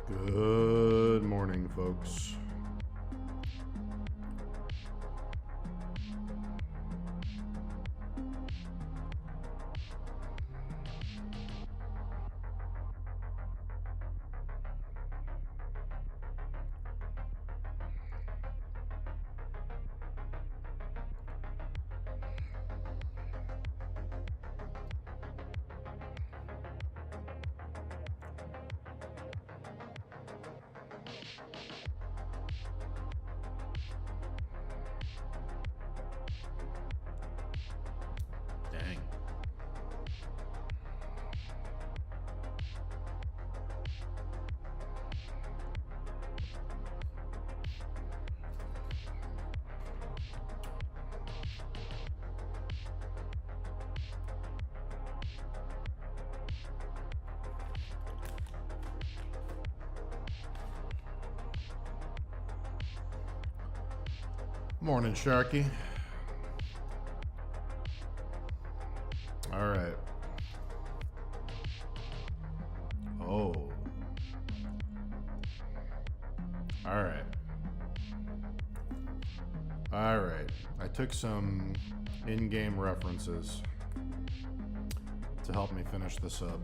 Good morning, folks. Dang. Morning, Sharky. All right. Oh. All right. All right. I took some in-game references to help me finish this up.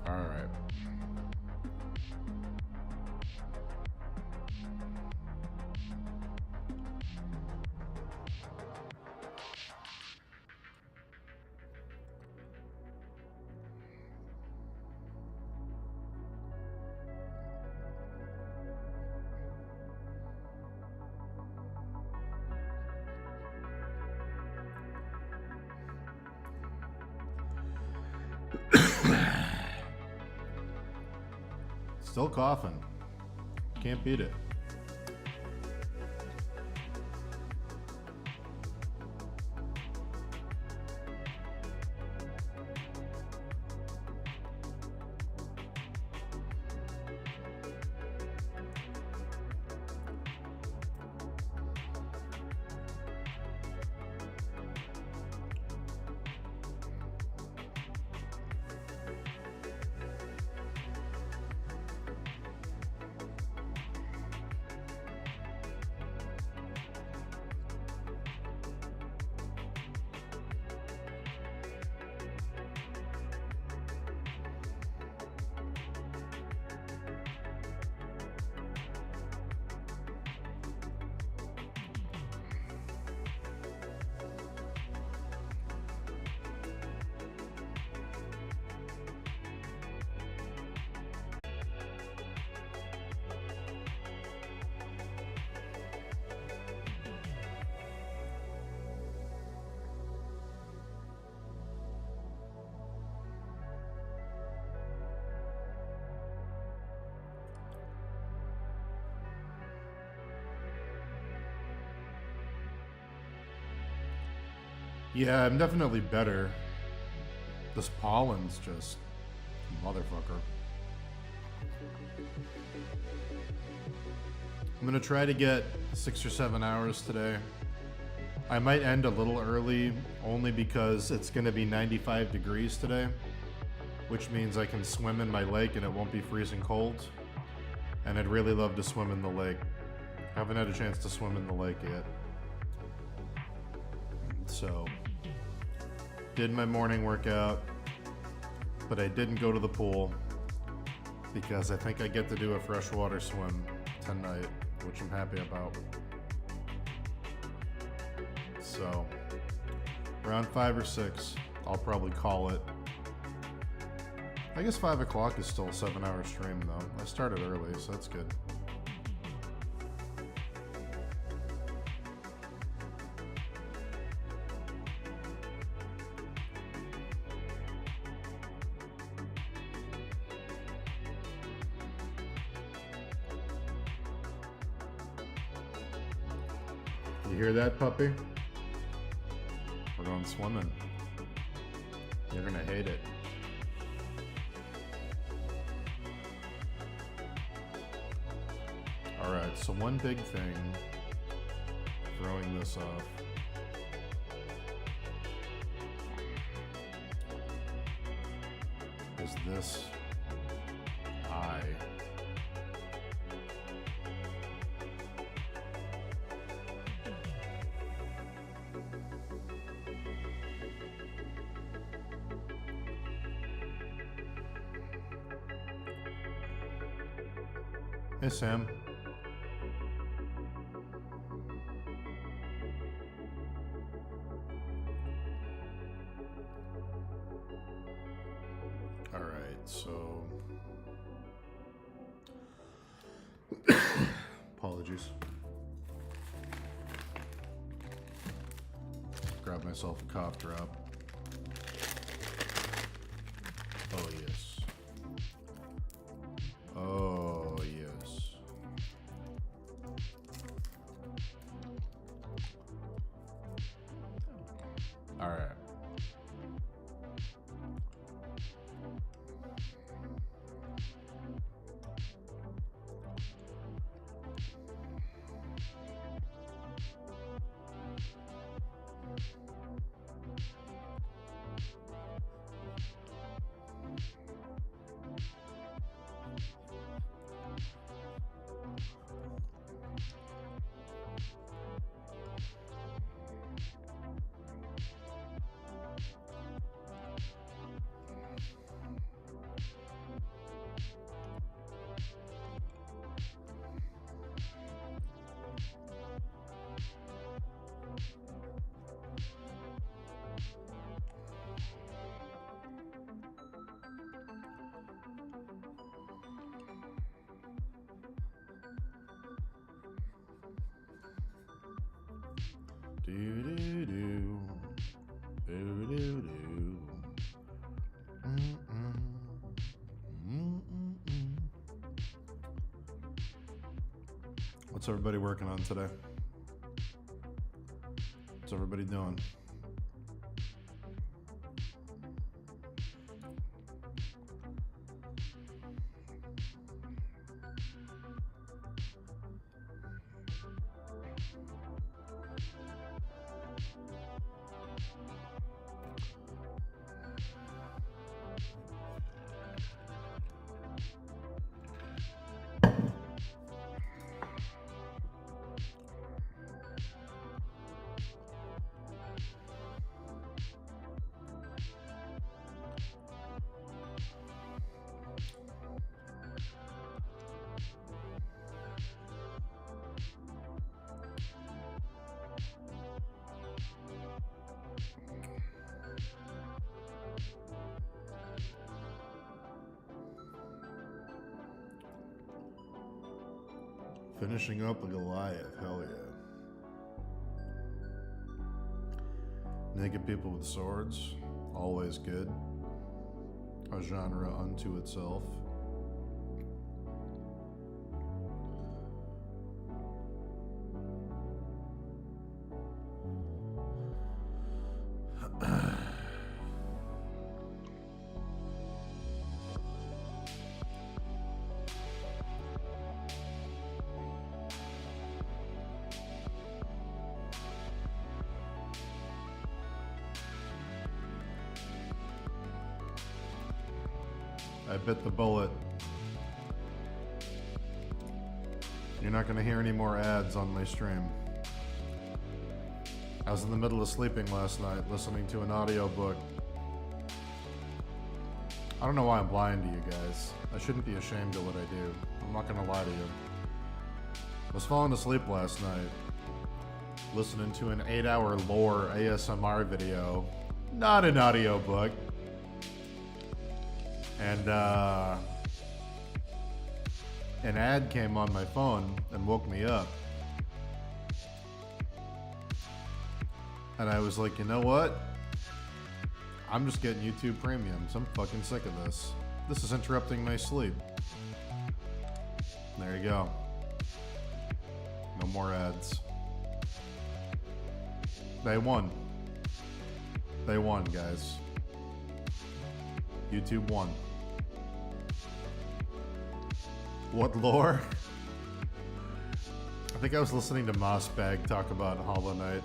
All right. Still coughing. Can't beat it. Yeah, I'm definitely better. This pollen's just motherfucker. I'm gonna try to get 6 or 7 hours today. I might end a little early only because it's gonna be 95 degrees today, which means I can swim in my lake and it won't be freezing cold. And I'd really love to swim in the lake. Haven't had a chance to swim in the lake yet. So, did my morning workout, but I didn't go to the pool because I think I get to do a freshwater swim tonight, which I'm happy about. So, around 5 or 6, I'll probably call it. I guess 5 o'clock is still a 7-hour stream though. I started early, so that's good. You hear that, puppy? We're going swimming. You're gonna hate it. Alright, so one big thing, throwing this off. Is this eye. Hey, Sam. All right, so apologies. Grab myself a cough drop. Oh, yes. Oh, yes. All right. Do-do-do. Do-do-do. Mm-mm. Mm-mm-mm. What's everybody working on today? What's everybody doing? Finishing up a Goliath, hell yeah. Naked people with swords, always good. A genre unto itself. I bit the bullet. You're not going to hear any more ads on my stream. I was in the middle of sleeping last night listening to an audiobook. I don't know why I'm blind to you guys. I shouldn't be ashamed of what I do. I'm not going to lie to you. I was falling asleep last night listening to an 8-hour lore ASMR video, not an audiobook. And an ad came on my phone and woke me up. And I was like, you know what? I'm just getting YouTube Premium, so I'm fucking sick of this. This is interrupting my sleep. There you go. No more ads. They won. They won, guys. YouTube won. What lore? think I was listening to Mossbag talk about Hollow Knight.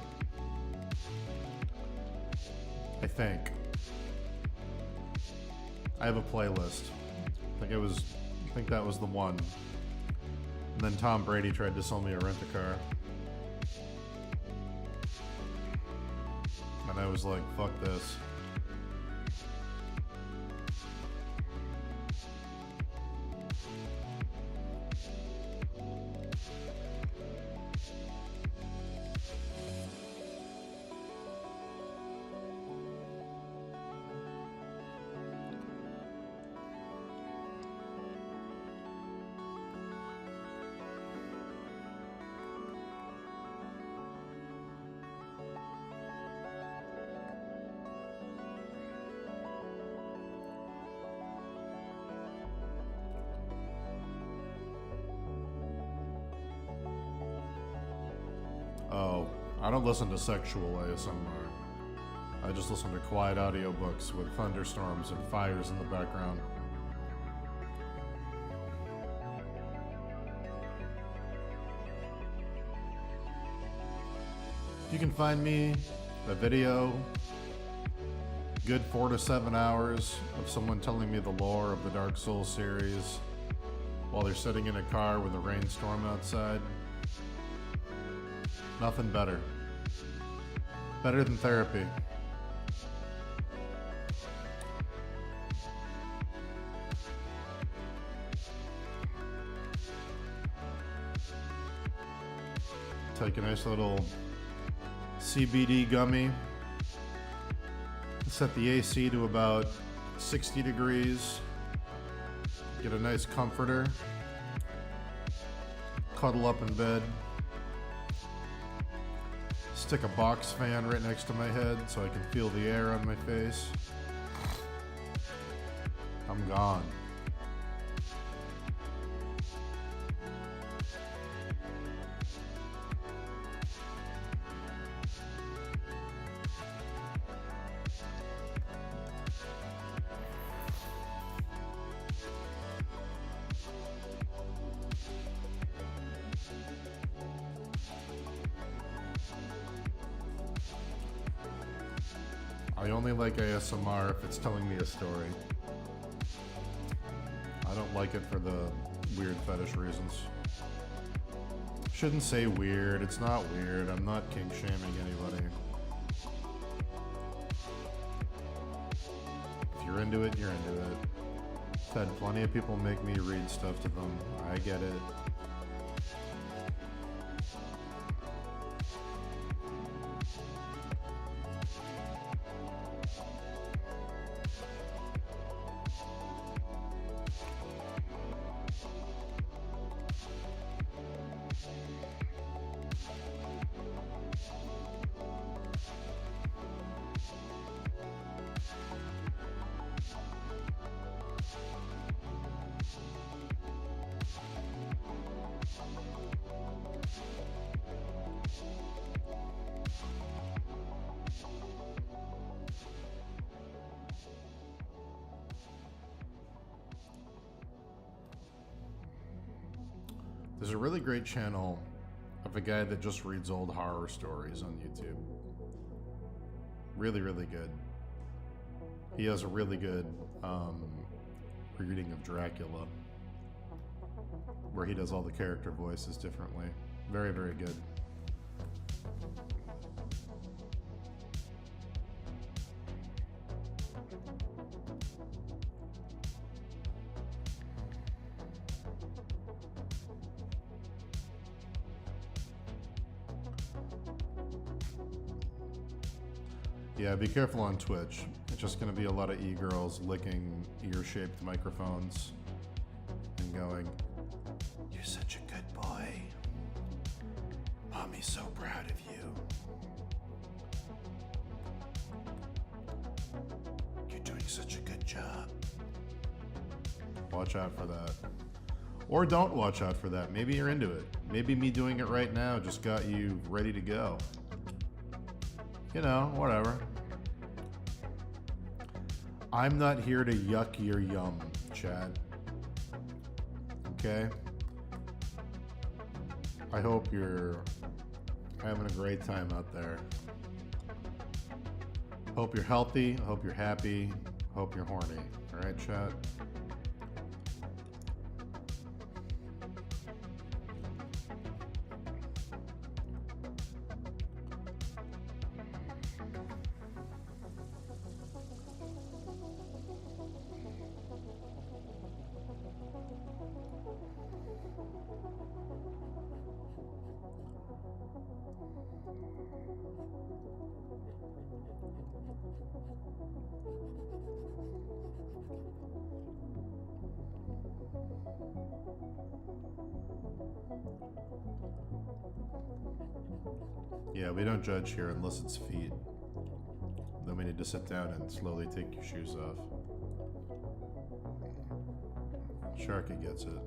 I think. I have a playlist. I think that was the one. And then Tom Brady tried to sell me a rent-a-car. And I was like, fuck this. Oh, I don't listen to sexual ASMR. I just listen to quiet audiobooks with thunderstorms and fires in the background. You can find me a video, good 4 to 7 hours of someone telling me the lore of the Dark Souls series while they're sitting in a car with a rainstorm outside. Nothing better. Better than therapy. Take a nice little CBD gummy. Set the AC to about 60 degrees. Get a nice comforter. Cuddle up in bed. Stick a box fan right next to my head so I can feel the air on my face. I'm gone. I only like ASMR if it's telling me a story. I don't like it for the weird fetish reasons. Shouldn't say weird, it's not weird. I'm not kink shaming anybody. If you're into it, you're into it. I've had plenty of people make me read stuff to them. I get it. There's a really great channel of a guy that just reads old horror stories on YouTube. Really, really good. He has a really good reading of Dracula, where he does all the character voices differently. Very, very good. Yeah, be careful on Twitch. It's just going to be a lot of e-girls licking ear-shaped microphones and going, "You're such a good boy. Mommy's so proud of you. You're doing such a good job." Watch out for that. Or don't watch out for that. Maybe you're into it. Maybe me doing it right now just got you ready to go. You know, whatever. I'm not here to yuck your yum, Chad. Okay? I hope you're having a great time out there. Hope you're healthy. Hope you're happy. Hope you're horny. All right, chat? Yeah, we don't judge here unless it's feet. Then we need to sit down and slowly take your shoes off. Sharky gets it.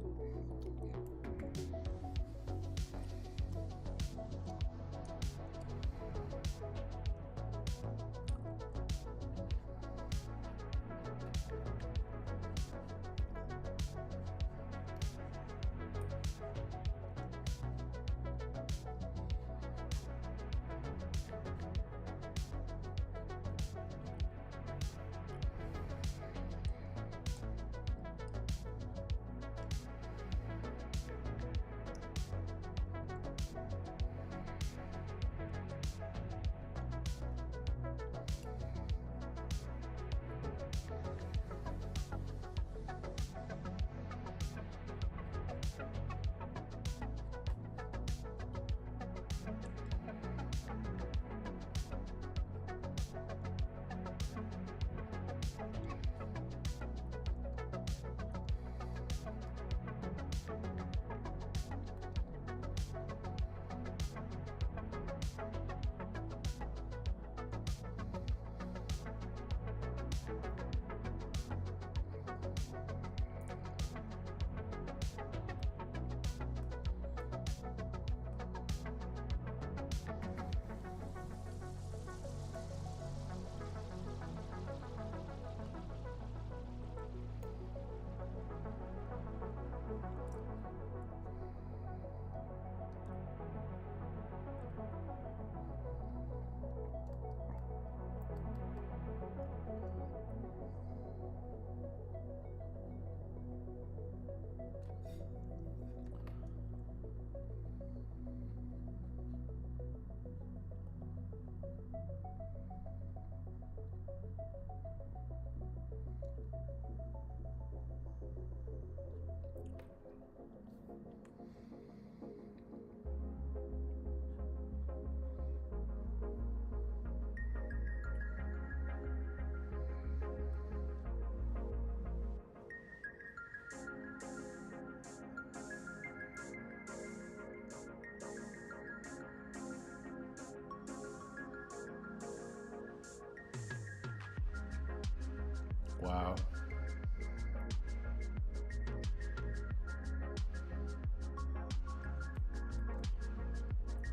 Wow.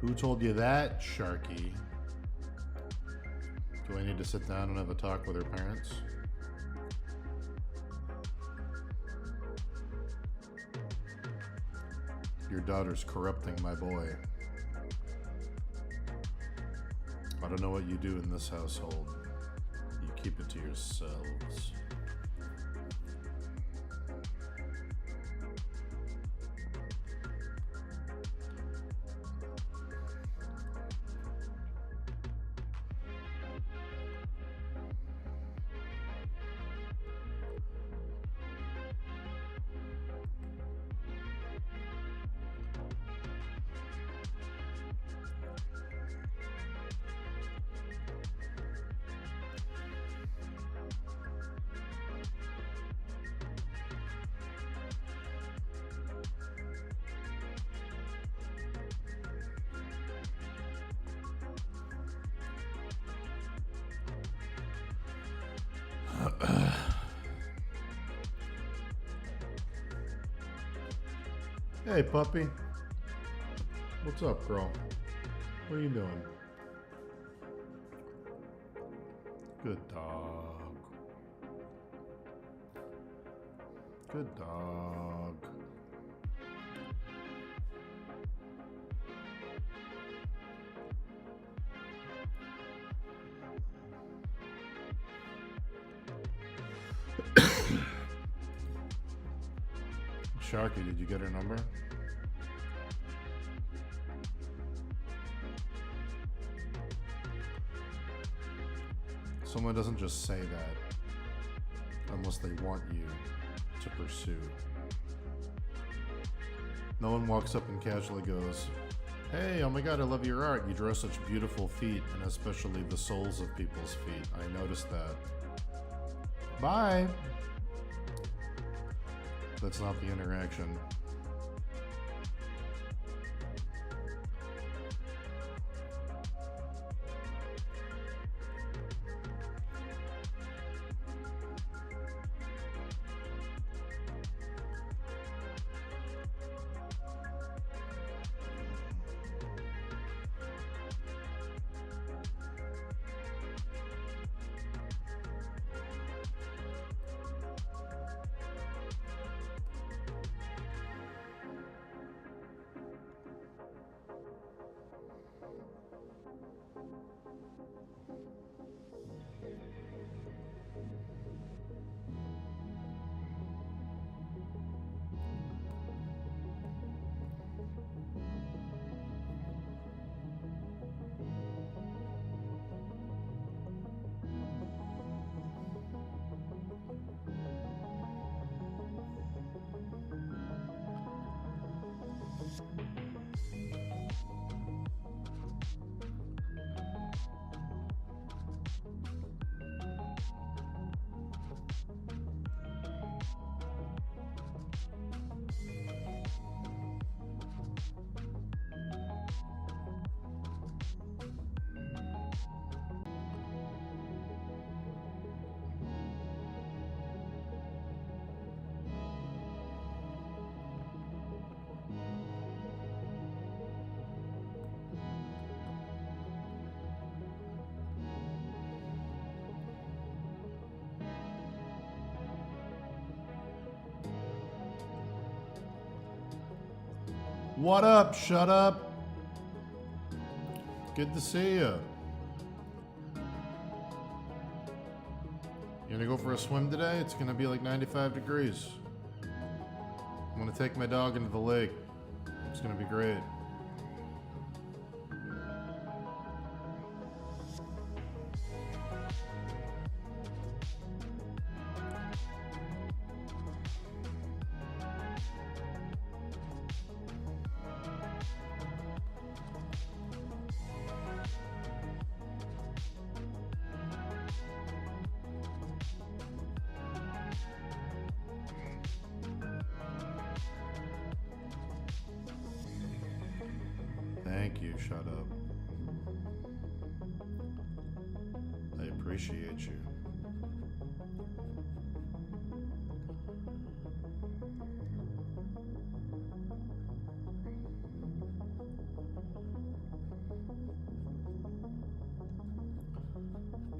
Who told you that, Sharky? Do I need to sit down and have a talk with her parents? Your daughter's corrupting my boy. I don't know what you do in this household. You keep it to yourselves. Hey, puppy. What's up, girl? What are you doing? Good dog. Good dog. Sharky, did you get her number? Someone doesn't just say that unless they want you to pursue. No one walks up and casually goes, "Hey, oh my god, I love your art. You draw such beautiful feet, and especially the soles of people's feet. I noticed that. Bye." That's not the interaction. What up? Shut up. Good to see you. You gonna go for a swim today? It's gonna be like 95 degrees. I'm gonna take my dog into the lake. It's gonna be great. Thank you, shut up. I appreciate you.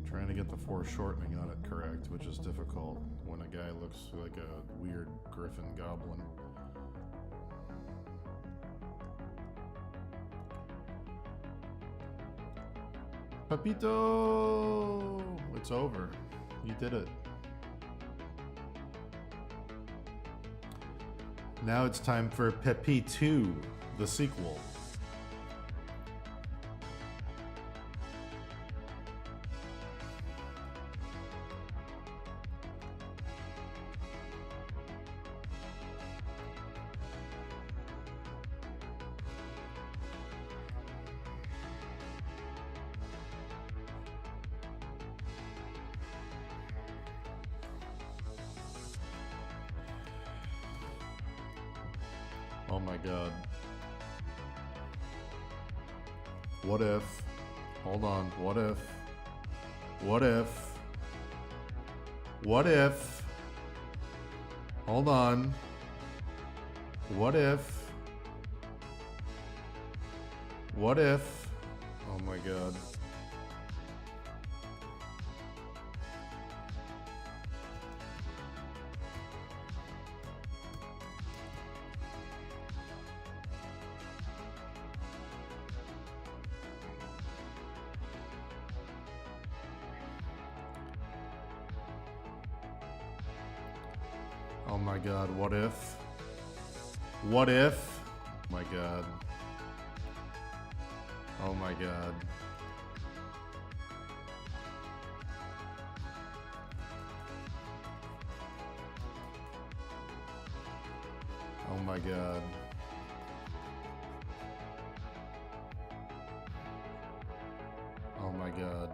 Trying to get the foreshortening on it correct, which is difficult when a guy looks like a weird griffin goblin. Pepito! It's over. You did it. Now it's time for Pepe 2, the sequel. Oh my god. What if? Hold on. What if? What if? What if? Hold on. What if? What if? Oh my god. Oh my god, what if? What if? My God. Oh my God. Oh my God. Oh my God.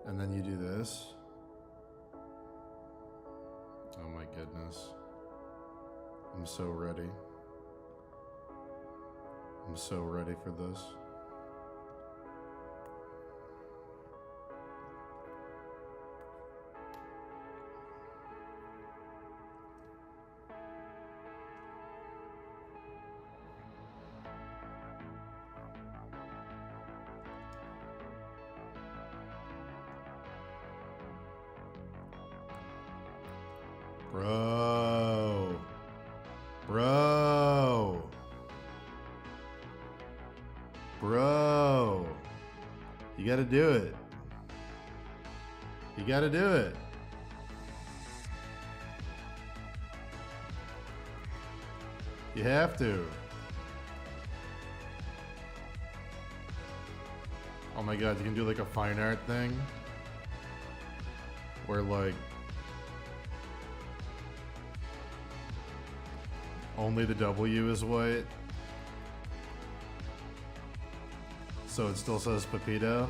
And then you do this. Oh my goodness. I'm so ready. I'm so ready for this. Bro. Bro. Bro. You gotta do it. You gotta do it. You have to. Oh my God, you can do like a fine art thing where like only the W is white. So it still says Pepito.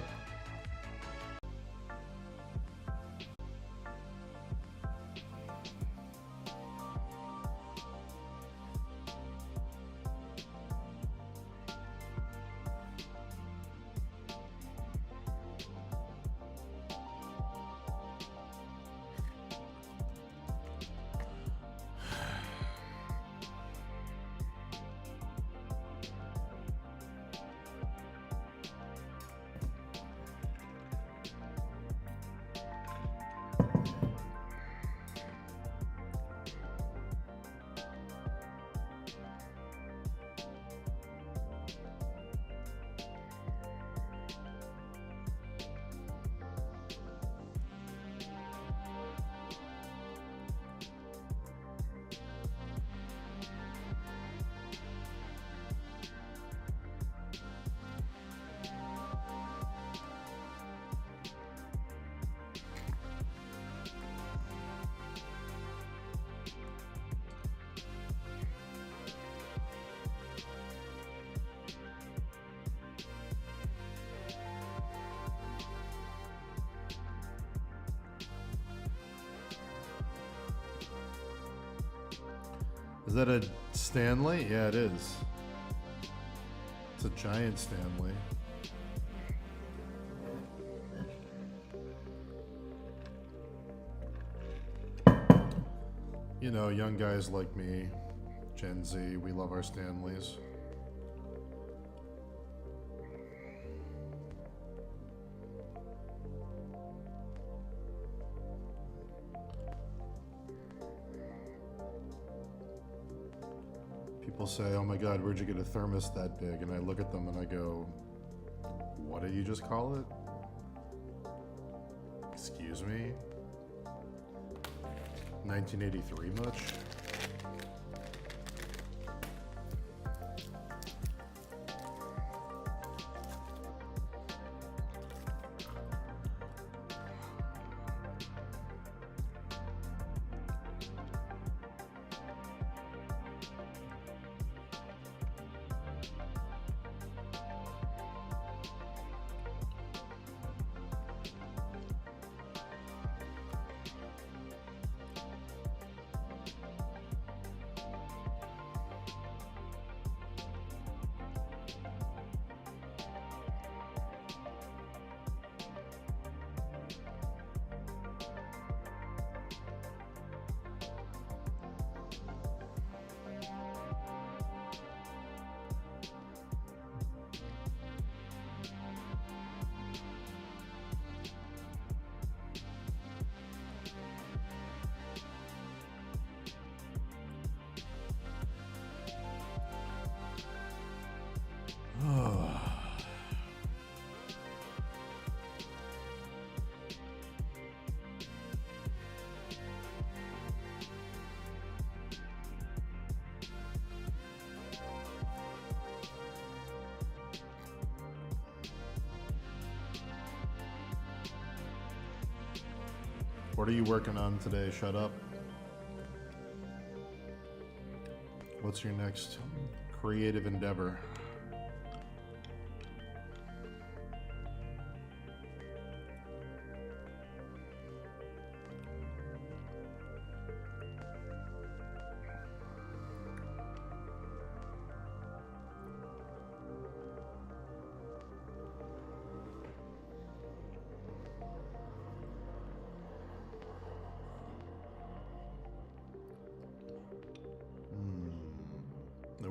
Is that a Stanley? Yeah, it is. It's a giant Stanley. You know, young guys like me, Gen Z, we love our Stanleys. People say, oh my God, where'd you get a thermos that big? And I look at them and I go, what did you just call it? Excuse me? 1983 much? What are you working on today? Shut up. What's your next creative endeavor?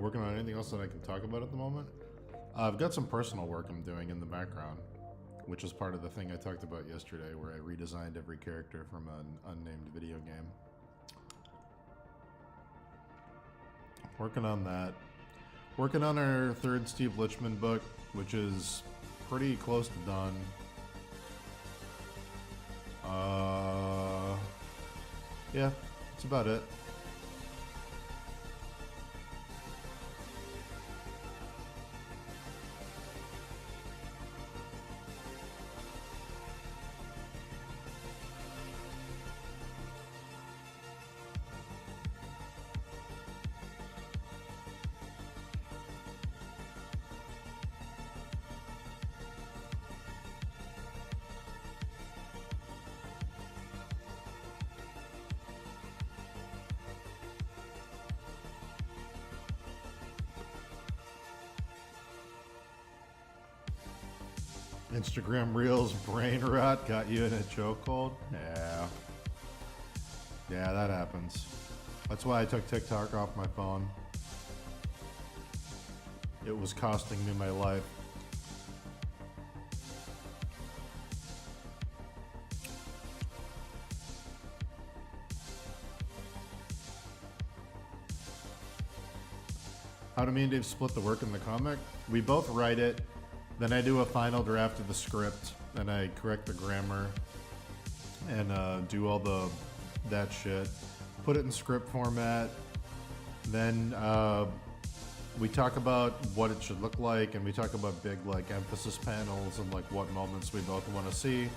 Working on anything else that I can talk about at the moment? I've got some personal work I'm doing in the background, which is part of the thing I talked about yesterday, where I redesigned every character from an unnamed video game. Working on that. Working on our third Steve Lichman book, which is pretty close to done. Yeah, that's about it. Instagram Reels brain rot got you in a chokehold? Yeah. Yeah, that happens. That's why I took TikTok off my phone. It was costing me my life. How do me and Dave split the work in the comic? We both write it. Then I do a final draft of the script, and I correct the grammar, and do all that shit. Put it in script format. Then we talk about what it should look like, and we talk about big like emphasis panels and like what moments we both want to see.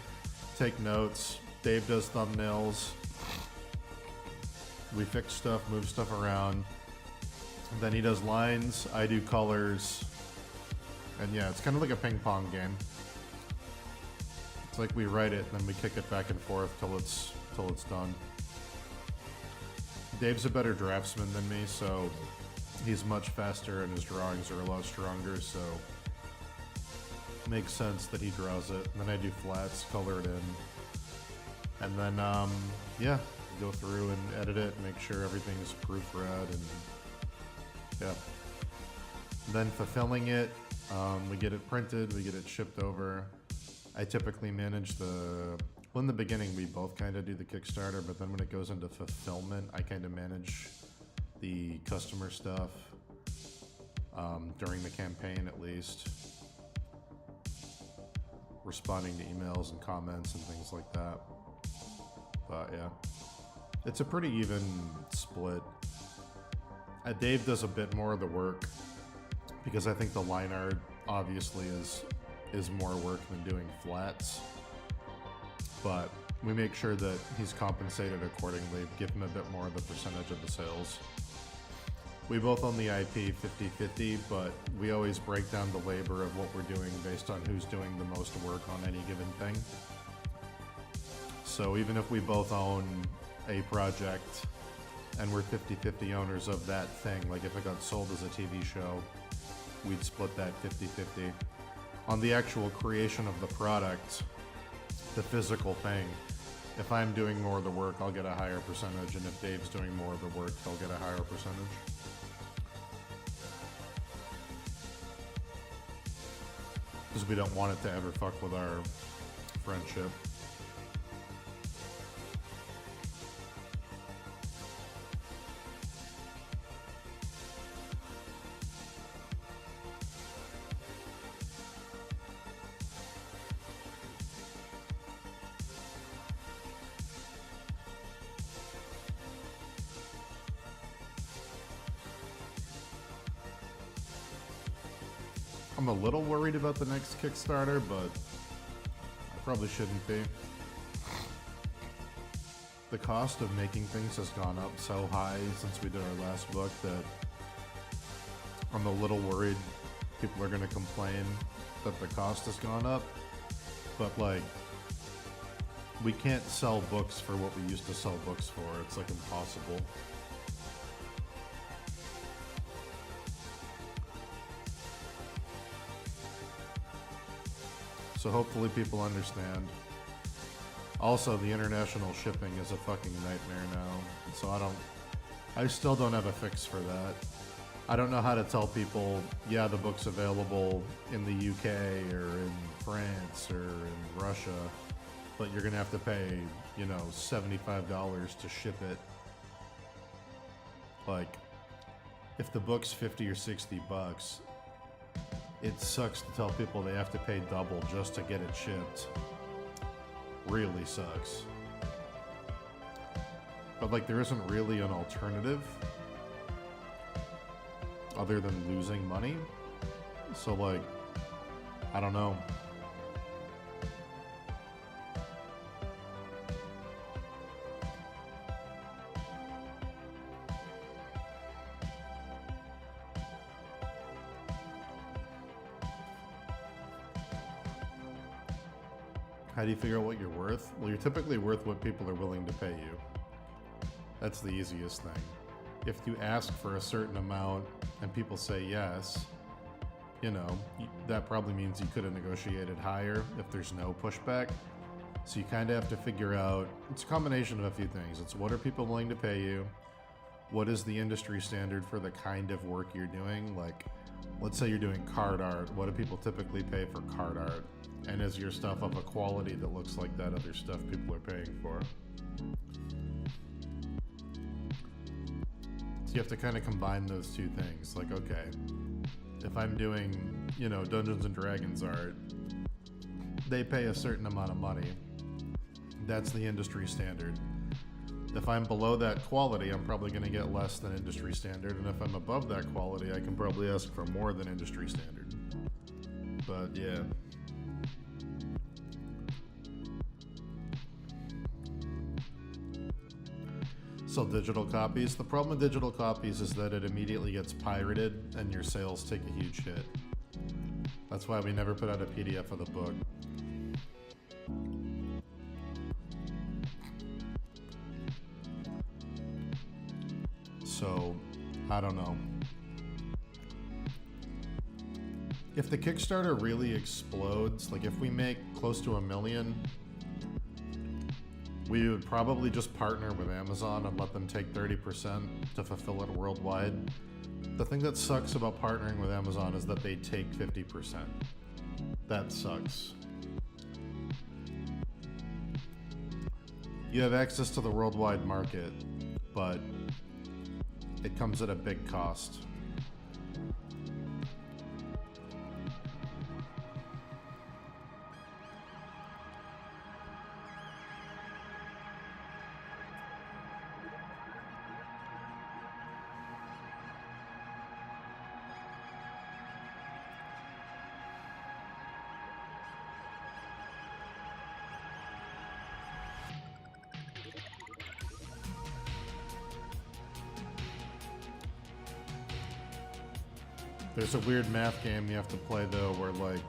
Take notes. Dave does thumbnails. We fix stuff, move stuff around. Then he does lines. I do colors. And yeah, it's kind of like a ping pong game. It's like we write it, and then we kick it back and forth till it's done. Dave's a better draftsman than me, so he's much faster, and his drawings are a lot stronger. So it makes sense that he draws it. And then I do flats, color it in, and then yeah, go through and edit it, make sure everything's proofread, and yeah. Then fulfilling it. We get it printed, we get it shipped over. I typically manage well, in the beginning we both kind of do the Kickstarter, but then when it goes into fulfillment, I kind of manage the customer stuff during the campaign at least. Responding to emails and comments and things like that. But yeah, it's a pretty even split. Dave does a bit more of the work, because I think the line art obviously is more work than doing flats. But we make sure that he's compensated accordingly, give him a bit more of the percentage of the sales. We both own the IP 50-50, but we always break down the labor of what we're doing based on who's doing the most work on any given thing. So even if we both own a project and we're 50-50 owners of that thing, like if it got sold as a TV show, we'd split that 50-50. On the actual creation of the product, the physical thing, if I'm doing more of the work, I'll get a higher percentage, and if Dave's doing more of the work, he'll get a higher percentage. Because we don't want it to ever fuck with our friendship. I'm a little worried about the next Kickstarter, but I probably shouldn't be. the cost of making things has gone up so high since we did our last book that I'm a little worried people are going to complain that the cost has gone up. But like, we can't sell books for what we used to sell books for. It's like impossible. So hopefully people understand. Also, the international shipping is a fucking nightmare now. So I still don't have a fix for that. I don't know how to tell people, yeah, the book's available in the UK or in France or in Russia, but you're gonna have to pay, you know, $75 to ship it. Like, if the book's 50 or 60 bucks, it sucks to tell people they have to pay double just to get it shipped. Really sucks. But like, there isn't really an alternative other than losing money. So like, I don't know. How do you figure out what you're worth? Well, you're typically worth what people are willing to pay you. That's the easiest thing. If you ask for a certain amount and people say yes, you know, that probably means you could have negotiated higher if there's no pushback. So you kind of have to figure out, it's a combination of a few things. It's what are people willing to pay you? What is the industry standard for the kind of work you're doing? Like, let's say you're doing card art. What do people typically pay for card art? And is your stuff of a quality that looks like that other stuff people are paying for? So you have to kind of combine those two things. Like, okay, if I'm doing, you know, Dungeons and Dragons art, they pay a certain amount of money. That's the industry standard. If I'm below that quality, I'm probably going to get less than industry standard. And if I'm above that quality, I can probably ask for more than industry standard. But yeah. So digital copies. The problem with digital copies is that it immediately gets pirated and your sales take a huge hit. That's why we never put out a PDF of the book. So, I don't know. If the Kickstarter really explodes, like if we make close to 1 million, we would probably just partner with Amazon and let them take 30% to fulfill it worldwide. The thing that sucks about partnering with Amazon is that they take 50%. That sucks. You have access to the worldwide market, but it comes at a big cost. There's a weird math game you have to play though, where like,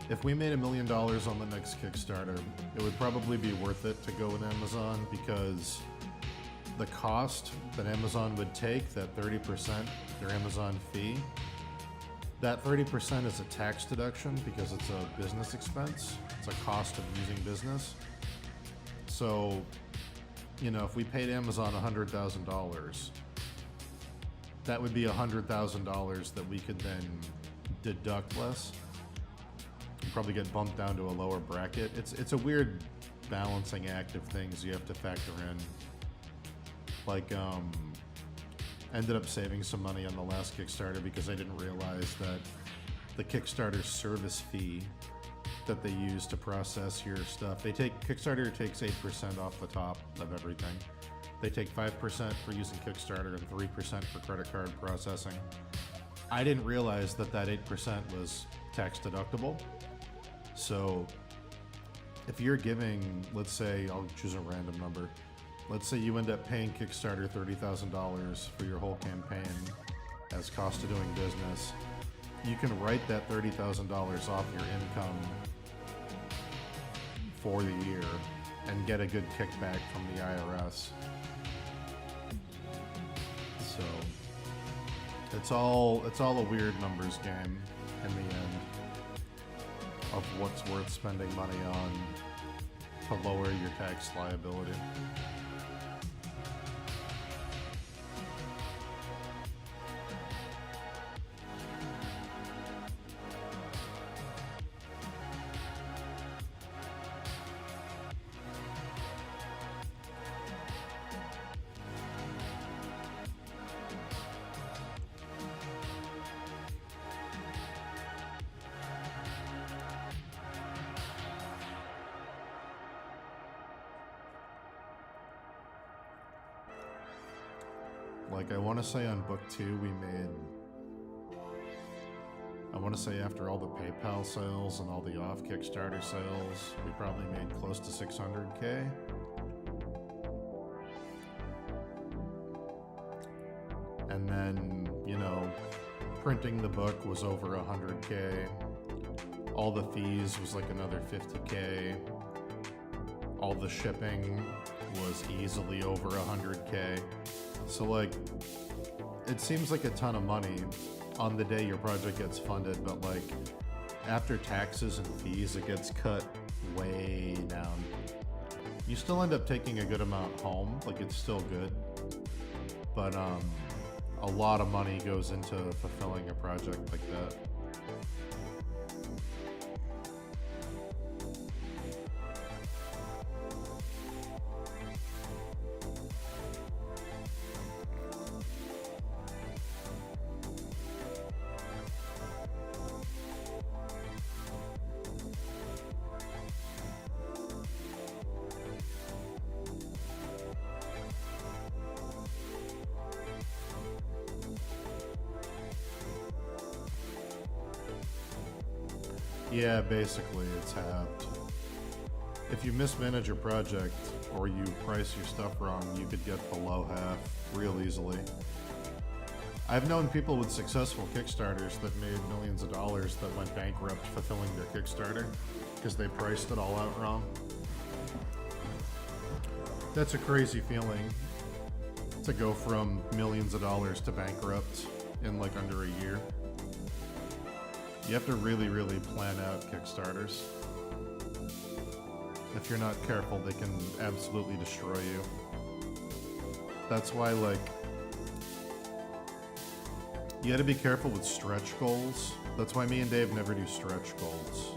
if we made $1 million on the next Kickstarter, it would probably be worth it to go with Amazon because the cost that Amazon would take, that 30%, their Amazon fee, that 30% is a tax deduction because it's a business expense. It's a cost of using business. So, you know, if we paid Amazon $100,000, that would be $100,000 that we could then deduct less. Probably get bumped down to a lower bracket. It's a weird balancing act of things you have to factor in. Like, ended up saving some money on the last Kickstarter because I didn't realize that the Kickstarter service fee that they use to process your stuff, Kickstarter takes 8% off the top of everything. They take 5% for using Kickstarter and 3% for credit card processing. I didn't realize that 8% was tax deductible. So if you're giving, let's say, I'll choose a random number. Let's say you end up paying Kickstarter $30,000 for your whole campaign as cost of doing business. You can write that $30,000 off your income for the year and get a good kickback from the IRS. So it's all a weird numbers game in the end of what's worth spending money on to lower your tax liability. Like, I want to say on book 2 we made, I want to say after all the PayPal sales and all the off Kickstarter sales, we probably made close to 600K. And then, you know, printing the book was over 100K. All the fees was like another 50K. All the shipping was easily over 100K. So, like, it seems like a ton of money on the day your project gets funded, but, like, after taxes and fees, it gets cut way down. You still end up taking a good amount home, like, it's still good, but, a lot of money goes into fulfilling a project like that. Yeah, basically it's halved. If you mismanage your project or you price your stuff wrong, you could get below half real easily. I've known people with successful Kickstarters that made millions of dollars that went bankrupt fulfilling their Kickstarter because they priced it all out wrong. That's a crazy feeling to go from millions of dollars to bankrupt in like under a year. You have to really, really plan out Kickstarters. If you're not careful, they can absolutely destroy you. That's why, like, you gotta be careful with stretch goals. That's why me and Dave never do stretch goals.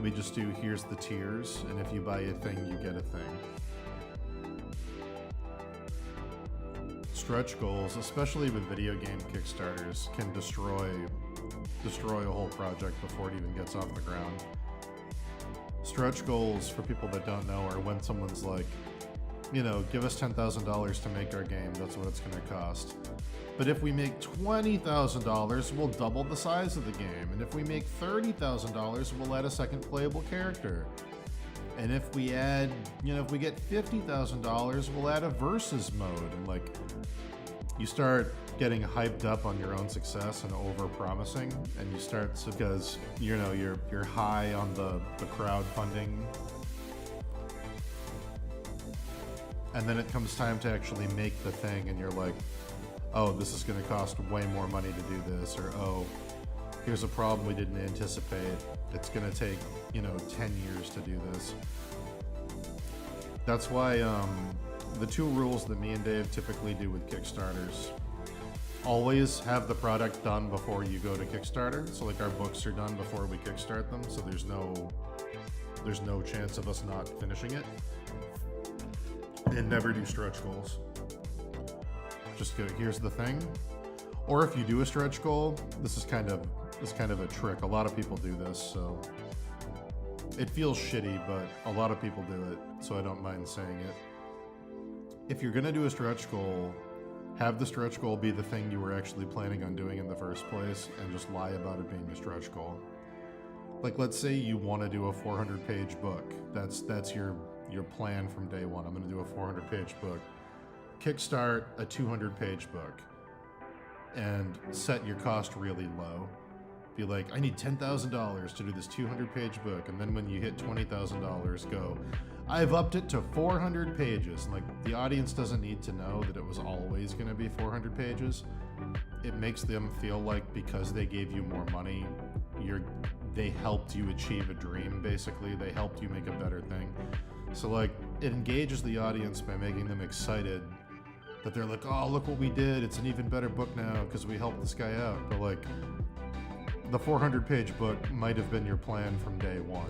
We just do, here's the tiers, and if you buy a thing, you get a thing. Stretch goals, especially with video game Kickstarters, can destroy a whole project before it even gets off the ground. Stretch goals, for people that don't know, are when someone's like, you know, give us $10,000 to make our game, that's what it's going to cost. But if we make $20,000, we'll double the size of the game. And if we make $30,000, we'll add a second playable character. And if we add, you know, if we get $50,000, we'll add a versus mode. And like, you start getting hyped up on your own success and over-promising, and you start, because, you know, you're high on the crowdfunding. And then it comes time to actually make the thing, and you're like, oh, this is going to cost way more money to do this, or oh, here's a problem we didn't anticipate. It's going to take, you know, 10 years to do this. That's why the two rules that me and Dave typically do with Kickstarters: always have the product done before you go to Kickstarter. So like, our books are done before we kickstart them, so there's no chance of us not finishing it. And never do stretch goals. Just go, here's the thing. Or if you do a stretch goal, this is kind of a trick. A lot of people do this, so it feels shitty, but a lot of people do it, so I don't mind saying it. If you're gonna do a stretch goal, have the stretch goal be the thing you were actually planning on doing in the first place, and just lie about it being a stretch goal. Like, let's say you want to do a 400-page book. That's your plan from day one. I'm going to do a 400-page book. Kickstart a 200-page book and set your cost really low. Be like, I need $10,000 to do this 200-page book, and then when you hit $20,000, go, I've upped it to 400 pages. And like, the audience doesn't need to know that it was always going to be 400 pages. It makes them feel like because they gave you more money, they helped you achieve a dream, basically. They helped you make a better thing. So like, it engages the audience by making them excited that they're like, oh, look what we did. It's an even better book now because we helped this guy out. But like, the 400-page book might have been your plan from day one.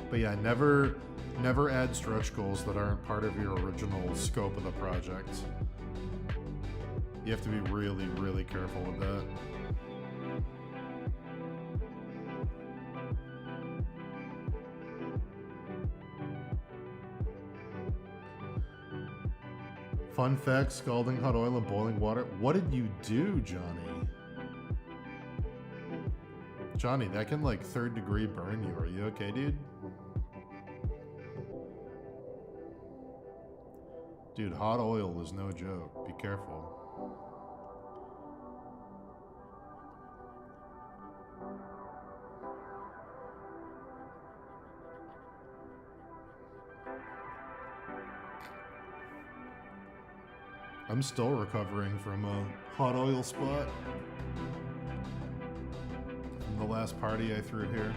But yeah, never add stretch goals that aren't part of your original scope of the project. You have to be really, really careful with that. Fun fact, scalding hot oil and boiling water. What did you do, Johnny? Johnny, that can like 3rd degree burn you. Are you okay, dude? Dude, hot oil is no joke. Be careful. I'm still recovering from a hot oil spot from the last party I threw here.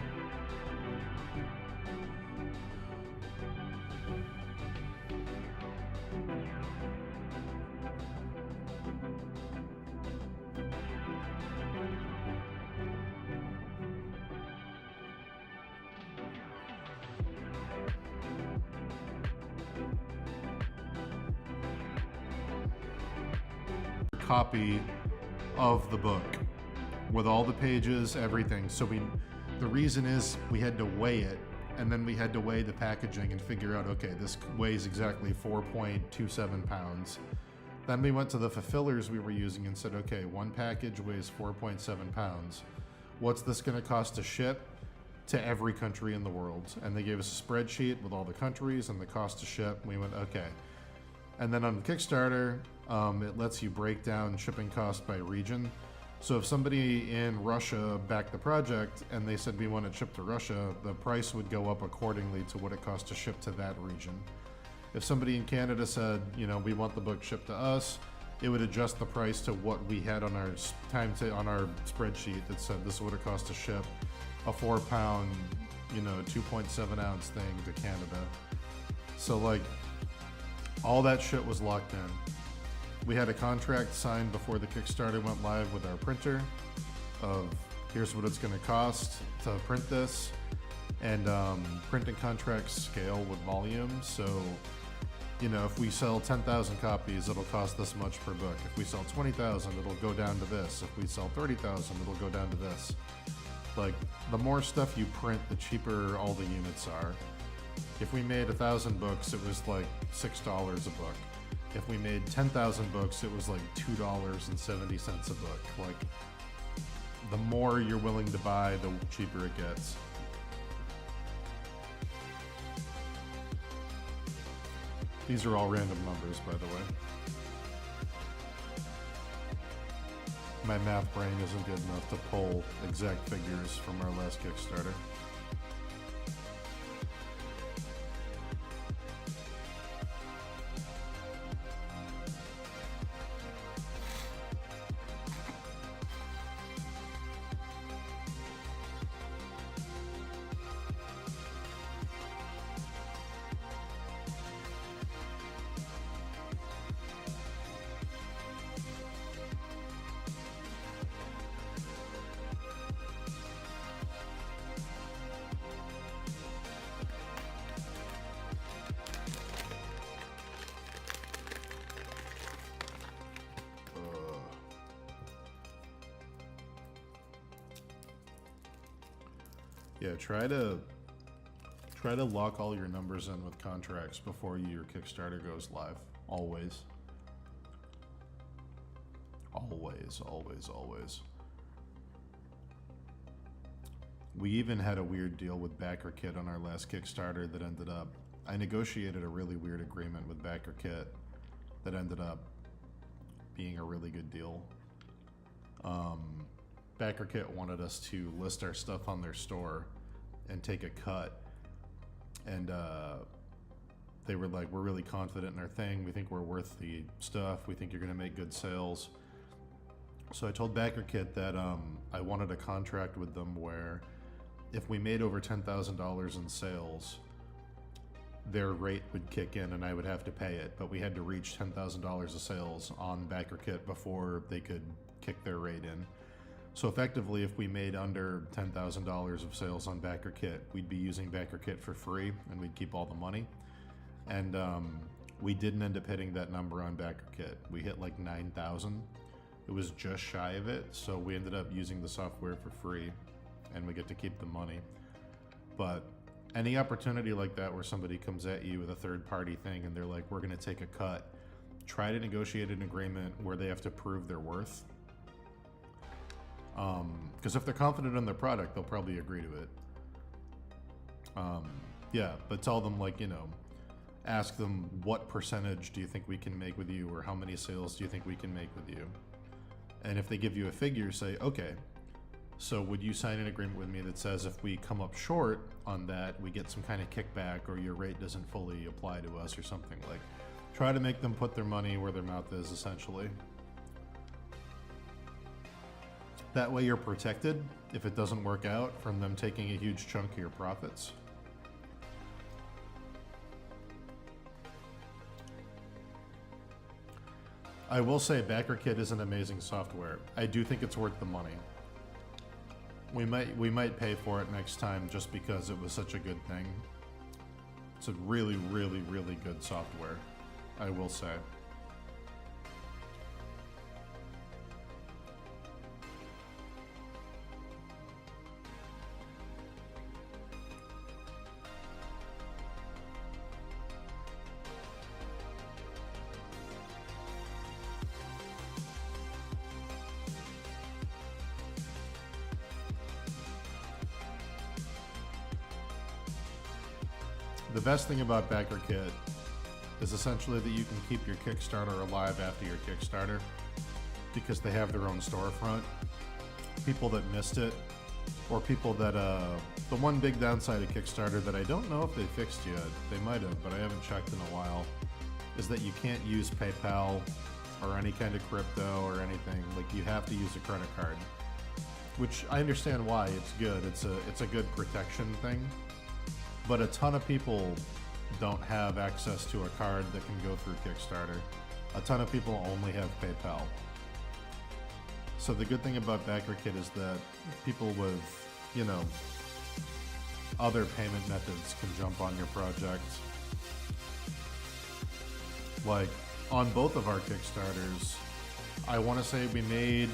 Copy of the book with all the pages, everything. So the reason is we had to weigh it, and then we had to weigh the packaging and figure out, okay, this weighs exactly 4.27 pounds. Then we went to the fulfillers we were using and said, okay, one package weighs 4.7 pounds. What's this going to cost to ship to every country in the world? And they gave us a spreadsheet with all the countries and the cost to ship. We went, okay. And then on Kickstarter, it lets you break down shipping costs by region. So if somebody in Russia backed the project and they said we want it shipped to Russia, the price would go up accordingly to what it costs to ship to that region. If somebody in Canada said, you know, we want the book shipped to us, it would adjust the price to what we had on our on our spreadsheet that said this is what it costs to ship a 4-pound, 2.7 ounce thing to Canada. So like, all that shit was locked in. We had a contract signed before the Kickstarter went live with our printer of here's what it's going to cost to print this, and printing contracts scale with volume. So, if we sell 10,000 copies, it'll cost this much per book. If we sell 20,000, it'll go down to this. If we sell 30,000, it'll go down to this. Like, the more stuff you print, the cheaper all the units are. If we made 1,000 books, it was like $6 a book. If we made 10,000 books, it was like $2.70 a book. Like, the more you're willing to buy, the cheaper it gets. These are all random numbers, by the way. My math brain isn't good enough to pull exact figures from our last Kickstarter. Yeah, try to lock all your numbers in with contracts before your Kickstarter goes live. Always. Always, always, always. We even had a weird deal with BackerKit on our last Kickstarter that ended up... I negotiated a really weird agreement with BackerKit that ended up being a really good deal. BackerKit wanted us to list our stuff on their store and take a cut. And they were like, we're really confident in our thing. We think we're worth the stuff. We think you're going to make good sales. So I told BackerKit that I wanted a contract with them where if we made over $10,000 in sales, their rate would kick in and I would have to pay it. But we had to reach $10,000 of sales on BackerKit before they could kick their rate in. So effectively, if we made under $10,000 of sales on BackerKit, we'd be using BackerKit for free and we'd keep all the money. And we didn't end up hitting that number on BackerKit. We hit like 9,000. It was just shy of it, so we ended up using the software for free and we get to keep the money. But any opportunity like that where somebody comes at you with a third-party thing and they're like, we're going to take a cut, try to negotiate an agreement where they have to prove their worth. Because if they're confident in their product, they'll probably agree to it. Yeah, but tell them, like, you know, ask them what percentage do you think we can make with you, or how many sales do you think we can make with you? And if they give you a figure, say, okay, so would you sign an agreement with me that says if we come up short on that, we get some kind of kickback, or your rate doesn't fully apply to us, or something? Like, try to make them put their money where their mouth is, essentially. That way you're protected if it doesn't work out from them taking a huge chunk of your profits. I will say BackerKit is an amazing software. I do think it's worth the money. We might pay for it next time just because it was such a good thing. It's a really, really, really good software, I will say. The best thing about BackerKit is essentially that you can keep your Kickstarter alive after your Kickstarter because they have their own storefront. People that missed it, or people that, the one big downside of Kickstarter that I don't know if they fixed yet, they might have, but I haven't checked in a while, is that you can't use PayPal or any kind of crypto or anything. Like, you have to use a credit card, which I understand why. It's good. It's a good protection thing. But a ton of people don't have access to a card that can go through Kickstarter. A ton of people only have PayPal. So the good thing about BackerKit is that people with, you know, other payment methods can jump on your project. Like, on both of our Kickstarters, I want to say we made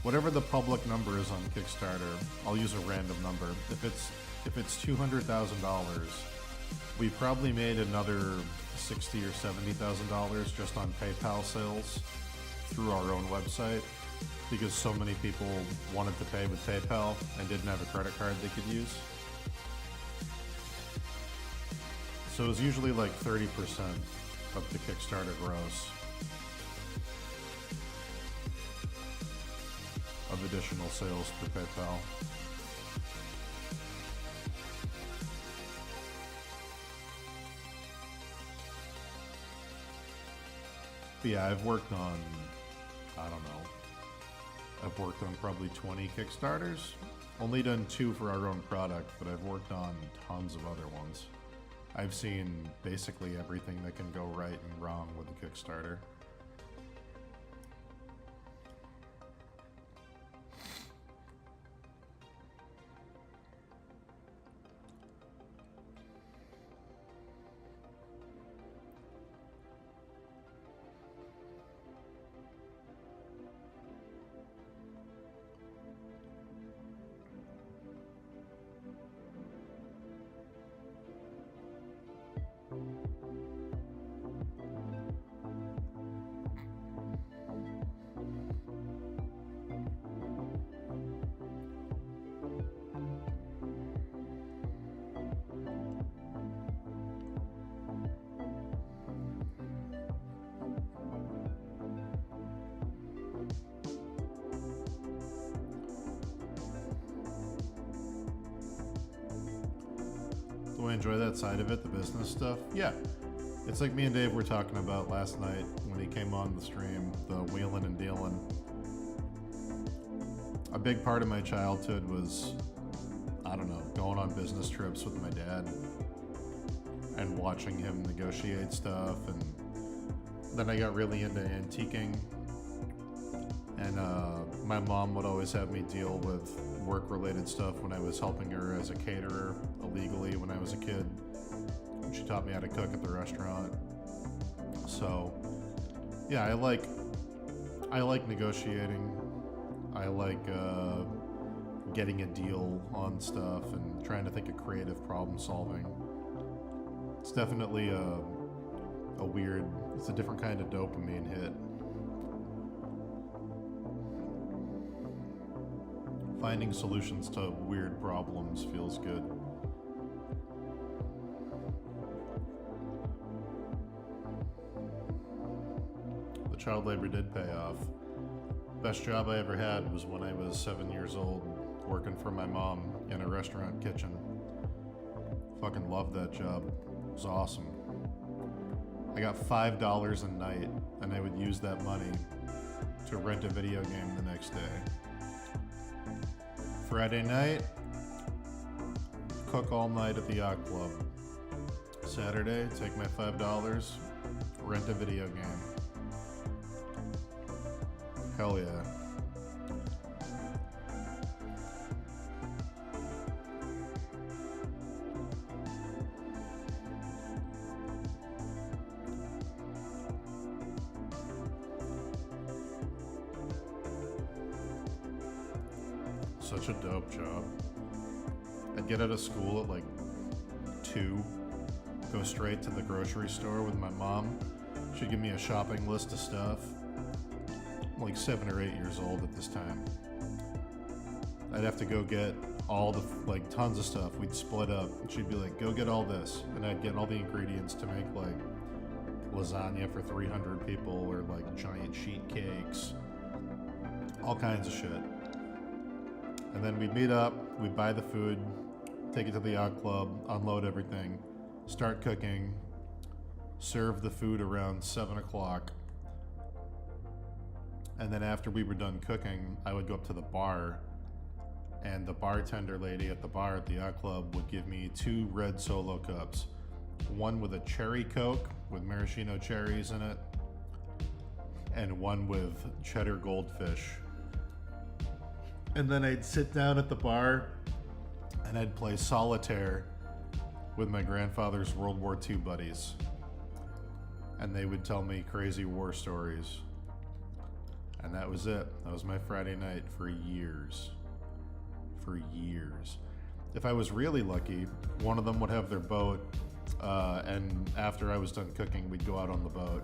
whatever the public number is on Kickstarter. I'll use a random number. If it's $200,000, we probably made another $60,000 or $70,000 just on PayPal sales through our own website, because so many people wanted to pay with PayPal and didn't have a credit card they could use. So it was usually like 30% of the Kickstarter gross of additional sales through PayPal. But yeah, I've worked on, I don't know, I've worked on probably 20 Kickstarters. Only done 2 for our own product, but I've worked on tons of other ones. I've seen basically everything that can go right and wrong with a Kickstarter. Do I enjoy that side of it, the business stuff? Yeah. It's like me and Dave were talking about last night when he came on the stream, the wheeling and dealing. A big part of my childhood was, I don't know, going on business trips with my dad and watching him negotiate stuff. And then I got really into antiquing. And my mom would always have me deal with work-related stuff when I was helping her as a caterer illegally when I was a kid. She taught me how to cook at the restaurant. So, yeah, I like negotiating. I like getting a deal on stuff and trying to think of creative problem solving. It's definitely it's a different kind of dopamine hit. Finding solutions to weird problems feels good. The child labor did pay off. Best job I ever had was when I was 7 years old, working for my mom in a restaurant kitchen. Fucking loved that job. It was awesome. I got $5 a night, and I would use that money to rent a video game the next day. Friday night, cook all night at the yacht club. Saturday, take my $5, rent a video game. Hell yeah. Such a dope job. I'd get out of school at like 2, go straight to the grocery store with my mom. She'd give me a shopping list of stuff. I'm like 7 or 8 years old at this time. I'd have to go get all the, like, tons of stuff. We'd split up. She'd be like, go get all this. And I'd get all the ingredients to make like lasagna for 300 people or like giant sheet cakes. All kinds of shit. And then we'd meet up, we'd buy the food, take it to the yacht club, unload everything, start cooking, serve the food around 7 o'clock. And then after we were done cooking, I would go up to the bar, and the bartender lady at the bar at the yacht club would give me 2 red Solo cups. One with a cherry Coke with maraschino cherries in it, and one with cheddar goldfish. And then I'd sit down at the bar and I'd play solitaire with my grandfather's World War II buddies. And they would tell me crazy war stories. And that was it. That was my Friday night for years. For years. If I was really lucky, one of them would have their boat, and after I was done cooking, we'd go out on the boat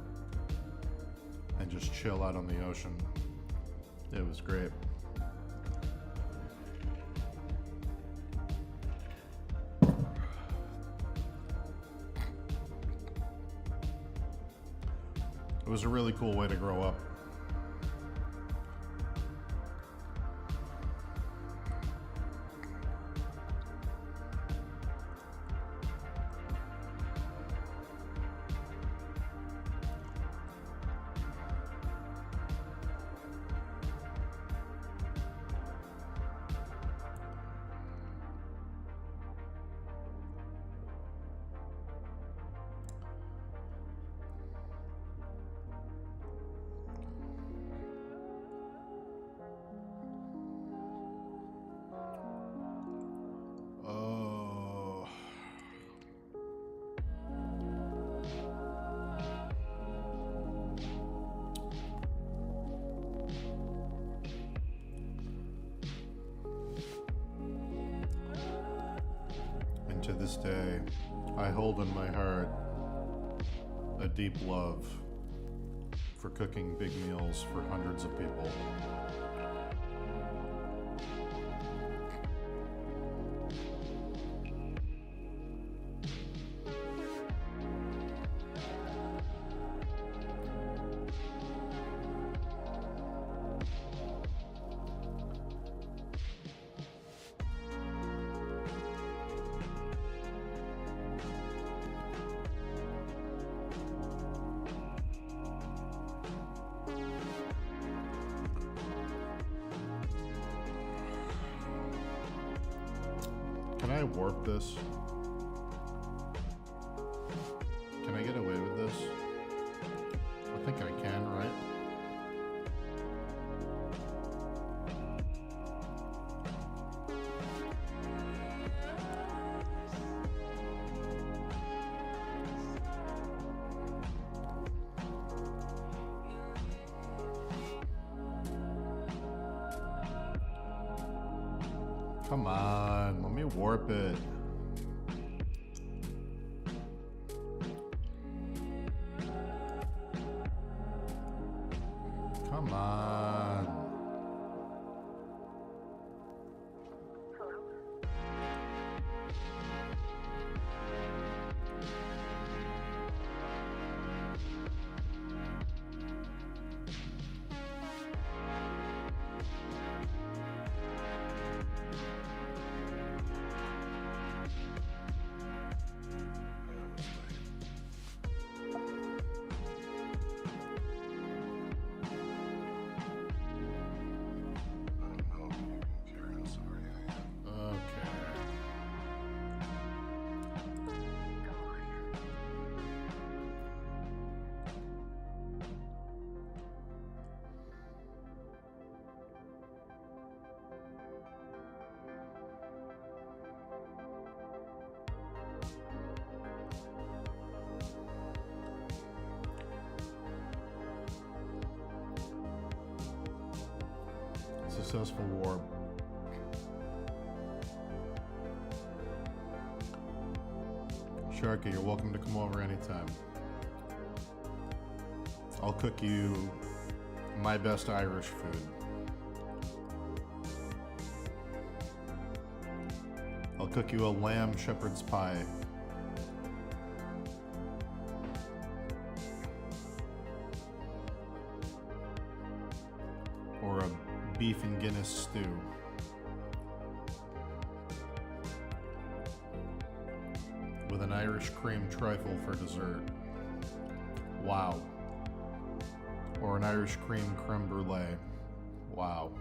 and just chill out on the ocean. It was great. It was a really cool way to grow up. To this day, I hold in my heart a deep love for cooking big meals for hundreds of people. warp this? Can I get away with this? I think I can, right? Come on, let me warp it. Come on. Successful warp. Sharky, you're welcome to come over anytime. I'll cook you my best Irish food. I'll cook you a lamb shepherd's pie. Or a beef and Guinness stew. With an Irish cream trifle for dessert. Wow. Or an Irish cream creme brulee. Wow.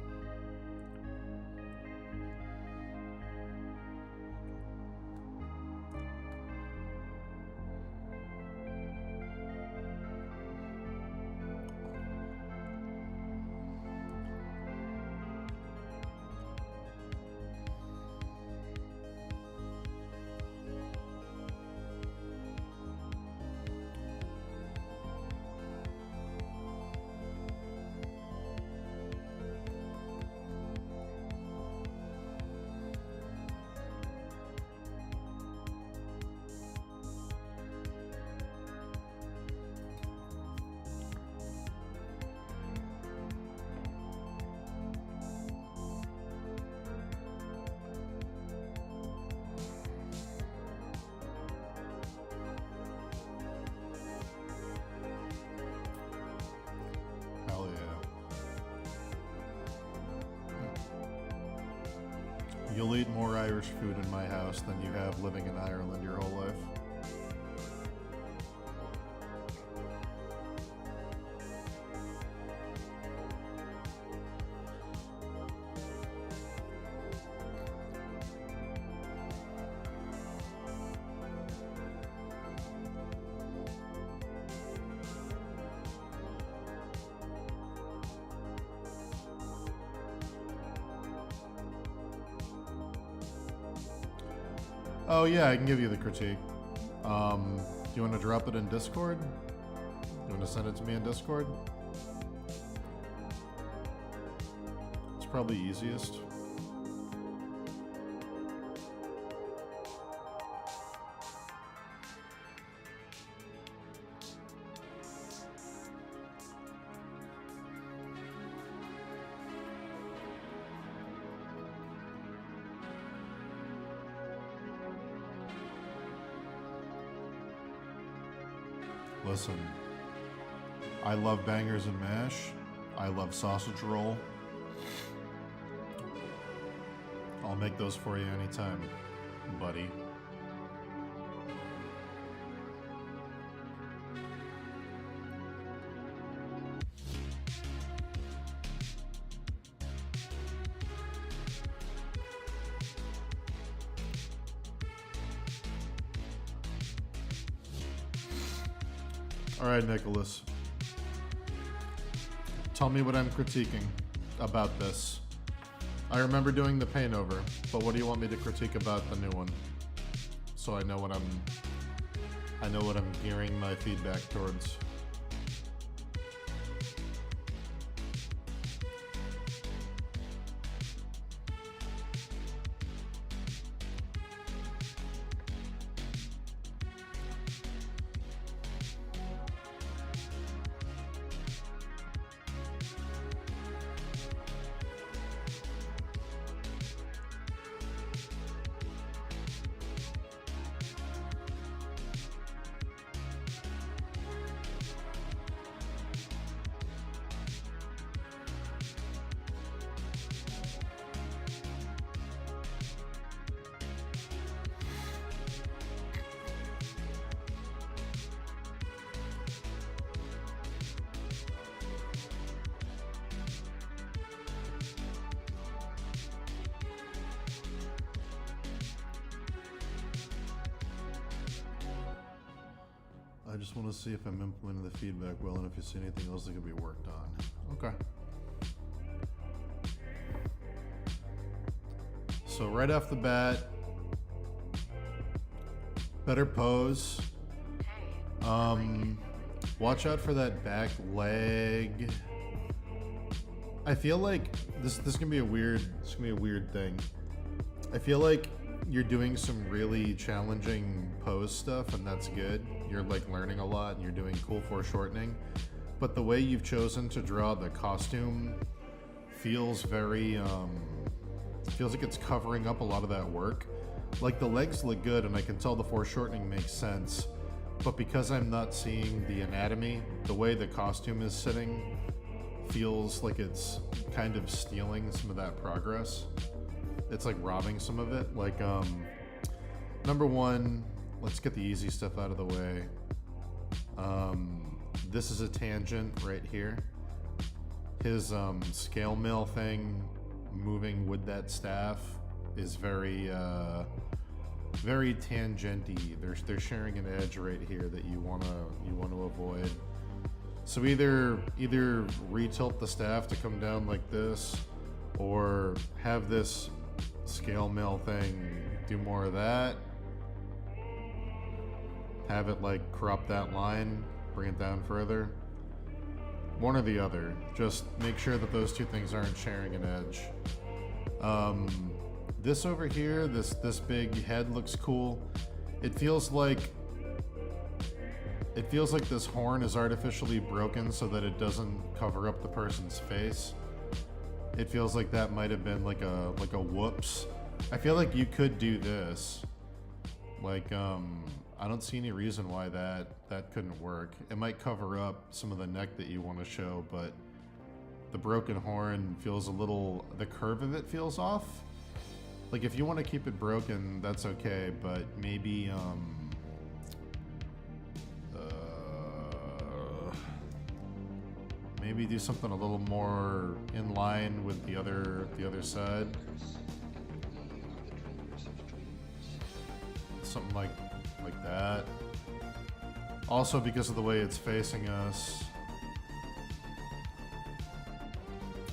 You'll eat more Irish food in my house than you have living in Ireland your whole life. Oh yeah, I can give you the critique. Do you want to drop it in Discord? You want to send it to me in Discord? It's probably easiest. Listen, I love bangers and mash. I love sausage roll. I'll make those for you anytime, buddy. Alright, Nicholas. Tell me what I'm critiquing about this. I remember doing the paint over, but what do you want me to critique about the new one? So I know what I'm gearing my feedback towards. I just want to see if I'm implementing the feedback well and if you see anything else that could be worked on. Okay. So right off the bat, better pose. Watch out for that back leg. I feel like this can be a weird thing. I feel like you're doing some really challenging pose stuff, and that's good. You're like learning a lot and you're doing cool foreshortening. But the way you've chosen to draw the costume feels very feels like it's covering up a lot of that work. Like the legs look good and I can tell the foreshortening makes sense, but because I'm not seeing the anatomy, the way the costume is sitting feels like it's kind of stealing some of that progress. It's like robbing some of it. Like, number one, let's get the easy stuff out of the way. This is a tangent right here. His scale mill thing moving with that staff is very very tangenty. They're sharing an edge right here that you wanna avoid. So either retilt the staff to come down like this, or have this scale mill thing do more of that. Have it like crop that line, bring it down further. One or the other. Just make sure that those two things aren't sharing an edge. This over here, this big head looks cool. It feels like this horn is artificially broken so that it doesn't cover up the person's face. It feels like that might have been like a whoops. I feel like you could do this. Like, I don't see any reason why that couldn't work. It might cover up some of the neck that you want to show, but the broken horn feels a little, the curve of it feels off. Like if you want to keep it broken, that's okay, but maybe maybe do something a little more in line with the other side. Something like that. Also, because of the way it's facing us,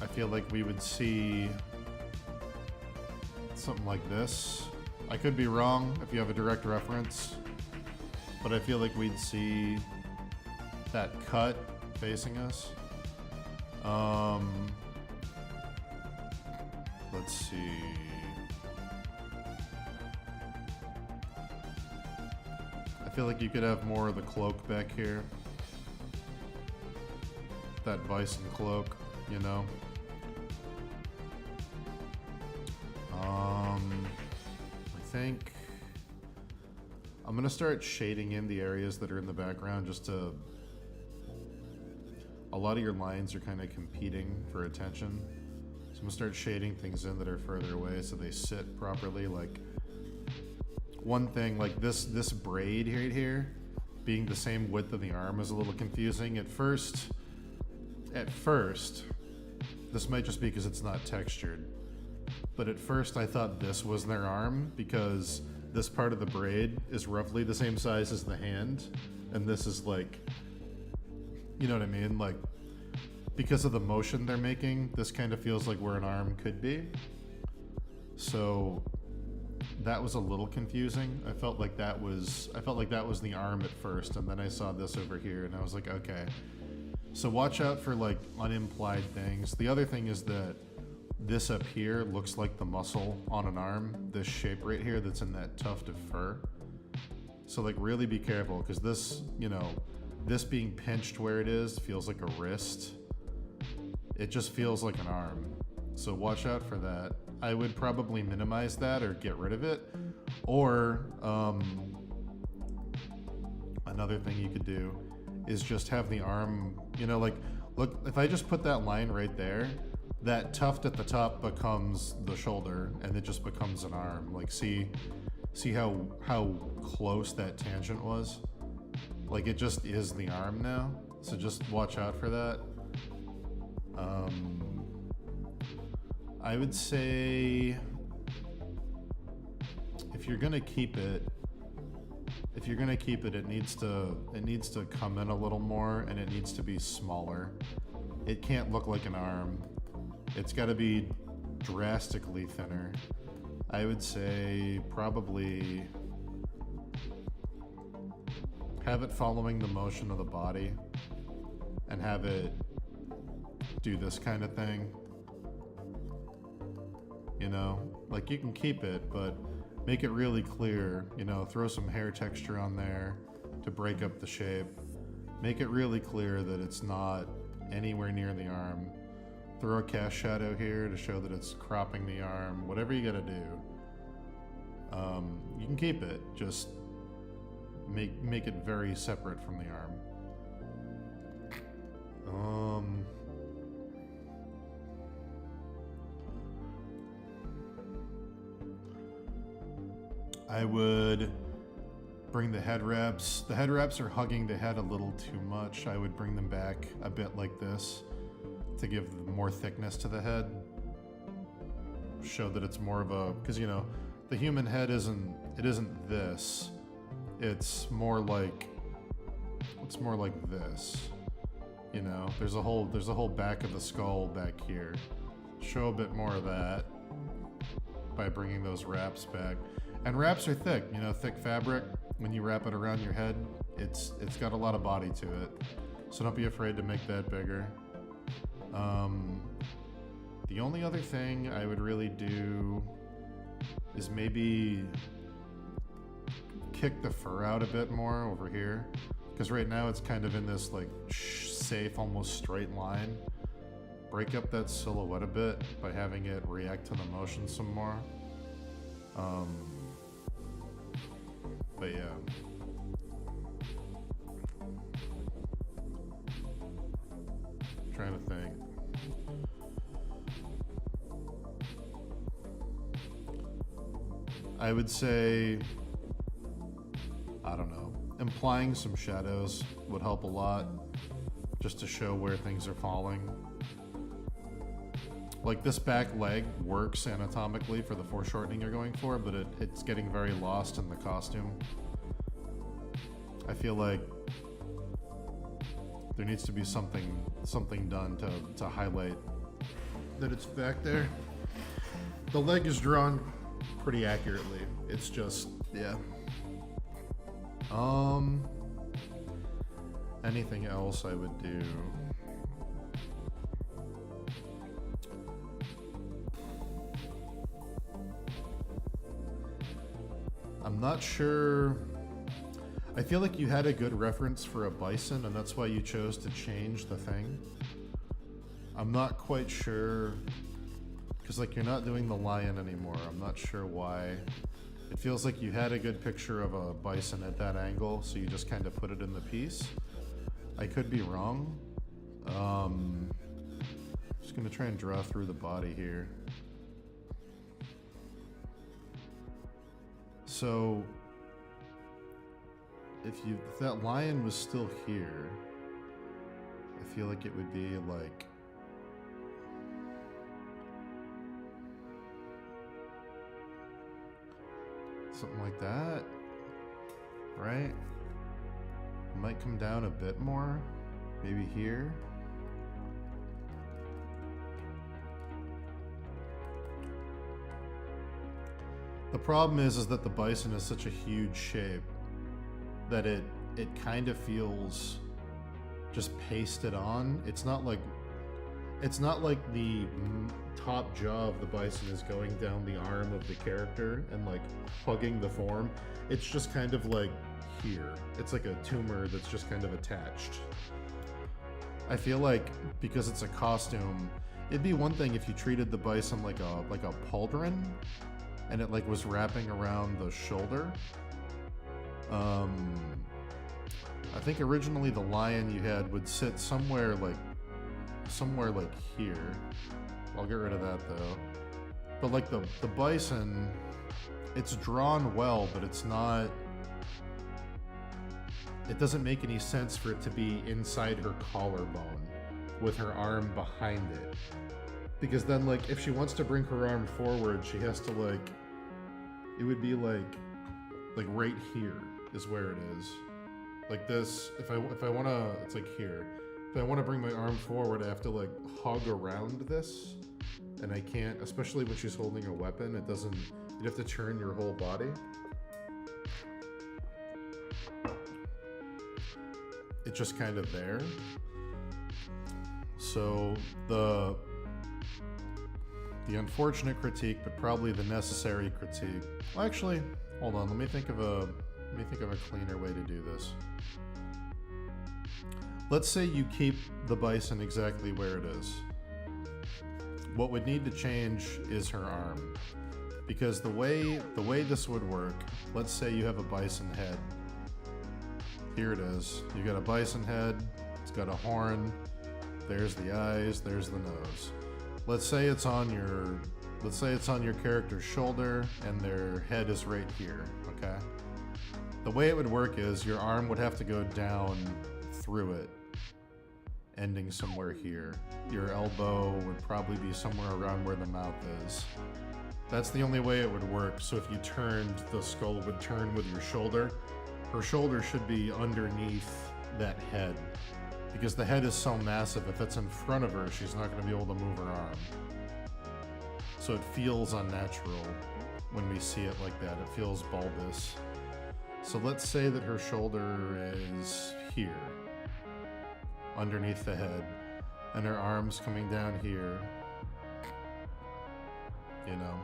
I feel like we would see something like this. I could be wrong if you have a direct reference, but I feel like we'd see that cut facing us. Let's see. I feel like you could have more of the cloak back here. That bison cloak, you know? I think I'm gonna start shading in the areas that are in the background just to... A lot of your lines are kind of competing for attention. So I'm gonna start shading things in that are further away so they sit properly. Like, one thing, like this braid right here being the same width of the arm is a little confusing. At first, this might just be because it's not textured, but at first I thought this was their arm because this part of the braid is roughly the same size as the hand, and this is like You know what I mean? Like, because of the motion they're making, this kind of feels like where an arm could be. So that was a little confusing. I felt like that was the arm at first, and then I saw this over here, and I was like, okay. So watch out for like unimplied things. The other thing is that this up here looks like the muscle on an arm. This shape right here that's in that tuft of fur. So like really be careful, because this, you know, this being pinched where it is feels like a wrist. It just feels like an arm. So watch out for that. I would probably minimize that or get rid of it. Or another thing you could do is just have the arm, you know, like, look, if I just put that line right there, that tuft at the top becomes the shoulder, and it just becomes an arm. Like, see how close that tangent was? Like, it just is the arm now. So just watch out for that. I would say if you're gonna keep it, it needs to come in a little more, and it needs to be smaller. It can't look like an arm. It's got to be drastically thinner. I would say probably have it following the motion of the body, and have it do this kind of thing. You know, like, you can keep it, but make it really clear. You know, throw some hair texture on there to break up the shape. Make it really clear that it's not anywhere near the arm. Throw a cast shadow here to show that it's cropping the arm. Whatever you gotta do. You can keep it, just make it very separate from the arm. I would bring the head wraps. The head wraps are hugging the head a little too much. I would bring them back a bit like this to give more thickness to the head. Show that it's more of a, because, you know, the human head isn't this. It's more like this. You know, there's a whole back of the skull back here. Show a bit more of that by bringing those wraps back. And wraps are thick, you know, thick fabric. When you wrap it around your head, it's got a lot of body to it. So don't be afraid to make that bigger. The only other thing I would really do is maybe kick the fur out a bit more over here. Because right now it's kind of in this like safe, almost straight line. Break up that silhouette a bit by having it react to the motion some more. But yeah. I'm trying to think. I would say, I don't know, implying some shadows would help a lot, just to show where things are falling. Like, this back leg works anatomically for the foreshortening you're going for, but it's getting very lost in the costume. I feel like there needs to be something done to highlight that it's back there. The leg is drawn pretty accurately. It's just, yeah. Anything else I would do? I'm not sure. I feel like you had a good reference for a bison, and that's why you chose to change the thing. I'm not quite sure, because like you're not doing the lion anymore. I'm not sure why. It feels like you had a good picture of a bison at that angle, so you just kind of put it in the piece. I could be wrong. Just gonna try and draw through the body here. So, if that lion was still here, I feel like it would be like, something like that, right? It might come down a bit more. Maybe here. The problem is that the bison is such a huge shape that it kind of feels just pasted on. It's not like the top jaw of the bison is going down the arm of the character and like hugging the form. It's just kind of like here. It's like a tumor that's just kind of attached. I feel like because it's a costume, it'd be one thing if you treated the bison like a pauldron and it like was wrapping around the shoulder. I think originally the lion you had would sit somewhere like here. I'll get rid of that though. But like the bison, it's drawn well, but it's not, it doesn't make any sense for it to be inside her collarbone with her arm behind it. Because then like if she wants to bring her arm forward, she has to like, it would be like right here is where it is. Like this, if I wanna, it's like here. If I wanna bring my arm forward, I have to like hug around this. And I can't, especially when she's holding a weapon, it doesn't, you'd have to turn your whole body. It's just kind of there. So the unfortunate critique, but probably the necessary critique. Well, actually, hold on, let me think of a cleaner way to do this. Let's say you keep the bison exactly where it is. What would need to change is her arm. Because the way this would work, let's say you have a bison head. Here it is. You got a bison head, it's got a horn, there's the eyes, there's the nose. Let's say it's on your character's shoulder and their head is right here, okay? The way it would work is your arm would have to go down through it, ending somewhere here. Your elbow would probably be somewhere around where the mouth is. That's the only way it would work. So if you turned, the skull would turn with your shoulder. Her shoulder should be underneath that head. Because the head is so massive, if it's in front of her, she's not going to be able to move her arm. So it feels unnatural when we see it like that. It feels bulbous. So let's say that her shoulder is here, underneath the head, and her arm's coming down here, you know.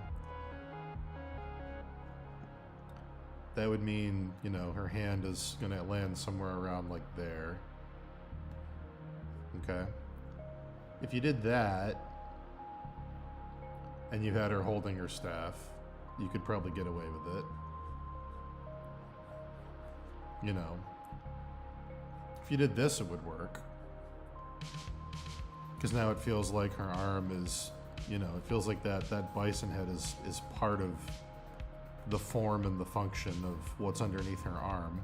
That would mean, you know, her hand is gonna land somewhere around like there. Okay. If you did that, and you had her holding her staff, you could probably get away with it. You know. If you did this, it would work. Because now it feels like her arm is, you know, it feels like that bison head is part of the form and the function of what's underneath her arm.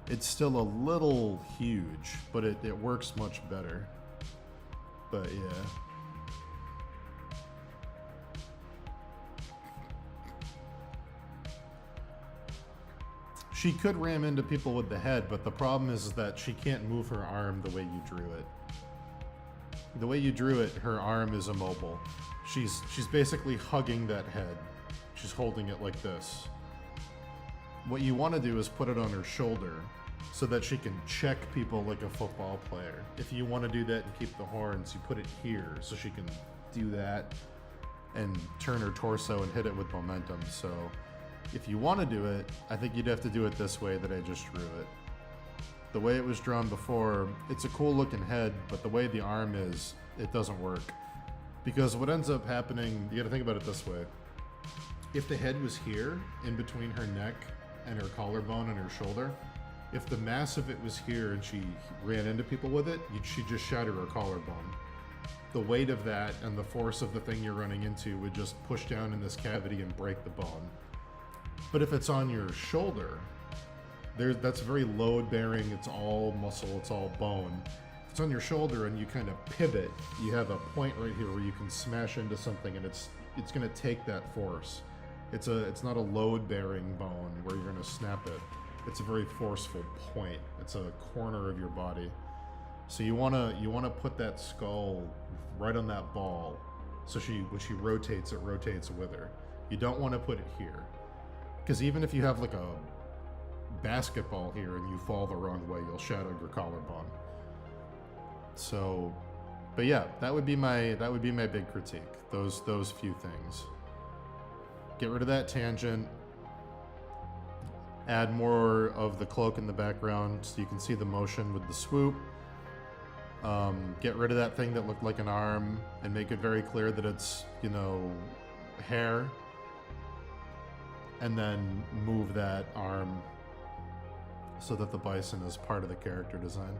It's still a little huge, but it works much better. But yeah. She could ram into people with the head, but the problem is that she can't move her arm the way you drew it. The way you drew it, her arm is immobile. She's basically hugging that head. She's holding it like this. What you want to do is put it on her shoulder so that she can check people like a football player. If you want to do that and keep the horns, you put it here so she can do that and turn her torso and hit it with momentum. So if you want to do it, I think you'd have to do it this way that I just drew it. The way it was drawn before, it's a cool looking head, but the way the arm is, it doesn't work. Because what ends up happening, you gotta think about it this way. If the head was here, in between her neck and her collarbone and her shoulder, if the mass of it was here and she ran into people with it, she'd just shatter her collarbone. The weight of that and the force of the thing you're running into would just push down in this cavity and break the bone. But if it's on your shoulder, that's very load bearing, it's all muscle, it's all bone. If it's on your shoulder and you kind of pivot, you have a point right here where you can smash into something and it's gonna take that force. It's not a load bearing bone where you're gonna snap it. It's a very forceful point. It's a corner of your body. So you wanna put that skull right on that ball, so when she rotates, it rotates with her. You don't want to put it here, because even if you have like a basketball here and you fall the wrong way, you'll shatter your collarbone. So, but yeah, that would be my big critique. Those few things. Get rid of that tangent. Add more of the cloak in the background so you can see the motion with the swoop. Get rid of that thing that looked like an arm and make it very clear that it's, you know, hair. And then move that arm so that the bison is part of the character design.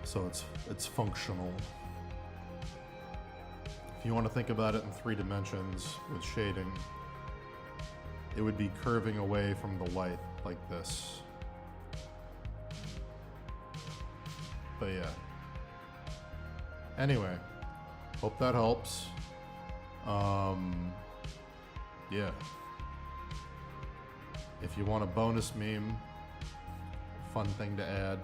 So it's functional. If you want to think about it in 3 dimensions with shading, it would be curving away from the light like this. But yeah. Anyway, hope that helps. Yeah. If you want a bonus meme, fun thing to add.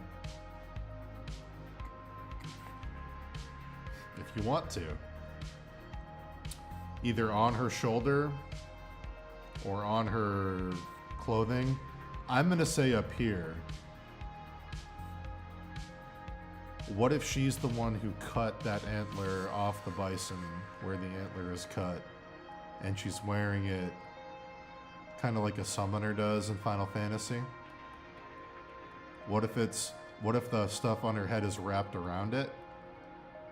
If you want to. Either on her shoulder or on her clothing. I'm gonna say up here. What if she's the one who cut that antler off the bison where the antler is cut, and she's wearing it kind of like a summoner does in Final Fantasy? What if the stuff on her head is wrapped around it,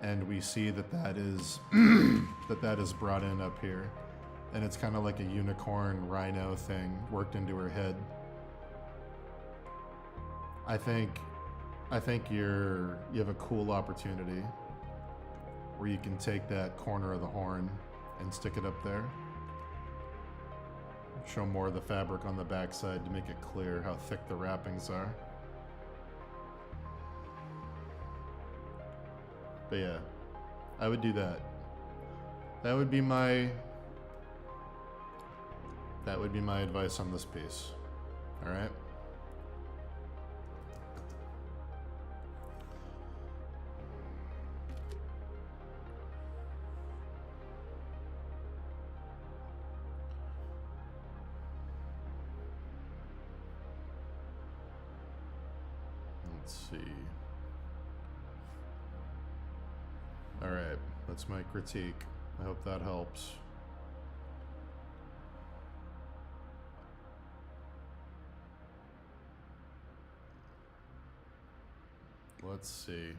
and we see that is that is brought in up here, and it's kind of like a unicorn rhino thing worked into her head? I think you have a cool opportunity where you can take that corner of the horn and stick it up there. Show more of the fabric on the backside to make it clear how thick the wrappings are. But yeah, I would do that. That would be my advice on this piece. All right? Let's see. All right, that's my critique. I hope that helps. Let's see.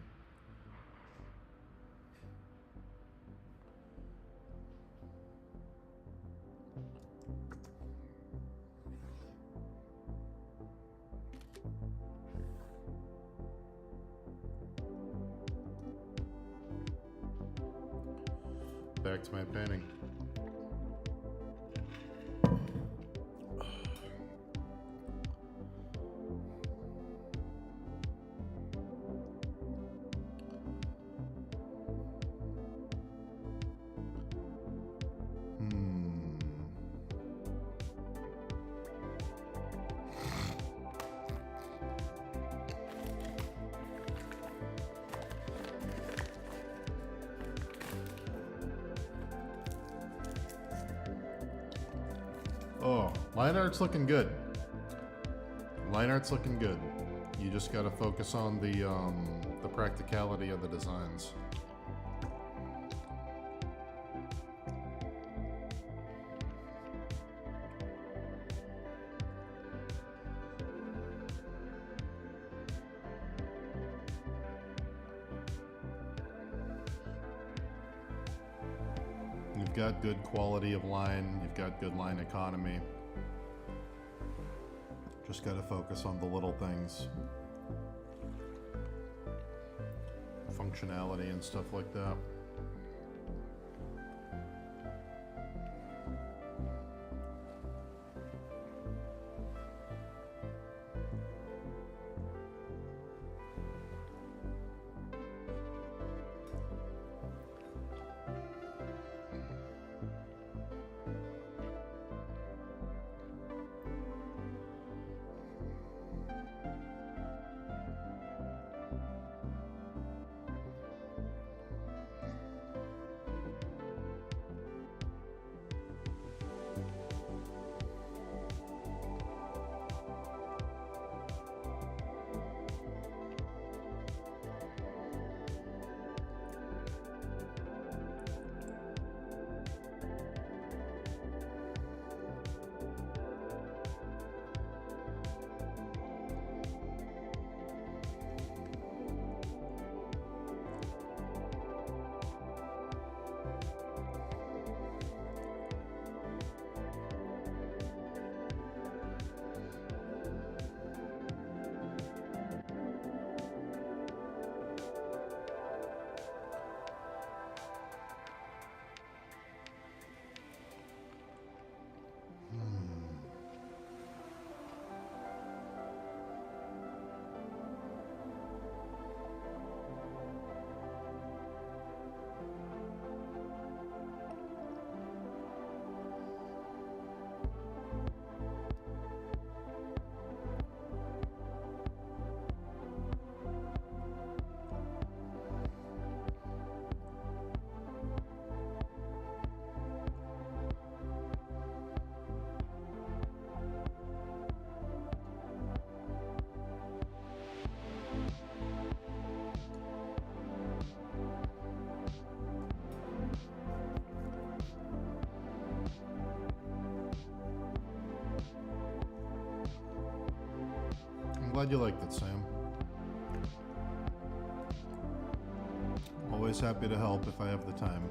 Back to my painting. Oh, line art's looking good. Line art's looking good. You just gotta focus on the practicality of the designs. You've got good quality of line, you've got good line economy. Just gotta focus on the little things. Functionality and stuff like that. I'm glad you liked it, Sam. Always happy to help if I have the time.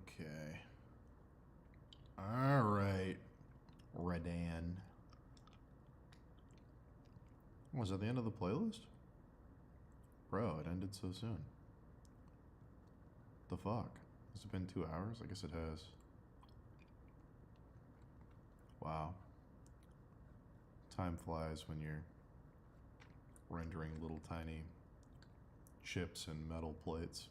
Okay. All right. Radahn. Was that the end of the playlist? Bro, it ended so soon. The fuck? Has it been 2 hours? I guess it has. Wow. Time flies when you're rendering little tiny chips and metal plates.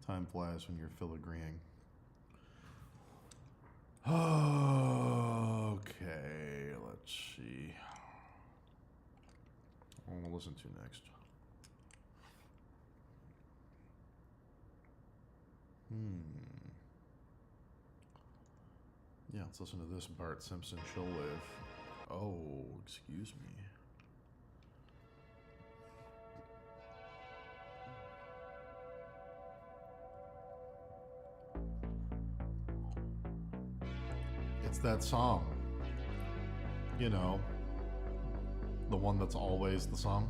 Time flies when you're filigreeing. Okay, let's see. What we'll listen to next. Yeah, let's listen to this Bart Simpson Chillwave. Oh, excuse me. It's that song. You know, the one that's always the song.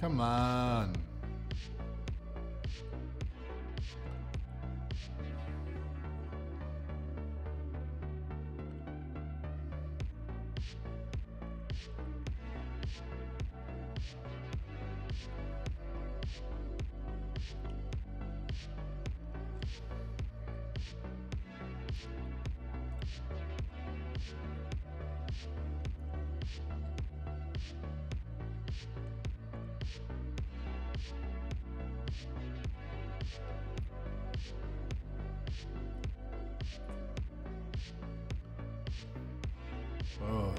Come on. Oh.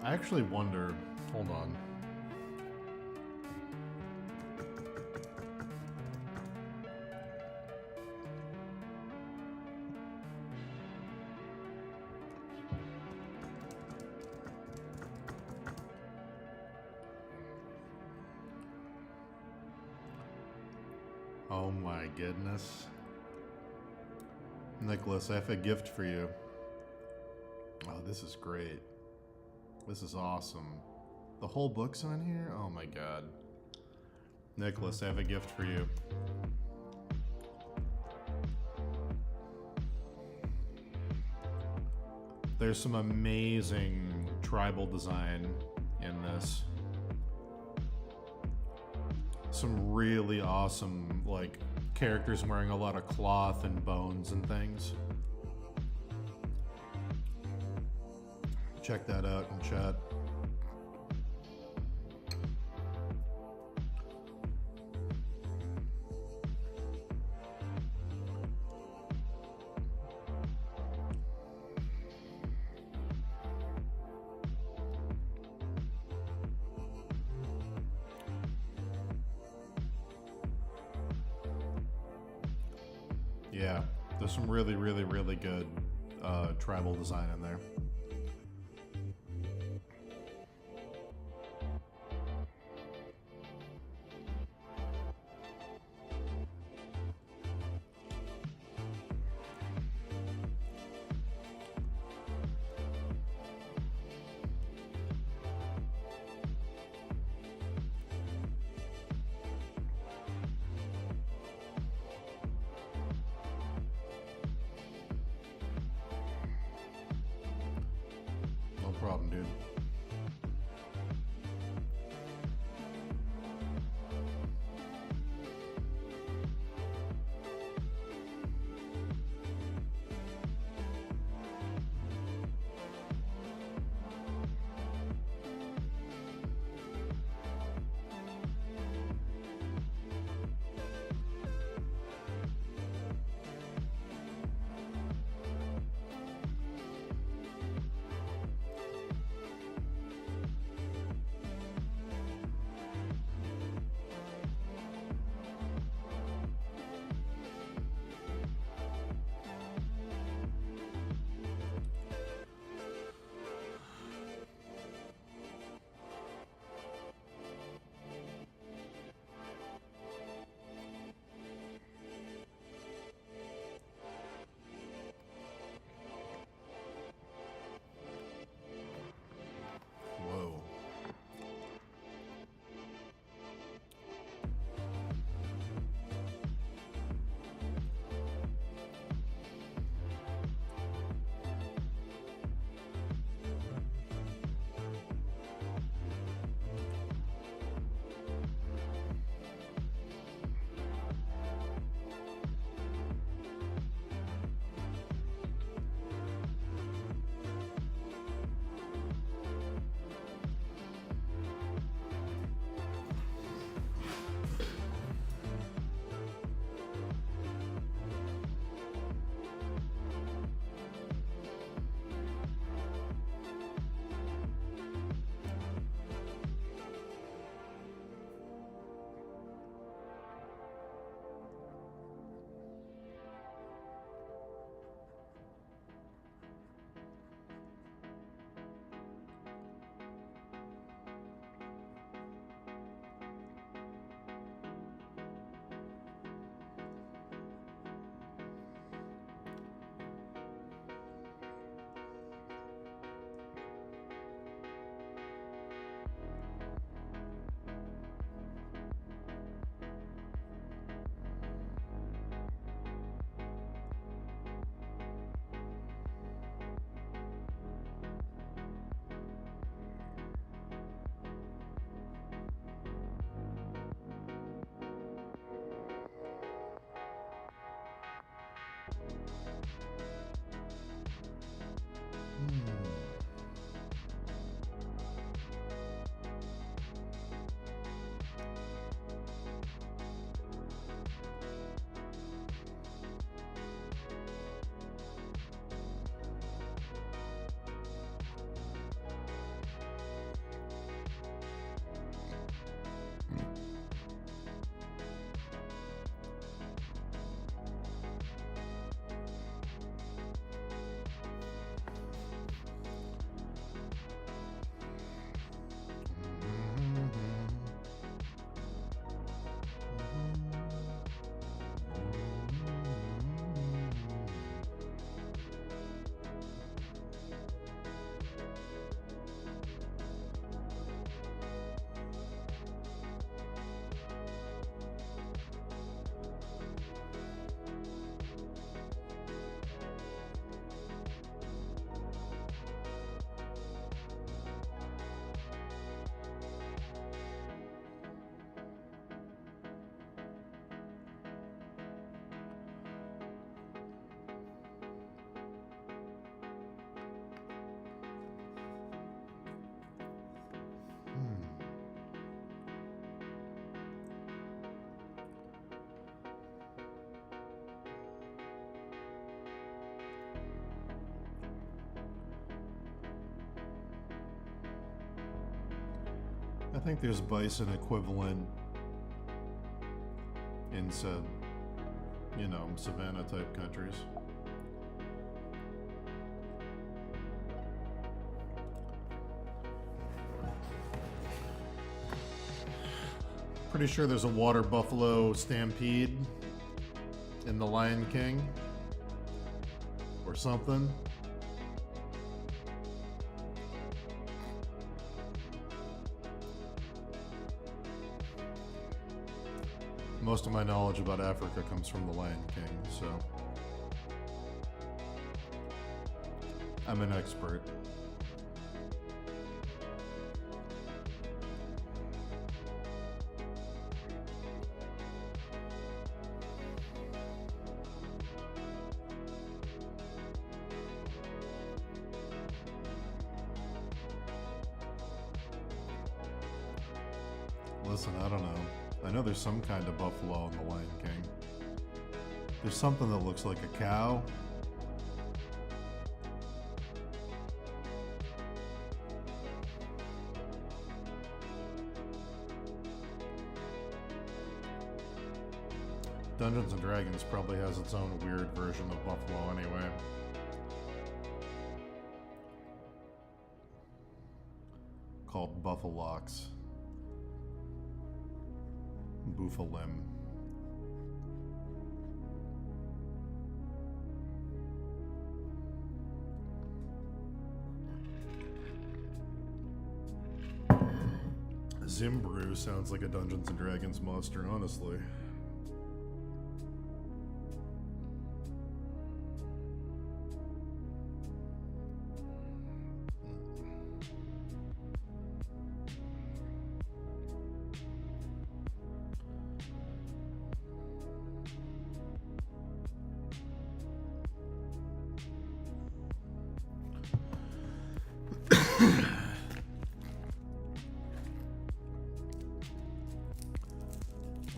I actually wonder, hold on. Oh my goodness. Nicholas, I have a gift for you. Oh, this is great. This is awesome. The whole book's on here? Oh my god. Nicholas, I have a gift for you. There's some amazing tribal design in this. Some really awesome, like, characters wearing a lot of cloth and bones and things. Check that out in chat. Yeah, there's some really, really, really good tribal design in there. No problem, dude. think there's bison equivalent in said, you know, savanna type countries. Pretty sure there's a water buffalo stampede in The Lion King or something. Most of my knowledge about Africa comes from The Lion King, so I'm an expert. Listen, I don't know. I know there's some kind of buffalo in The Lion King. There's something that looks like a cow. Dungeons and Dragons probably has its own weird version of buffalo anyway. Called Buffalox. Boofalim. Zimbru sounds like a Dungeons and Dragons monster, honestly.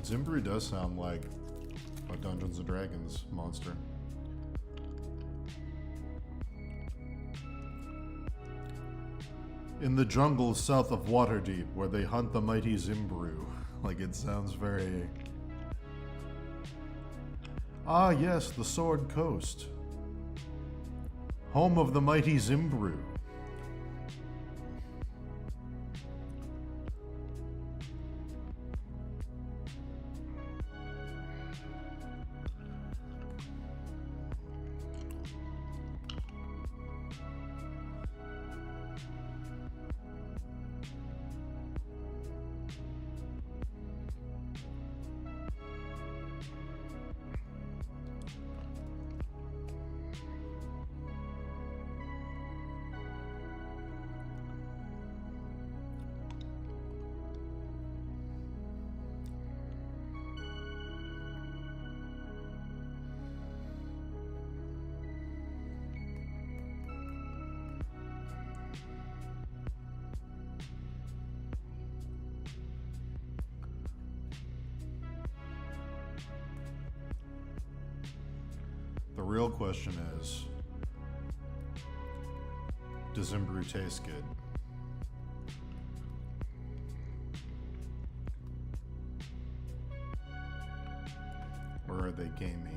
Zimbru does sound like a Dungeons and Dragons monster. In the jungles south of Waterdeep, where they hunt the mighty Zimbru. Like, it sounds very... Ah, yes, the Sword Coast. Home of the mighty Zimbru. The real question is, does Zimbru taste good? Or are they gamey?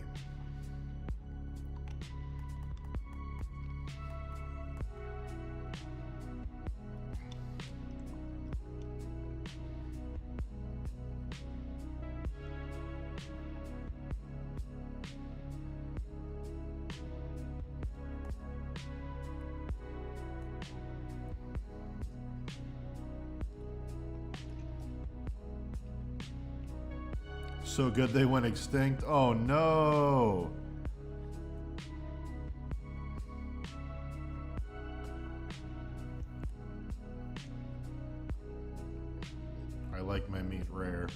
So good they went extinct? Oh no! I like my meat rare.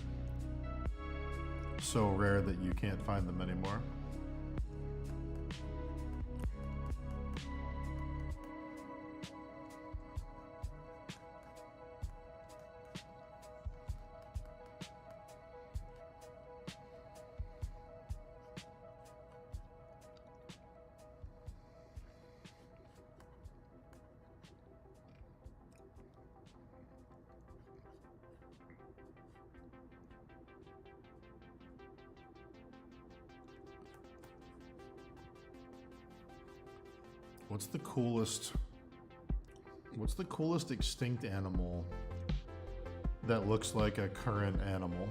So rare that you can't find them anymore. What's the coolest extinct animal that looks like a current animal?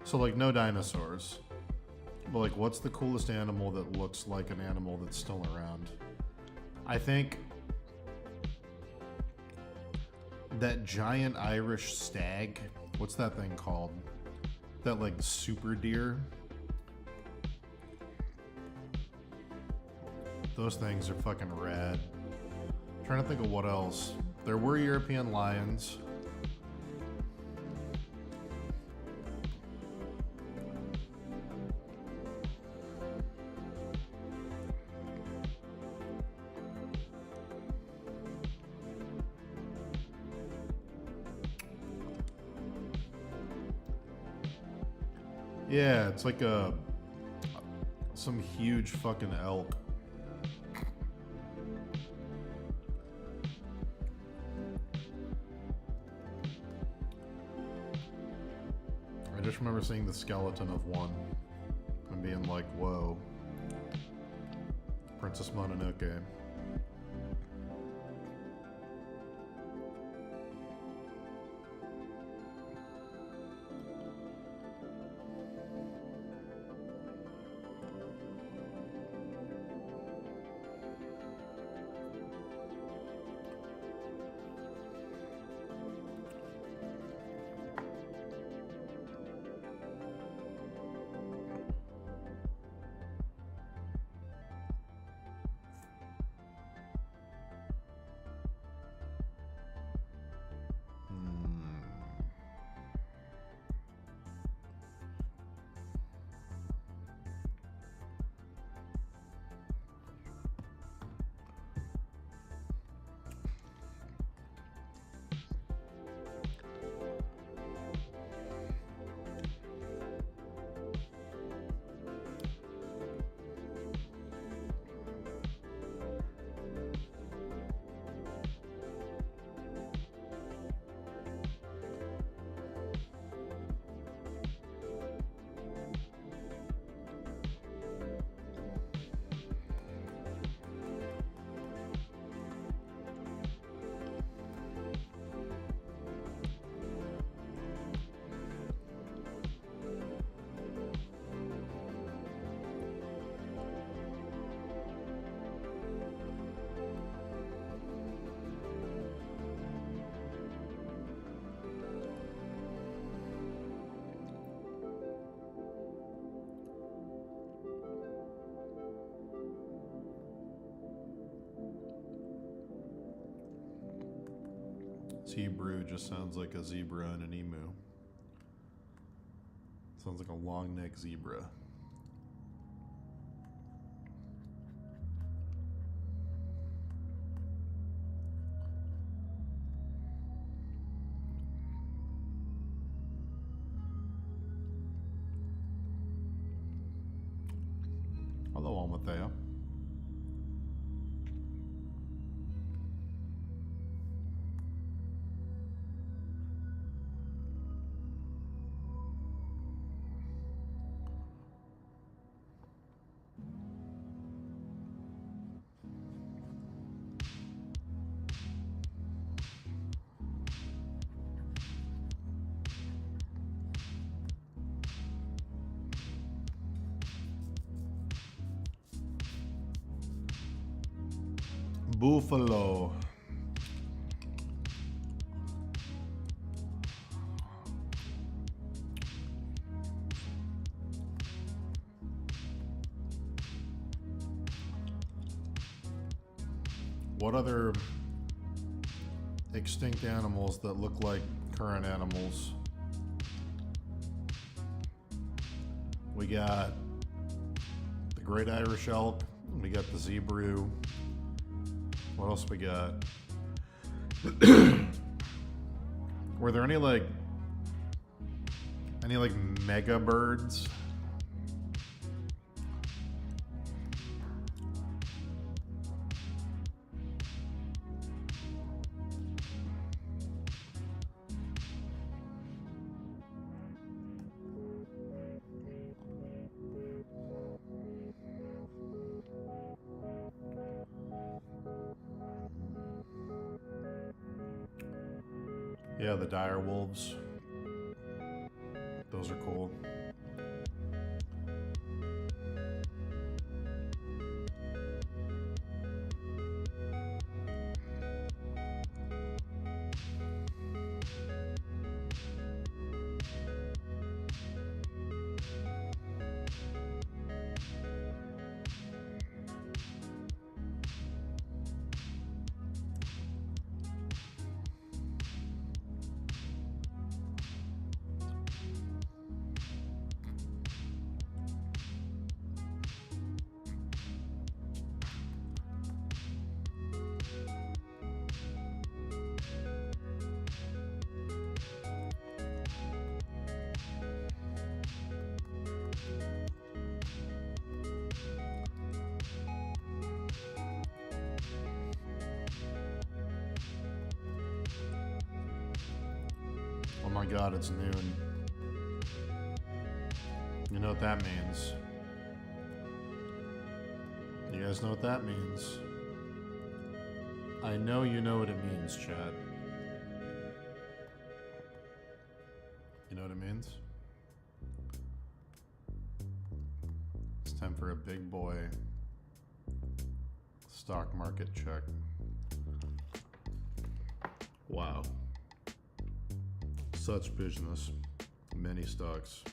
So like no dinosaurs. But like what's the coolest animal that looks like an animal that's still around? I think that giant Irish stag, what's that thing called? That like super deer. Those things are fucking rad. I'm trying to think of what else. There were European lions. Yeah, it's like some huge fucking elk. I just remember seeing the skeleton of one and being like, whoa. Princess Mononoke. Zebra just sounds like a zebra and an emu. Sounds like a long neck zebra. Hello, Almathea. Buffalo. What other extinct animals that look like current animals? We got the great Irish elk. We got the zebra. What else we got? Were there any mega birds? Yeah, the dire wolves. Those are cool. Oh my god, it's noon. You know what that means. You guys know what that means. I know you know what it means, chat. You know what it means? It's time for a big boy stock market check. Wow. Such business. Many stocks.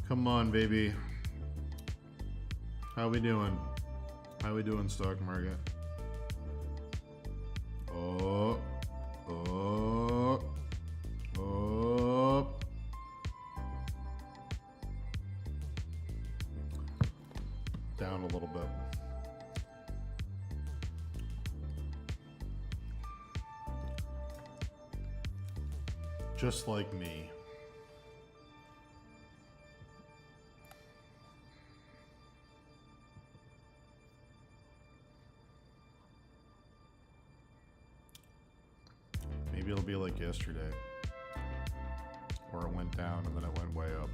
Come on, baby. How we doing? How we doing, stock market? Oh, oh, oh. Down a little bit. Just like me. Maybe it'll be like yesterday, where it went down and then it went way up.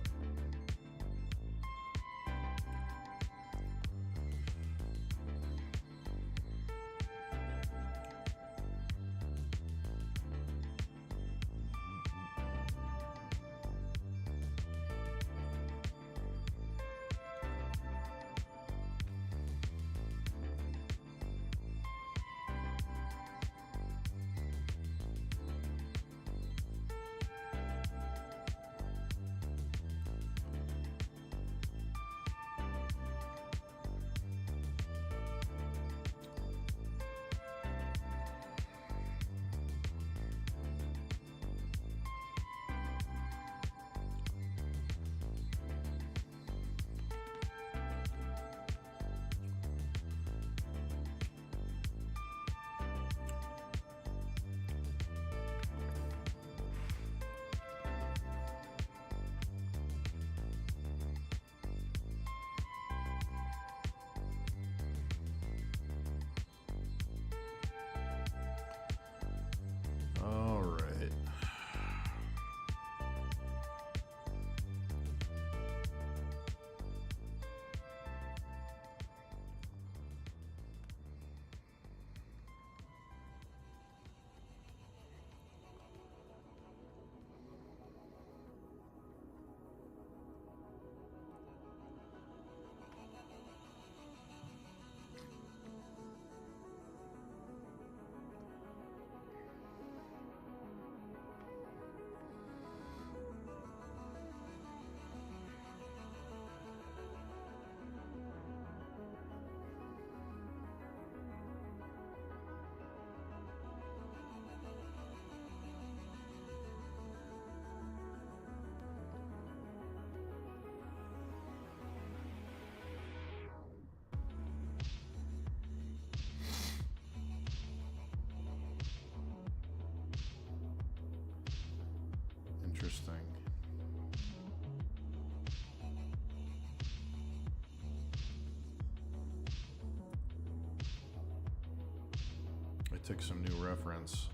took some new reference.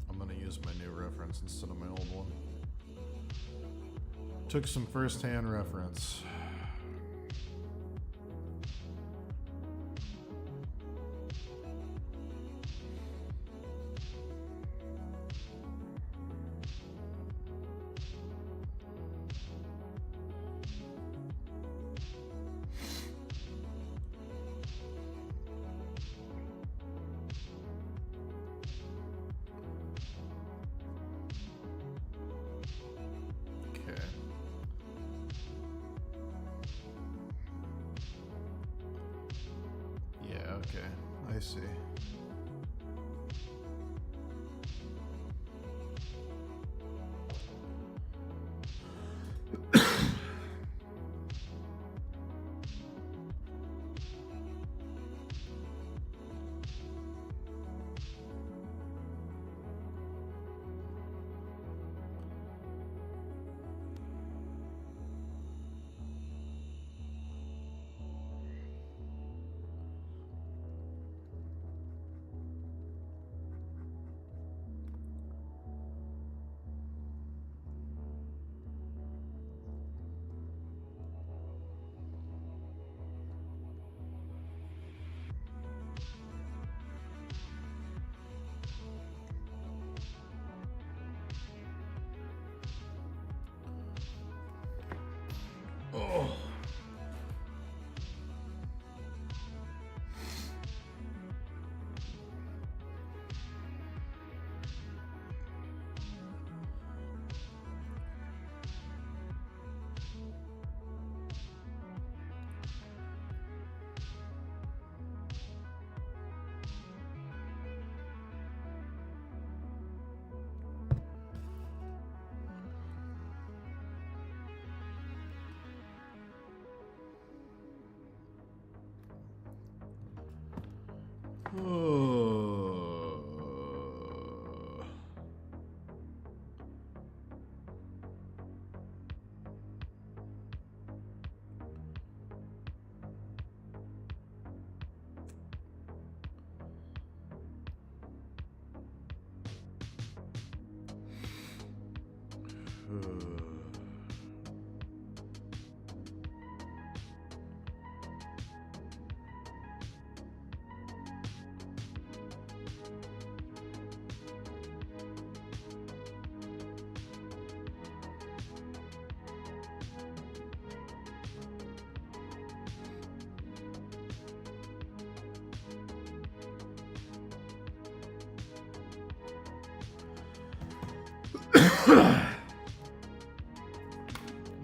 I'm gonna use my new reference instead of my old one. Took some first-hand reference. Okay, I see. Oh.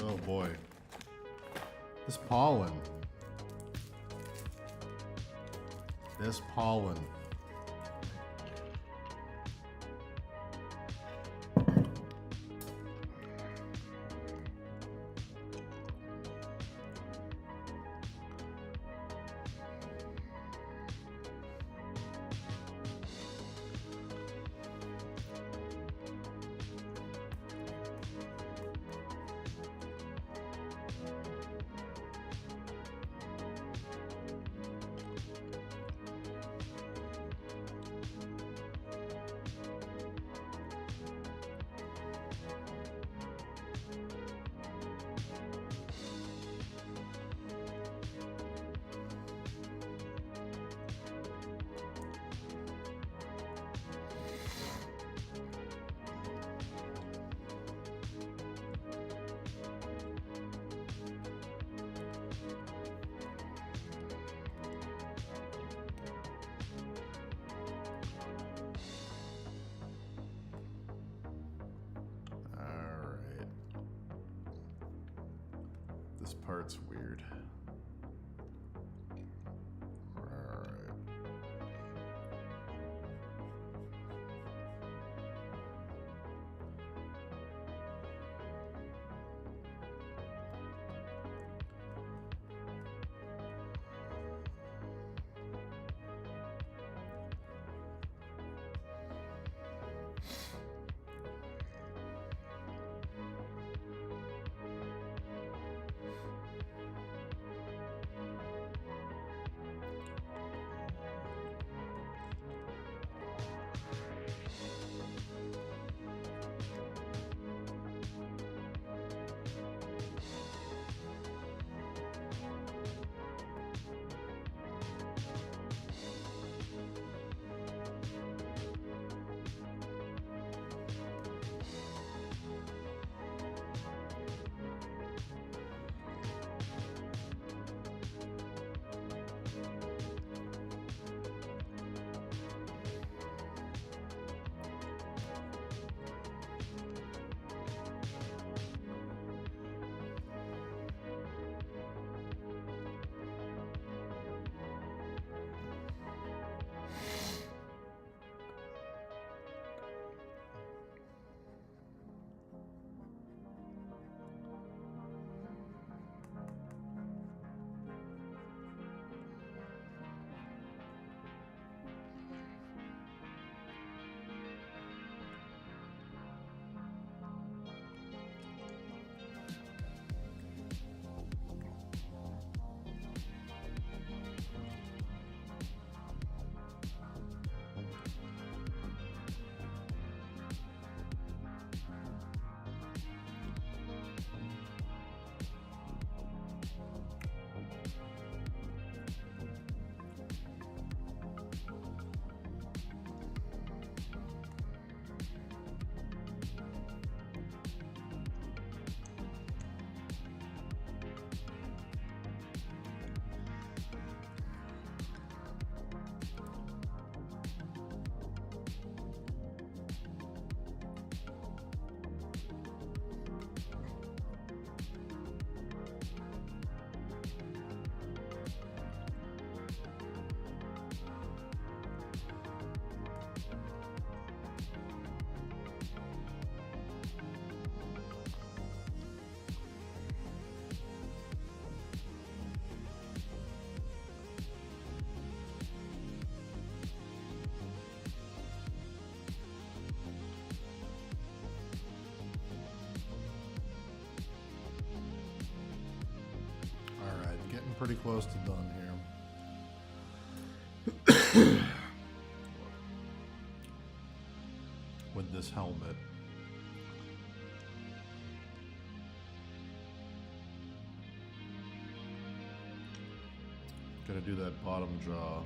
Oh boy. This pollen. This pollen. This part's weird. Alright. pretty close to done here. With this helmet. Gotta do that bottom jaw.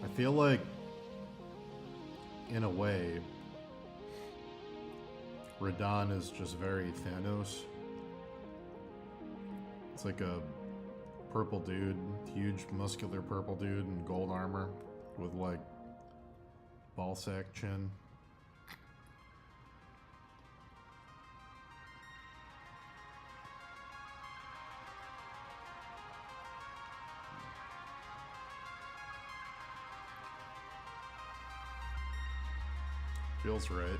I feel like, in a way, Radahn is just very Thanos. It's like a purple dude, huge muscular purple dude in gold armor with like ball sack chin. Feels right.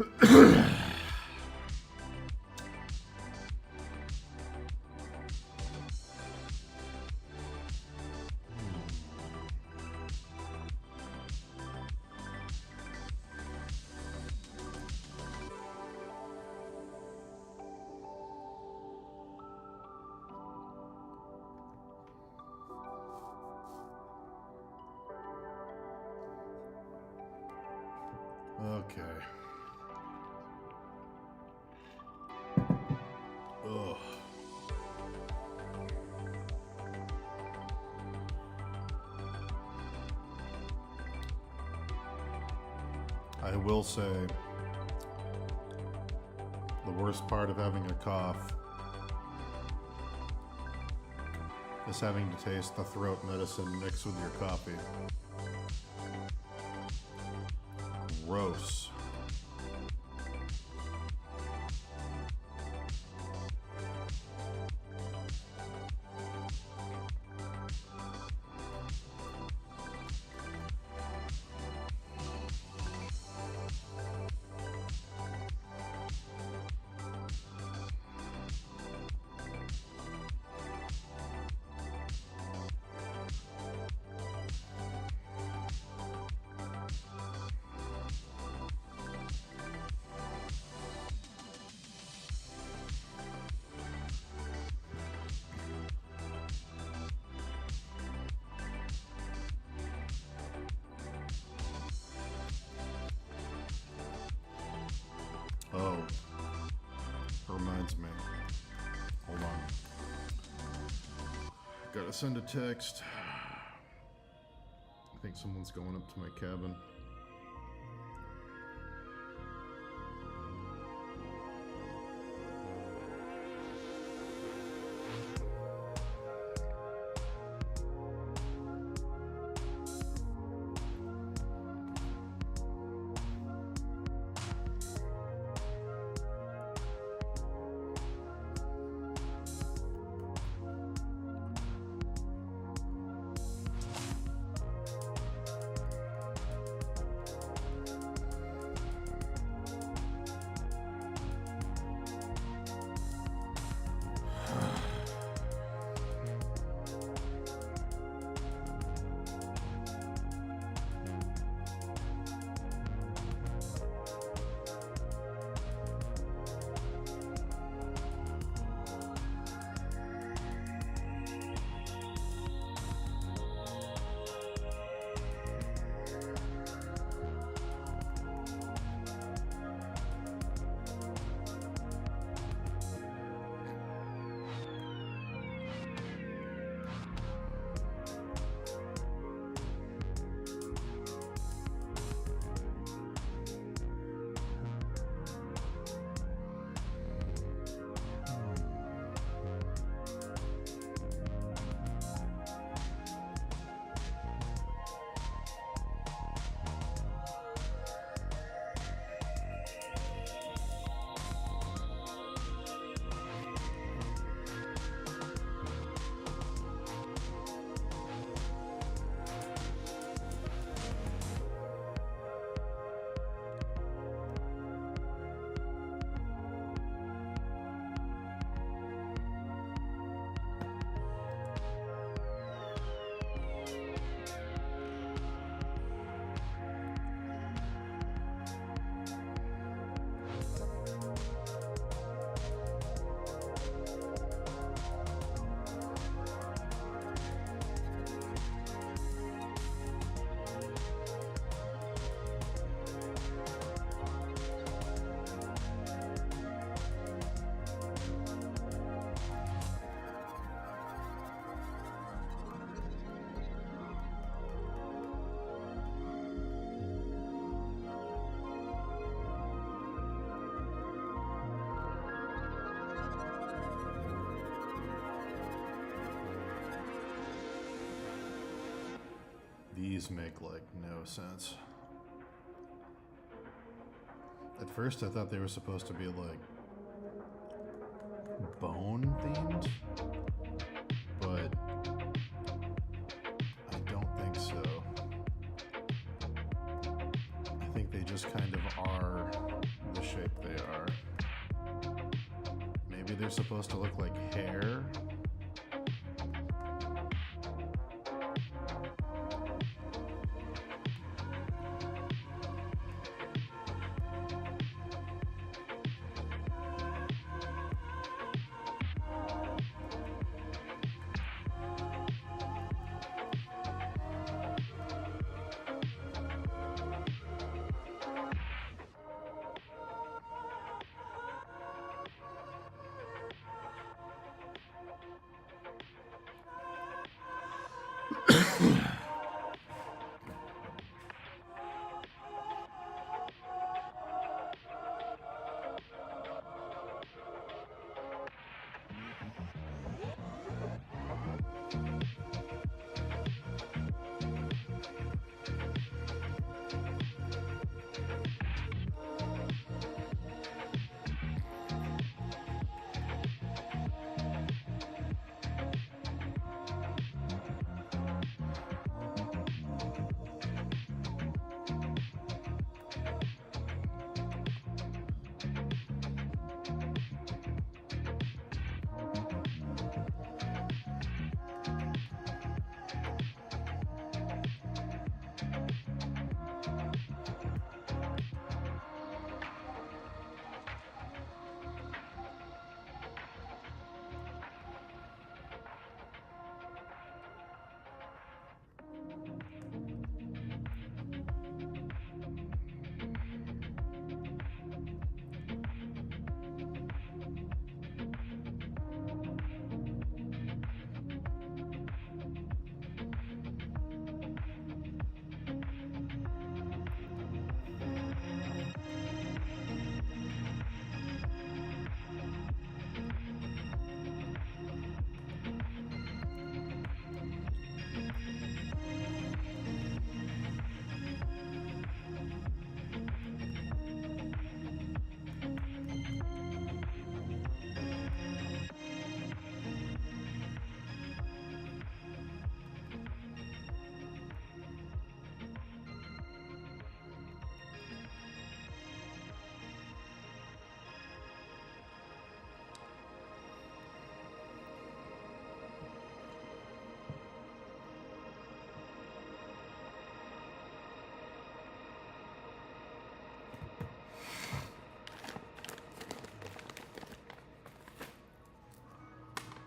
Okay. Ugh. I will say, the worst part of having a cough is having to taste the throat medicine mixed with your coffee. Gross. Oh, reminds me. Hold on. Gotta send a text. I think someone's going up to my cabin. These make like no sense. At first I thought they were supposed to be like bone themed, but I don't think so. I think they just just kind of are the shape they are. Maybe they're supposed to look like hair.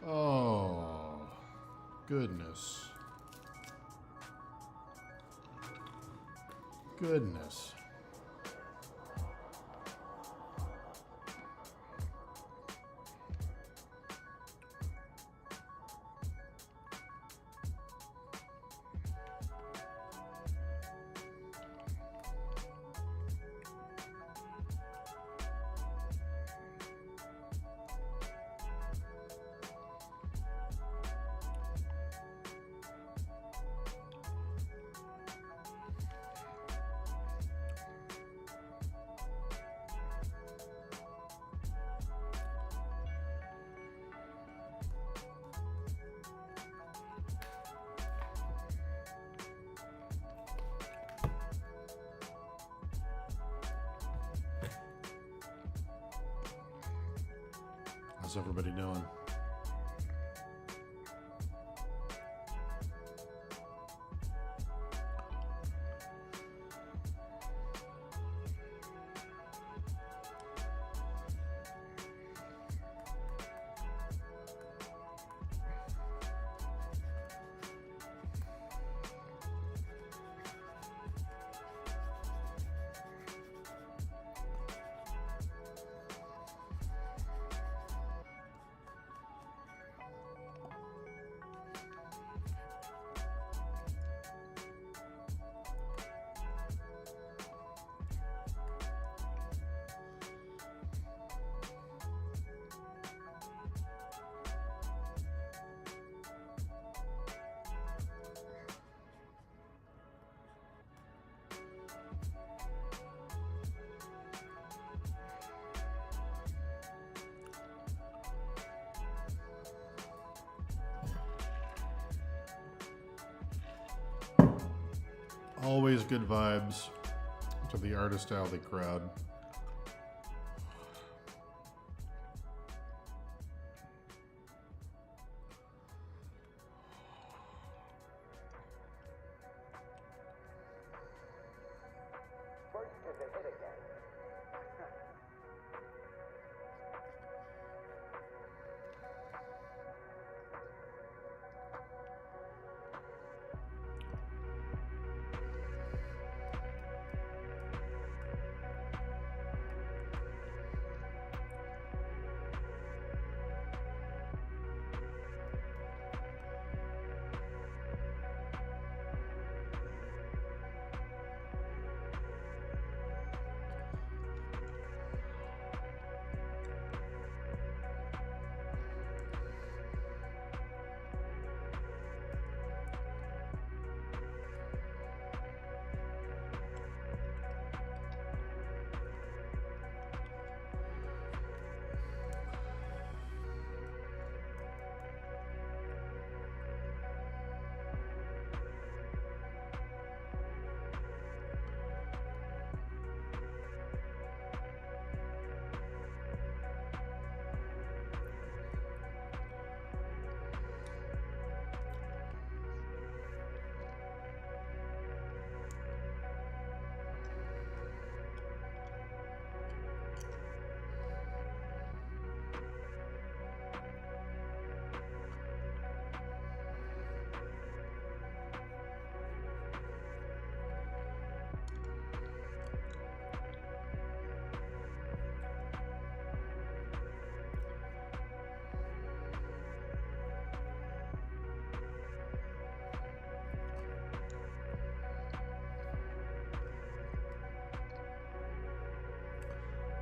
Oh, goodness. Goodness. How's everybody doing? Always good vibes to the Artist Alley crowd.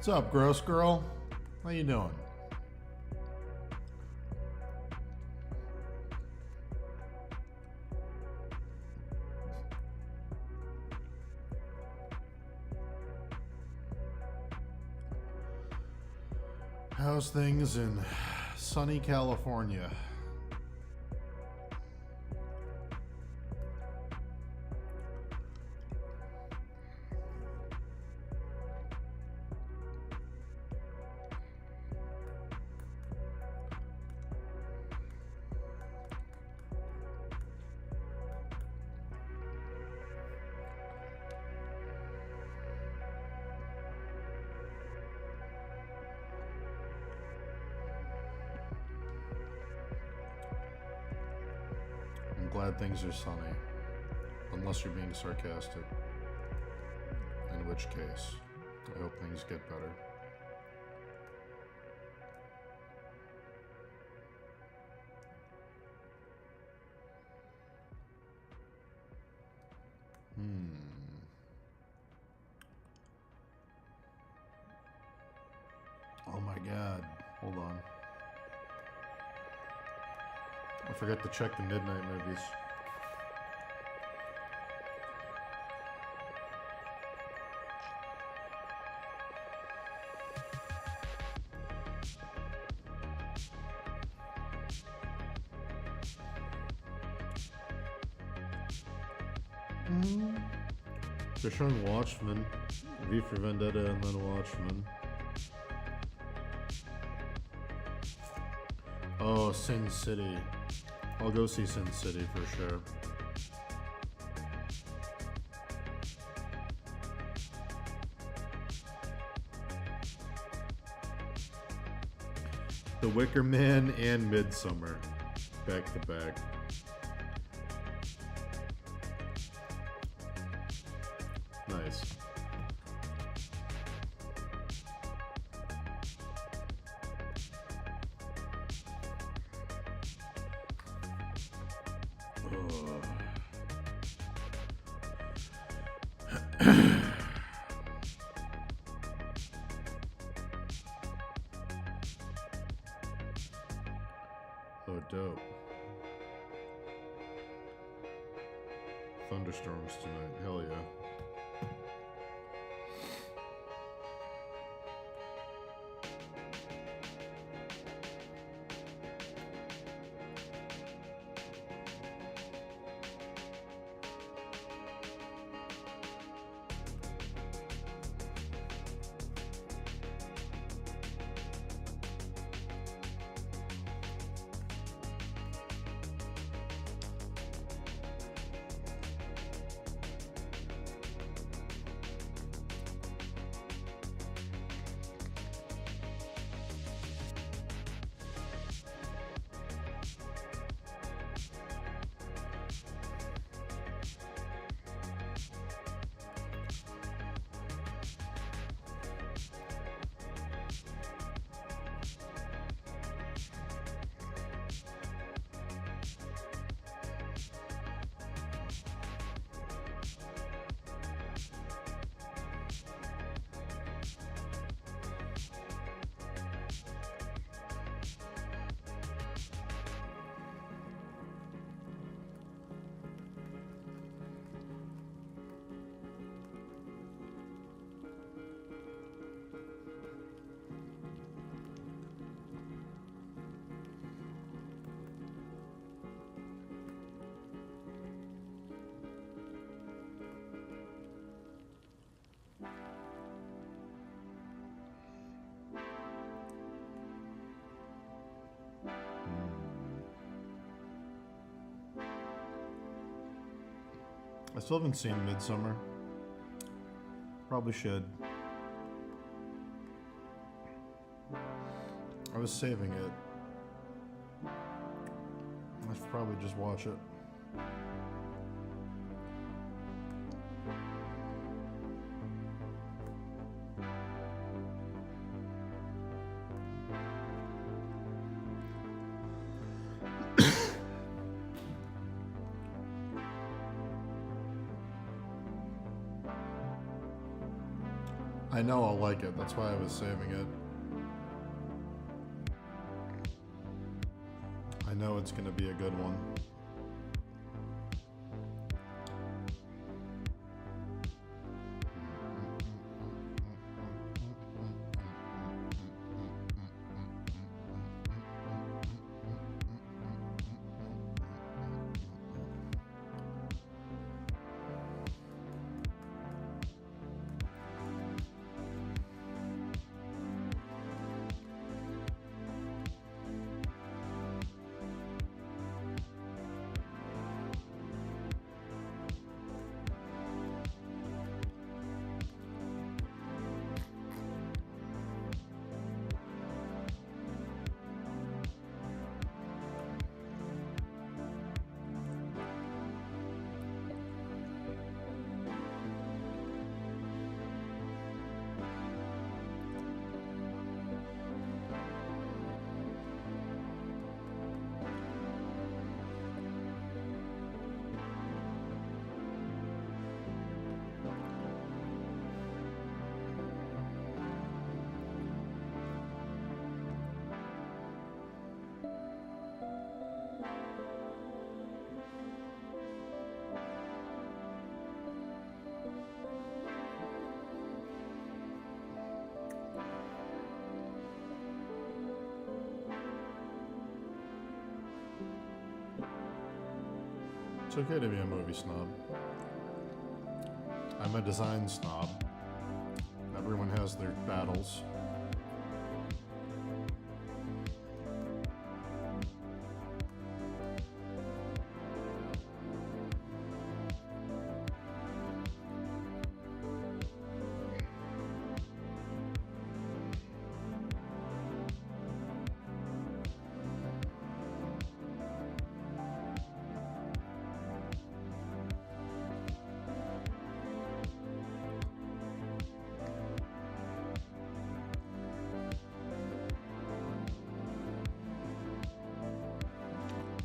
What's up, gross girl? How you doing? How's things in sunny California? Glad things are sunny, unless you're being sarcastic, in which case I hope things get better. Oh my god, hold on. I forgot to check the midnight movies. They're showing Watchmen, V for Vendetta, and then Watchmen. Oh, Sin City. I'll go see Sin City for sure. The Wicker Man and Midsummer, back to back. Nice. Oh, dope. Thunderstorms tonight. Hell yeah. I still haven't seen Midsummer. Probably should. I was saving it. I should probably just watch it. I know I'll like it, that's why I was saving it. I know it's gonna be a good one. It's okay to be a movie snob. I'm a design snob. Everyone has their battles.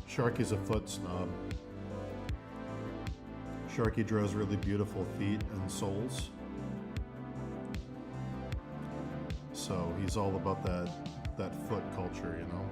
Sharky's a foot snob. Sharky draws really beautiful feet and soles. So he's all about that foot culture, you know?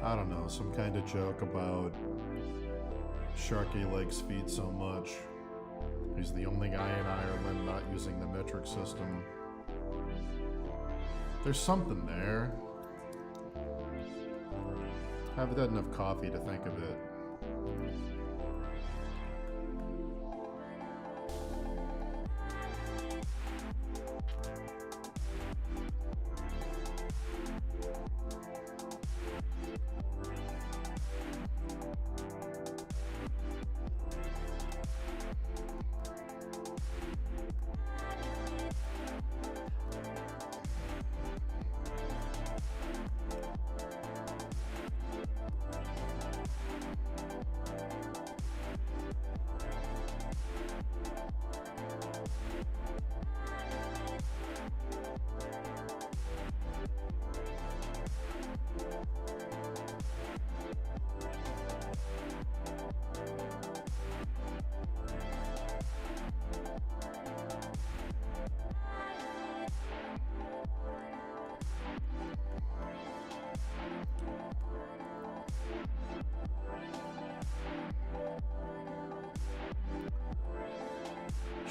I don't know, some kind of joke about Sharky likes feet so much. He's the only guy in Ireland not using the metric system. There's something there. Haven't had enough coffee to think of it.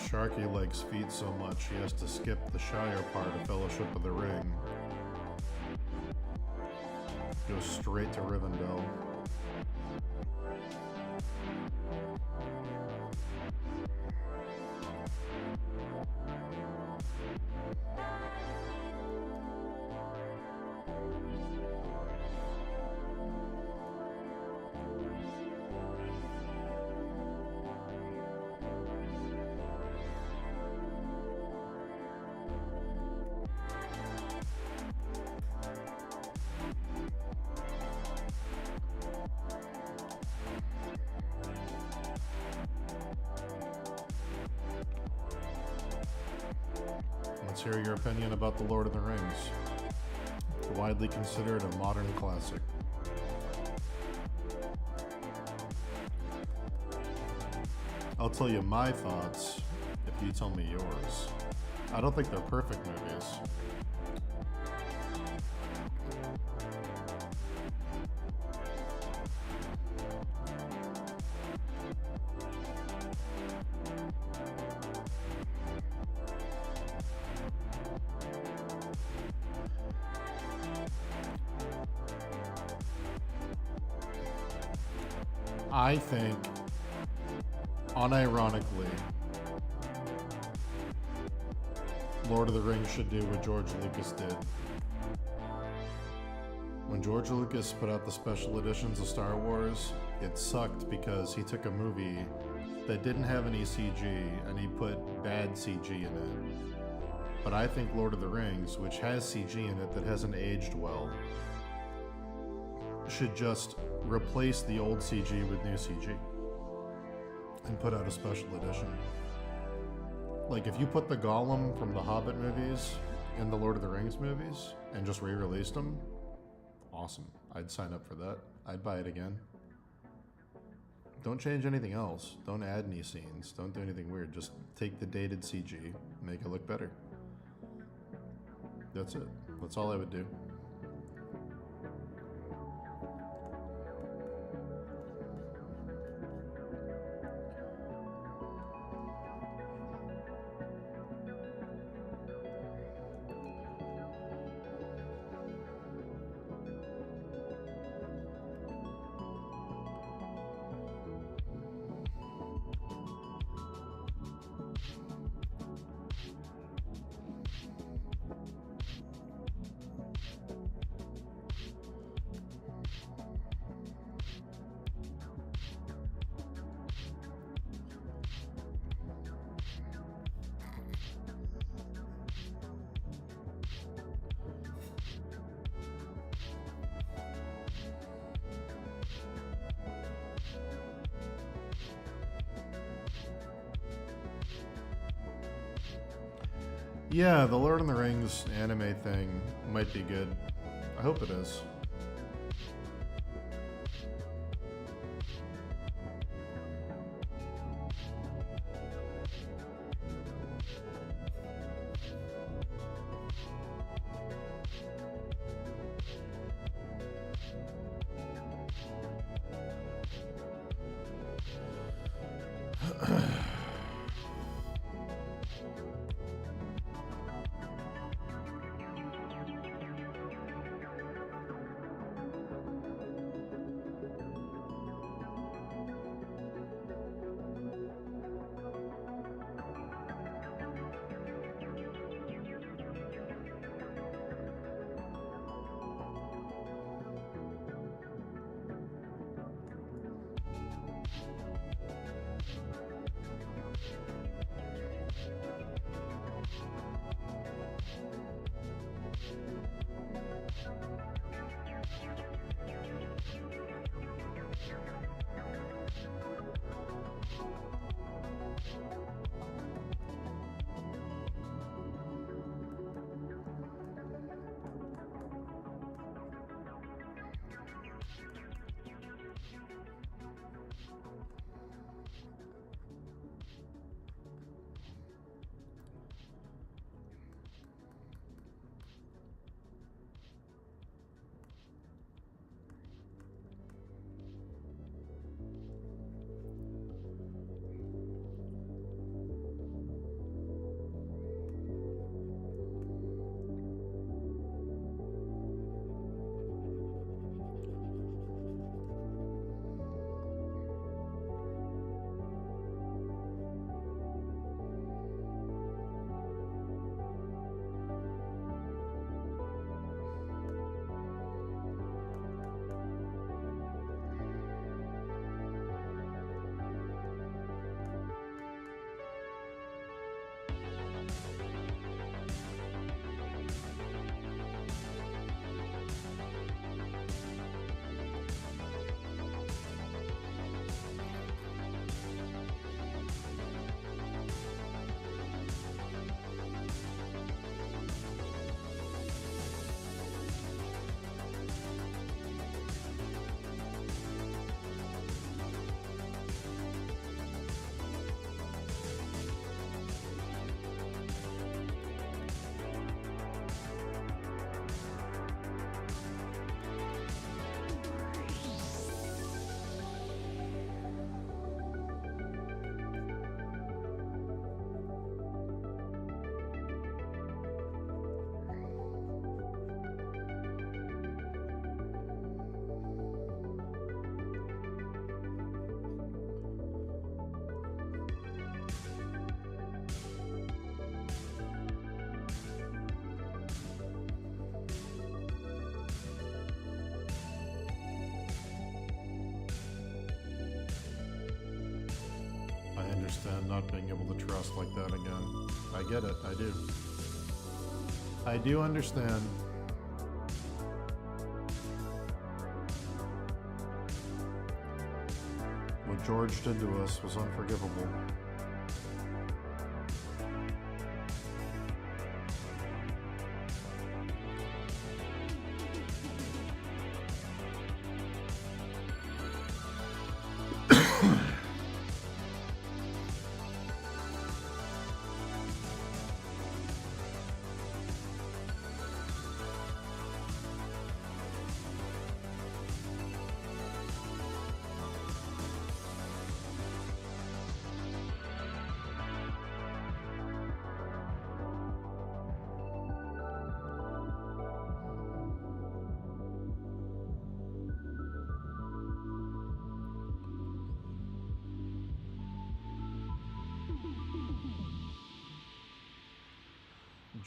Sharky likes feet so much he has to skip the Shire part of Fellowship of the Ring. Go straight to Rivendell. Let's hear your opinion about The Lord of the Rings. Widely considered a modern classic. I'll tell you my thoughts if you tell me yours. I don't think they're perfect movies. I think, unironically, Lord of the Rings should do what George Lucas did. When George Lucas put out the special editions of Star Wars, it sucked because he took a movie that didn't have any CG and he put bad CG in it. But I think Lord of the Rings, which has CG in it that hasn't aged well, should just replace the old CG with new CG and put out a special edition. Like, if you put the Gollum from the Hobbit movies in the Lord of the Rings movies and just re-released them, awesome. I'd sign up for that. I'd buy it again. Don't change anything else. Don't add any scenes. Don't do anything weird. Just take the dated CG, make it look better. That's it. That's all I would do. Yeah, the Lord of the Rings anime thing might be good. I hope it is. understand not being able to trust like that again. I get it, I do. I do understand. What George did to us was unforgivable.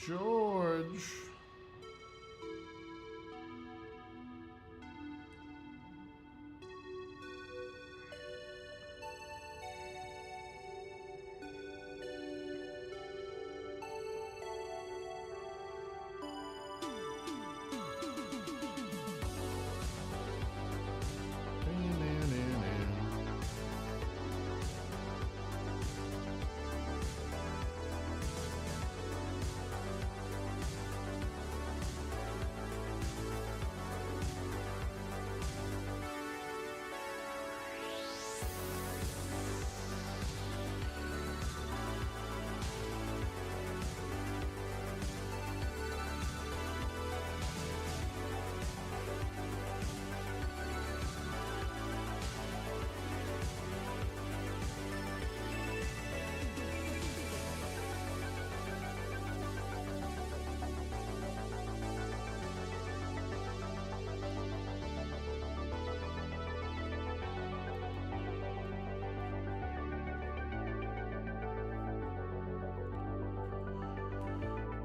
George.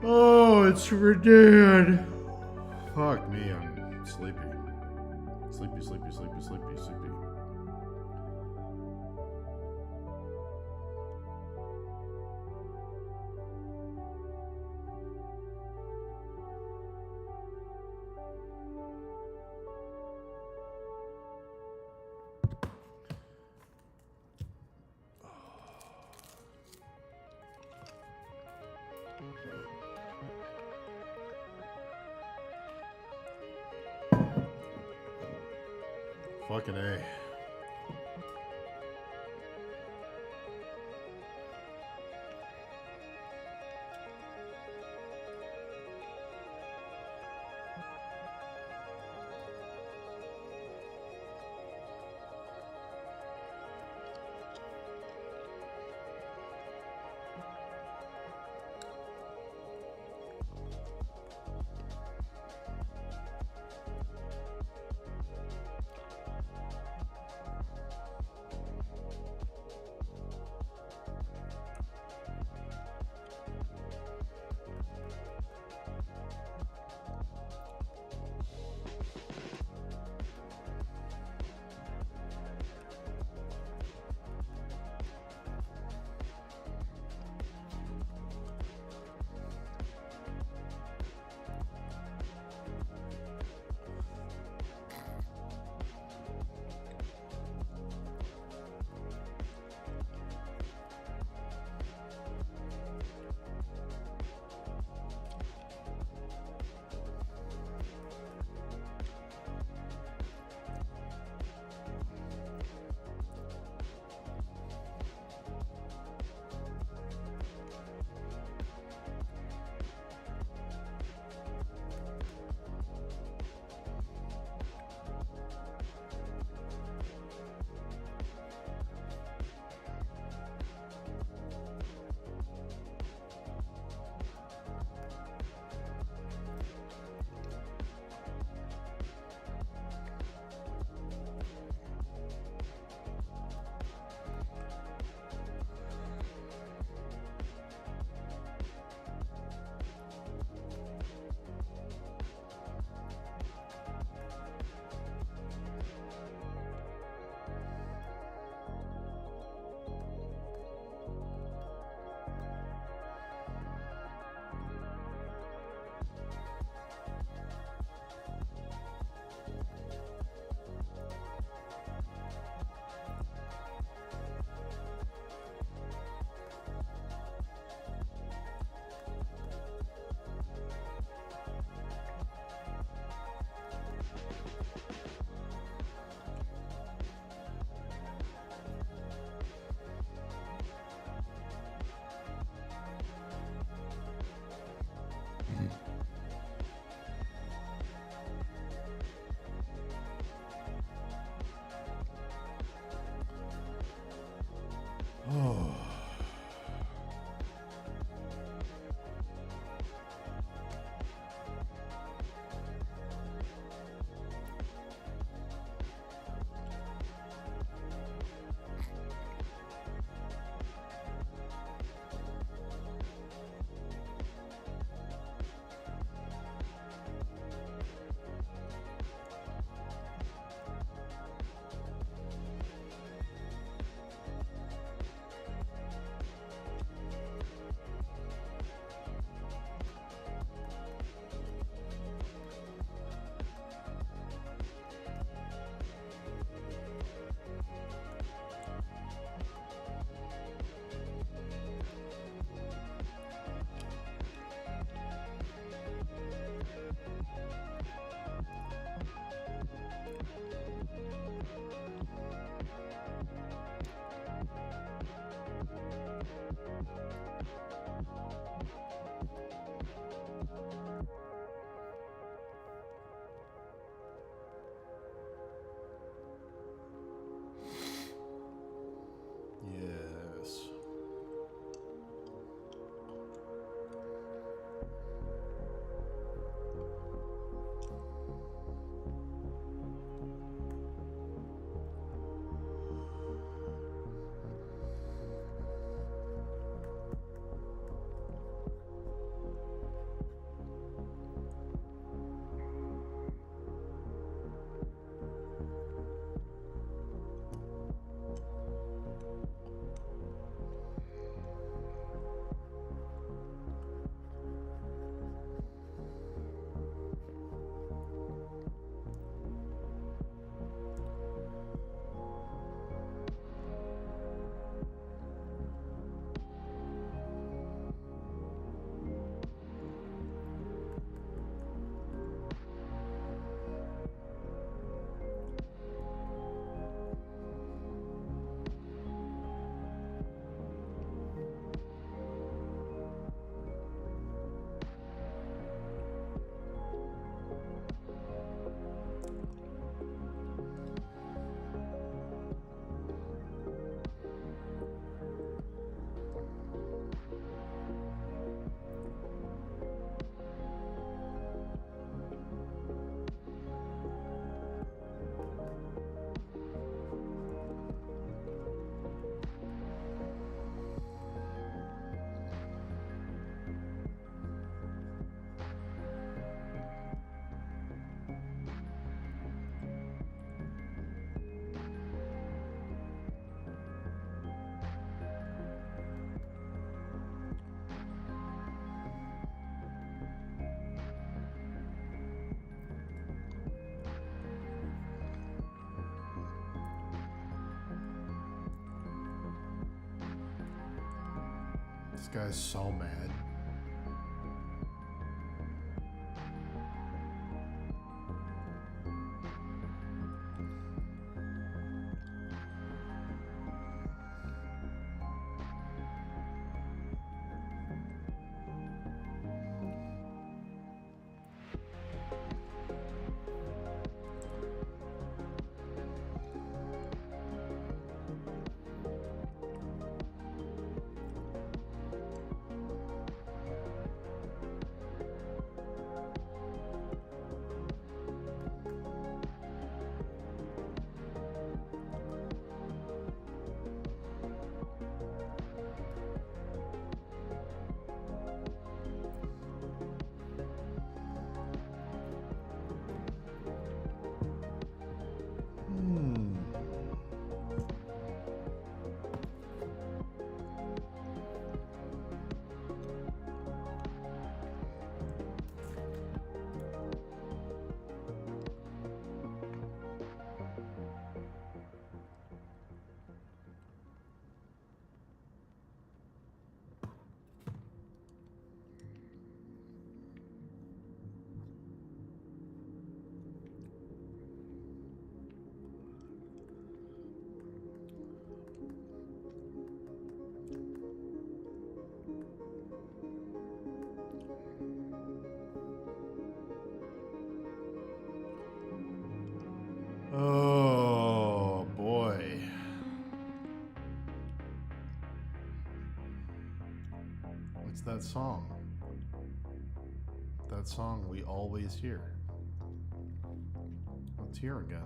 Oh, it's Radahn. Fuck me, I'm sleepy. Sleepy, sleepy, sleepy, sleepy, sleepy. Fucking A. guy's so mad. Oh boy. What's that song? That song we always hear. Let's hear again.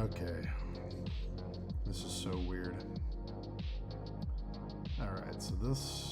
Okay. This is so weird. Alright, so this...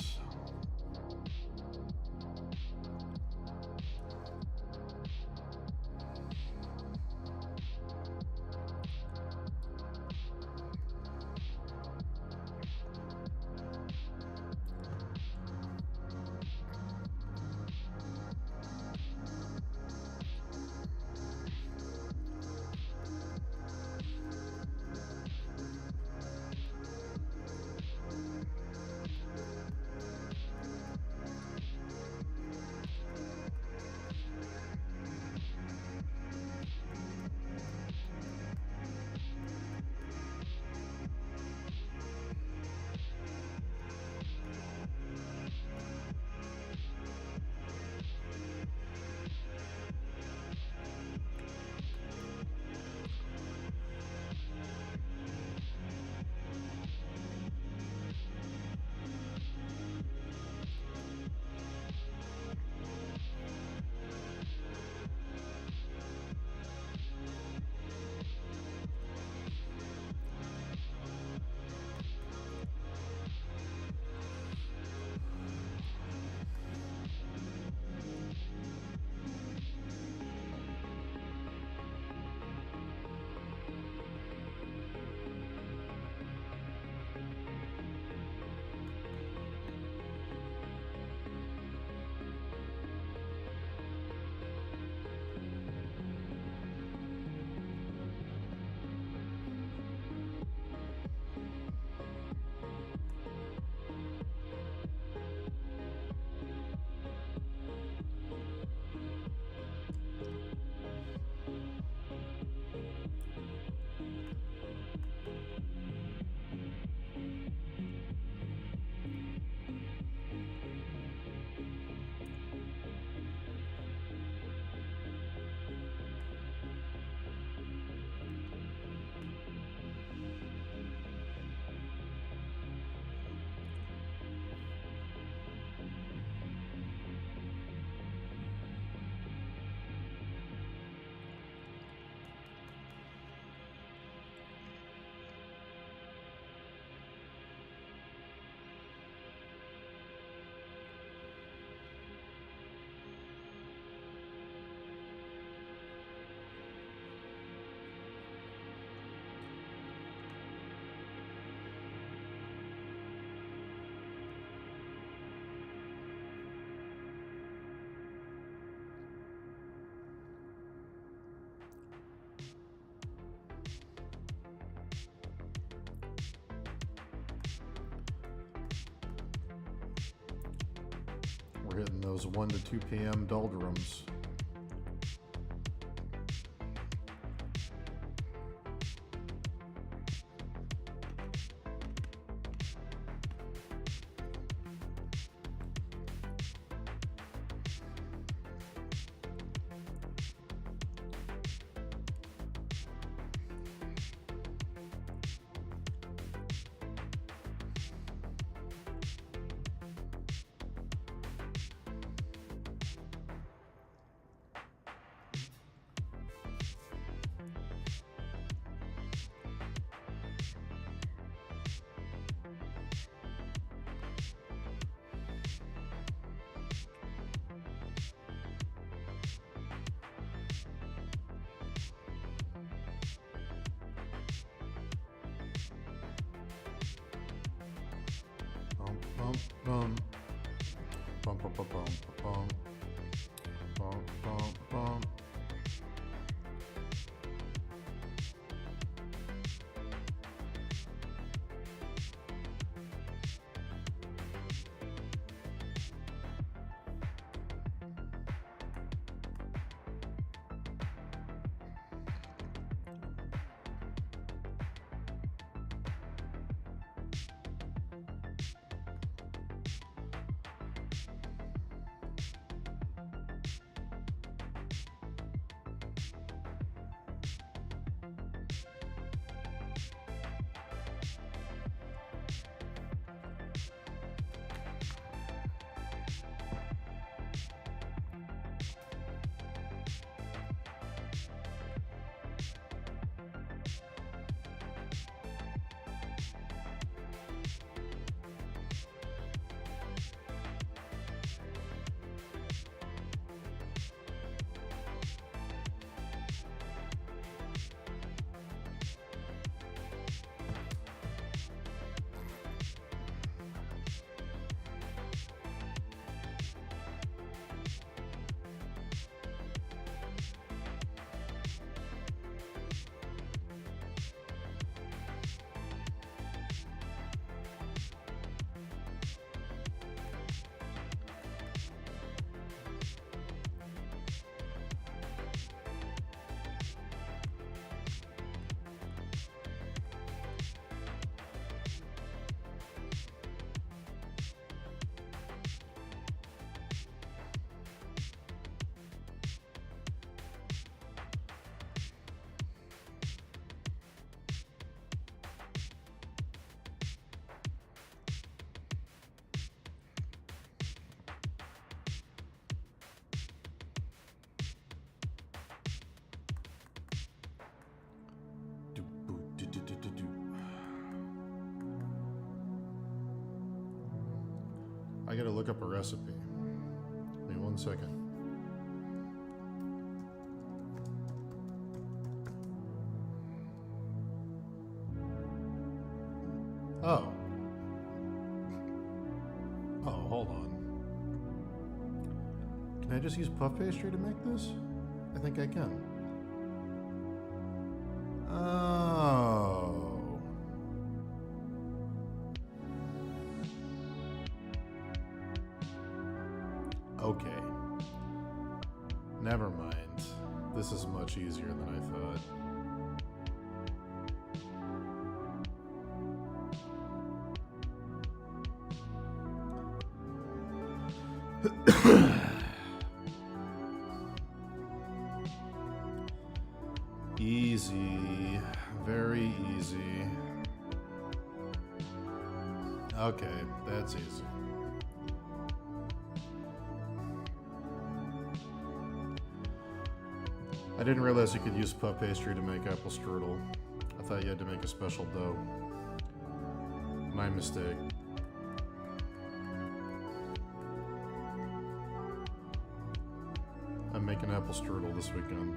We're hitting those 1 to 2 p.m. doldrums. Bum, bum, bum, bum, bum, bum, bum, bum, bum, bum. I gotta look up a recipe. Give me 1 second. Oh. Oh, hold on. Can I just use puff pastry to make this? I think I can. Oh. Okay. Never mind. This is much easier than I thought. Easy. Very easy. Okay, that's easy. I didn't realize you could use puff pastry to make apple strudel. I thought you had to make a special dough. My mistake. I'm making apple strudel this weekend.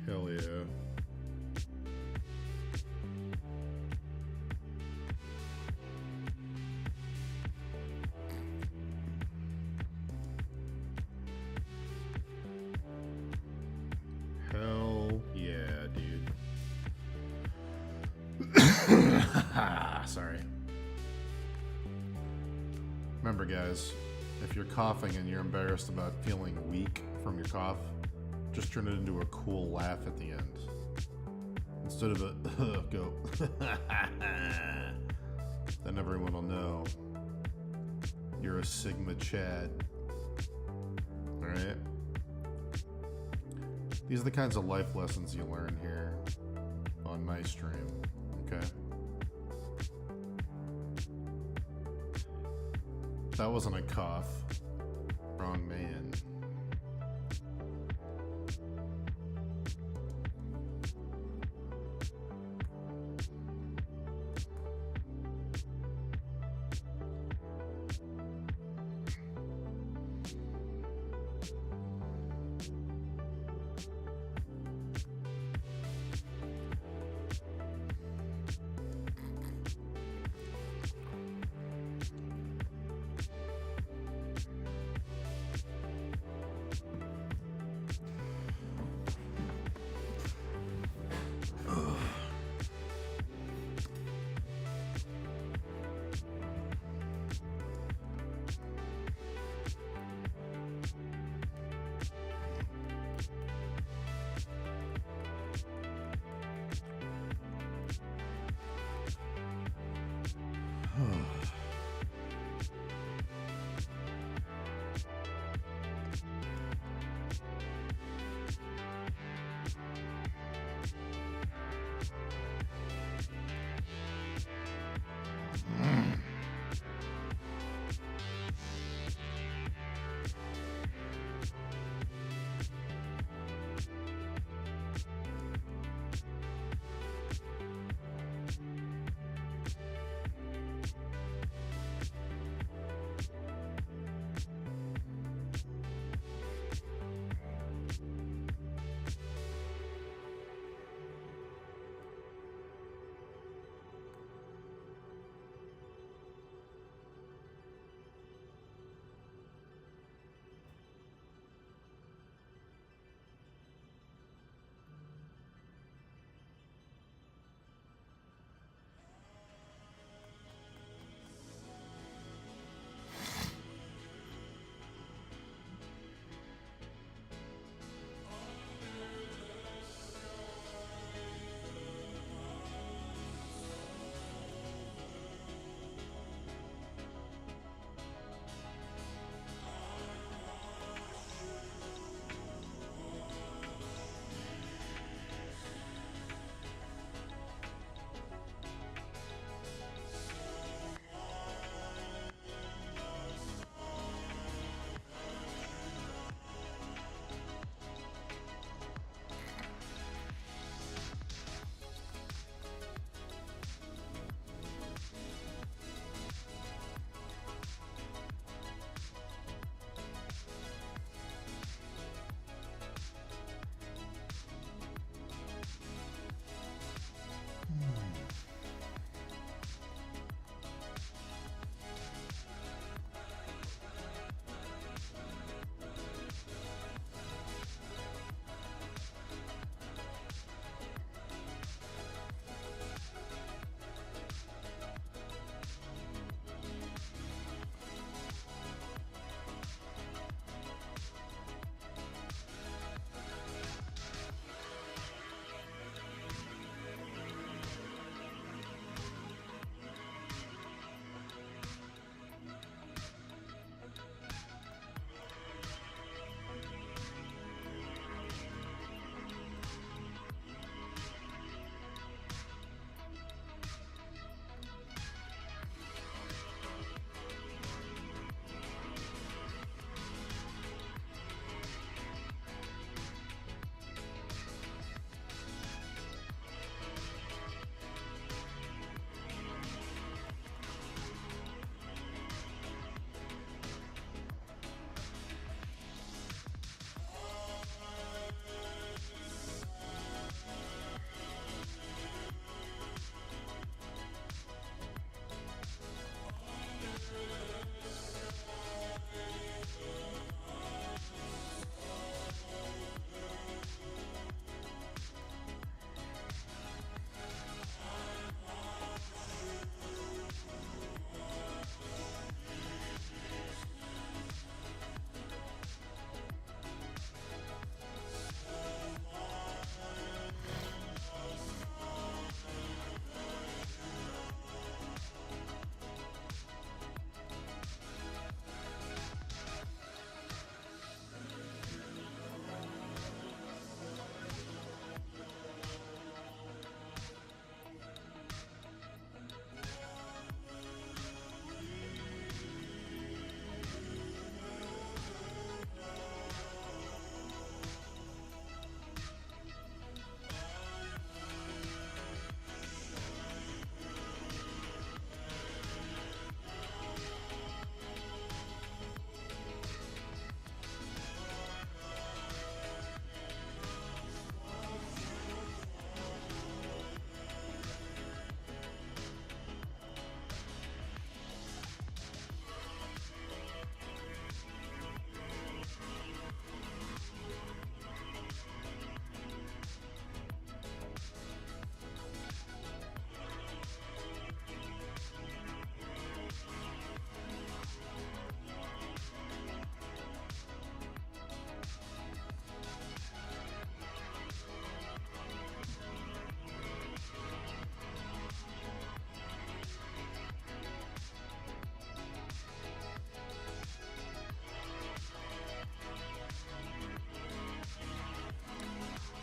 Hell yeah. Hell yeah, dude. Sorry. Remember, guys, if you're coughing and you're embarrassed about feeling weak from your cough, just turn it into a cool laugh at the end. Instead of a go. Then everyone will know you're a Sigma Chad. Alright? These are the kinds of life lessons you learn here on my stream. Okay? That wasn't a cough. Wrong man.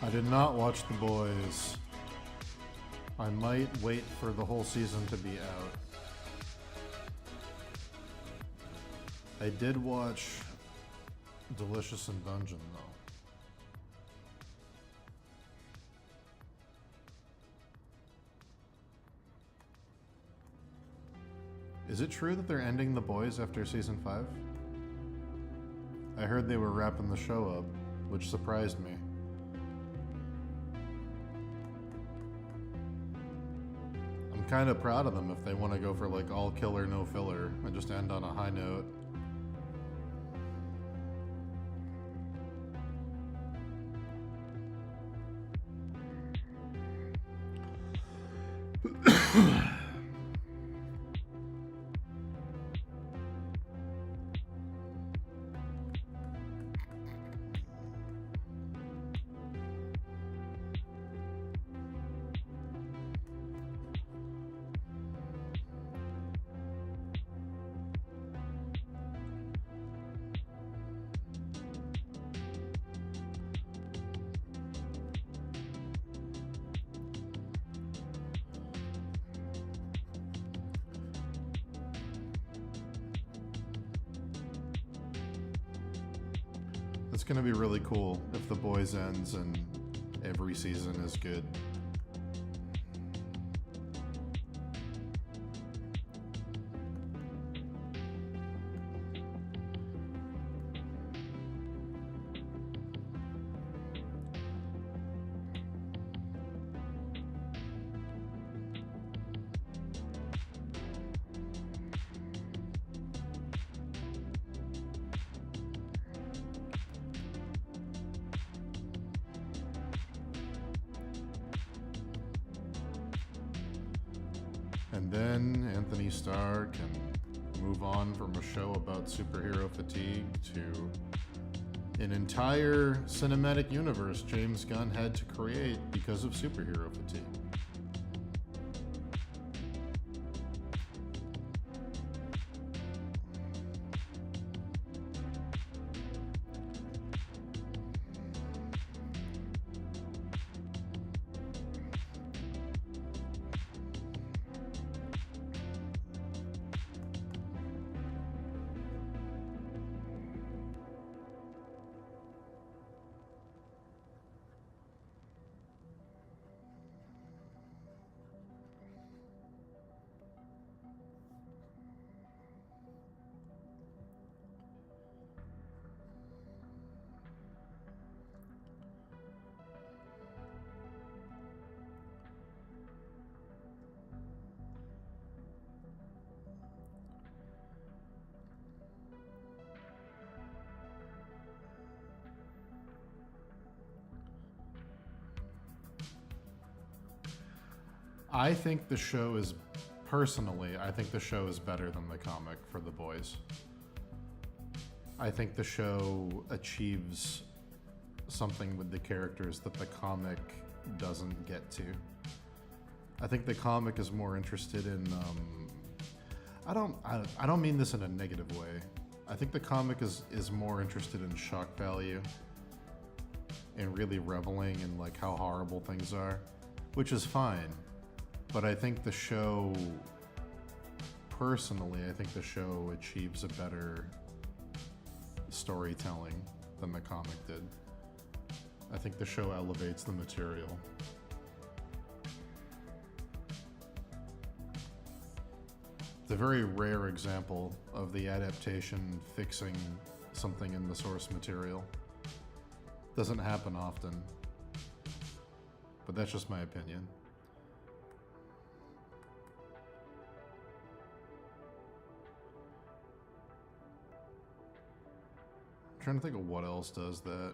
I did not watch The Boys. I might wait for the whole season to be out. I did watch Delicious in Dungeon, though. Is it true that they're ending The Boys after season 5? I heard they were wrapping the show up, which surprised me. I'm kind of proud of them if they want to go for like all killer, no filler, and just end on a high note. It's gonna be really cool if The Boys ends and every season is good. And then Anthony Starr can move on from a show about superhero fatigue to an entire cinematic universe James Gunn had to create because of superhero fatigue. I think the show is, personally, I think the show is better than the comic for The Boys. I think the show achieves something with the characters that the comic doesn't get to. I think the comic is more interested in, I don't mean this in a negative way. I think the comic is more interested in shock value and really reveling in like how horrible things are, which is fine. But I think the show, personally, I think the show achieves a better storytelling than the comic did. I think the show elevates the material. It's a very rare example of the adaptation fixing something in the source material. Doesn't happen often, but that's just my opinion. I'm trying to think of what else does that.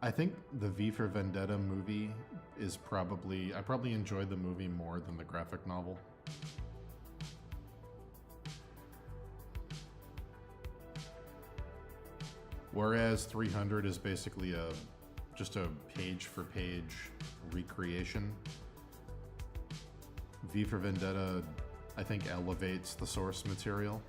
I think the V for Vendetta movie is probably, I probably enjoyed the movie more than the graphic novel. Whereas 300 is basically just a page for page recreation. V for Vendetta, I think, elevates the source material.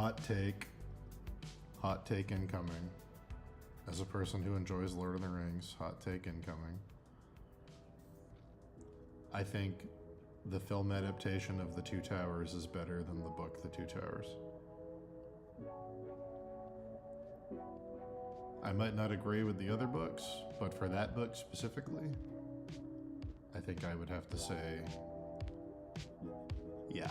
Hot take incoming. As a person who enjoys Lord of the Rings, hot take incoming. I think the film adaptation of The Two Towers is better than the book The Two Towers. I might not agree with the other books, but for that book specifically, I think I would have to say, yeah.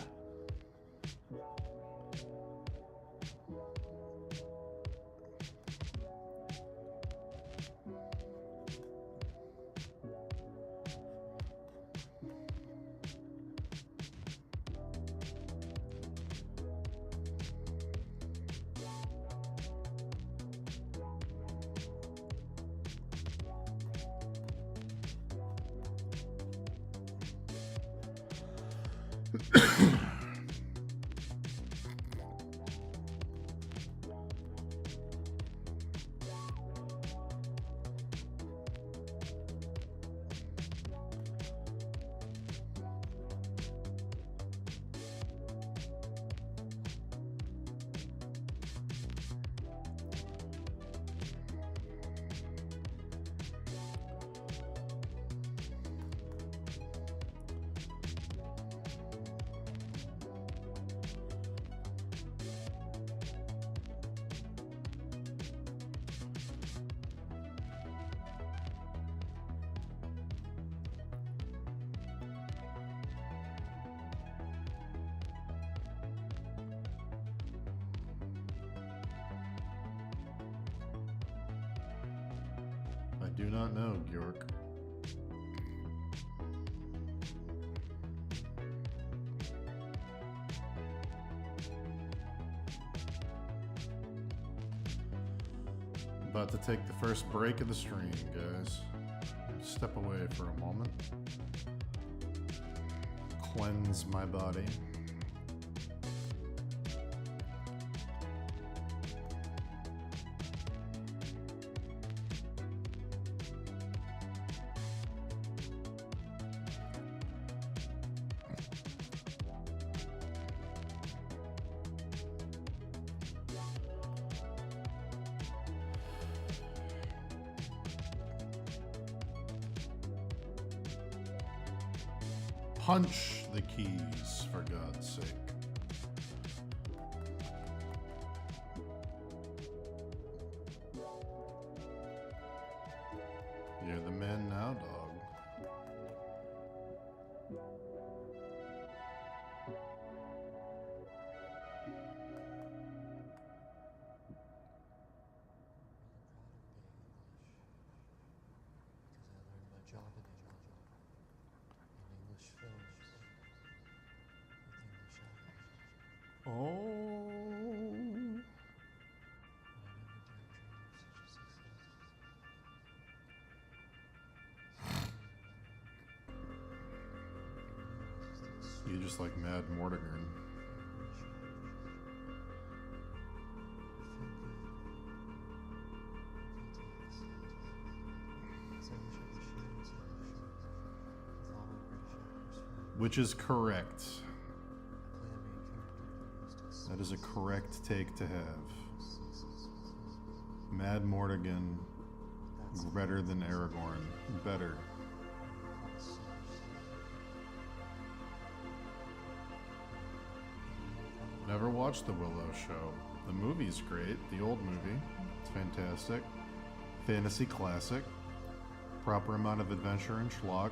I do not know, Georg. About to take the first break of the stream, guys. Step away for a moment. Cleanse my body. Punch the keys, for God's sake. You're the man now, dog. Oh. You just like Mad Mortigan. Which is correct. That is a correct take to have. Mad Mortigan, better than Aragorn. Better. Never watched the Willow show. The movie's great. The old movie. It's fantastic. Fantasy classic. Proper amount of adventure and schlock.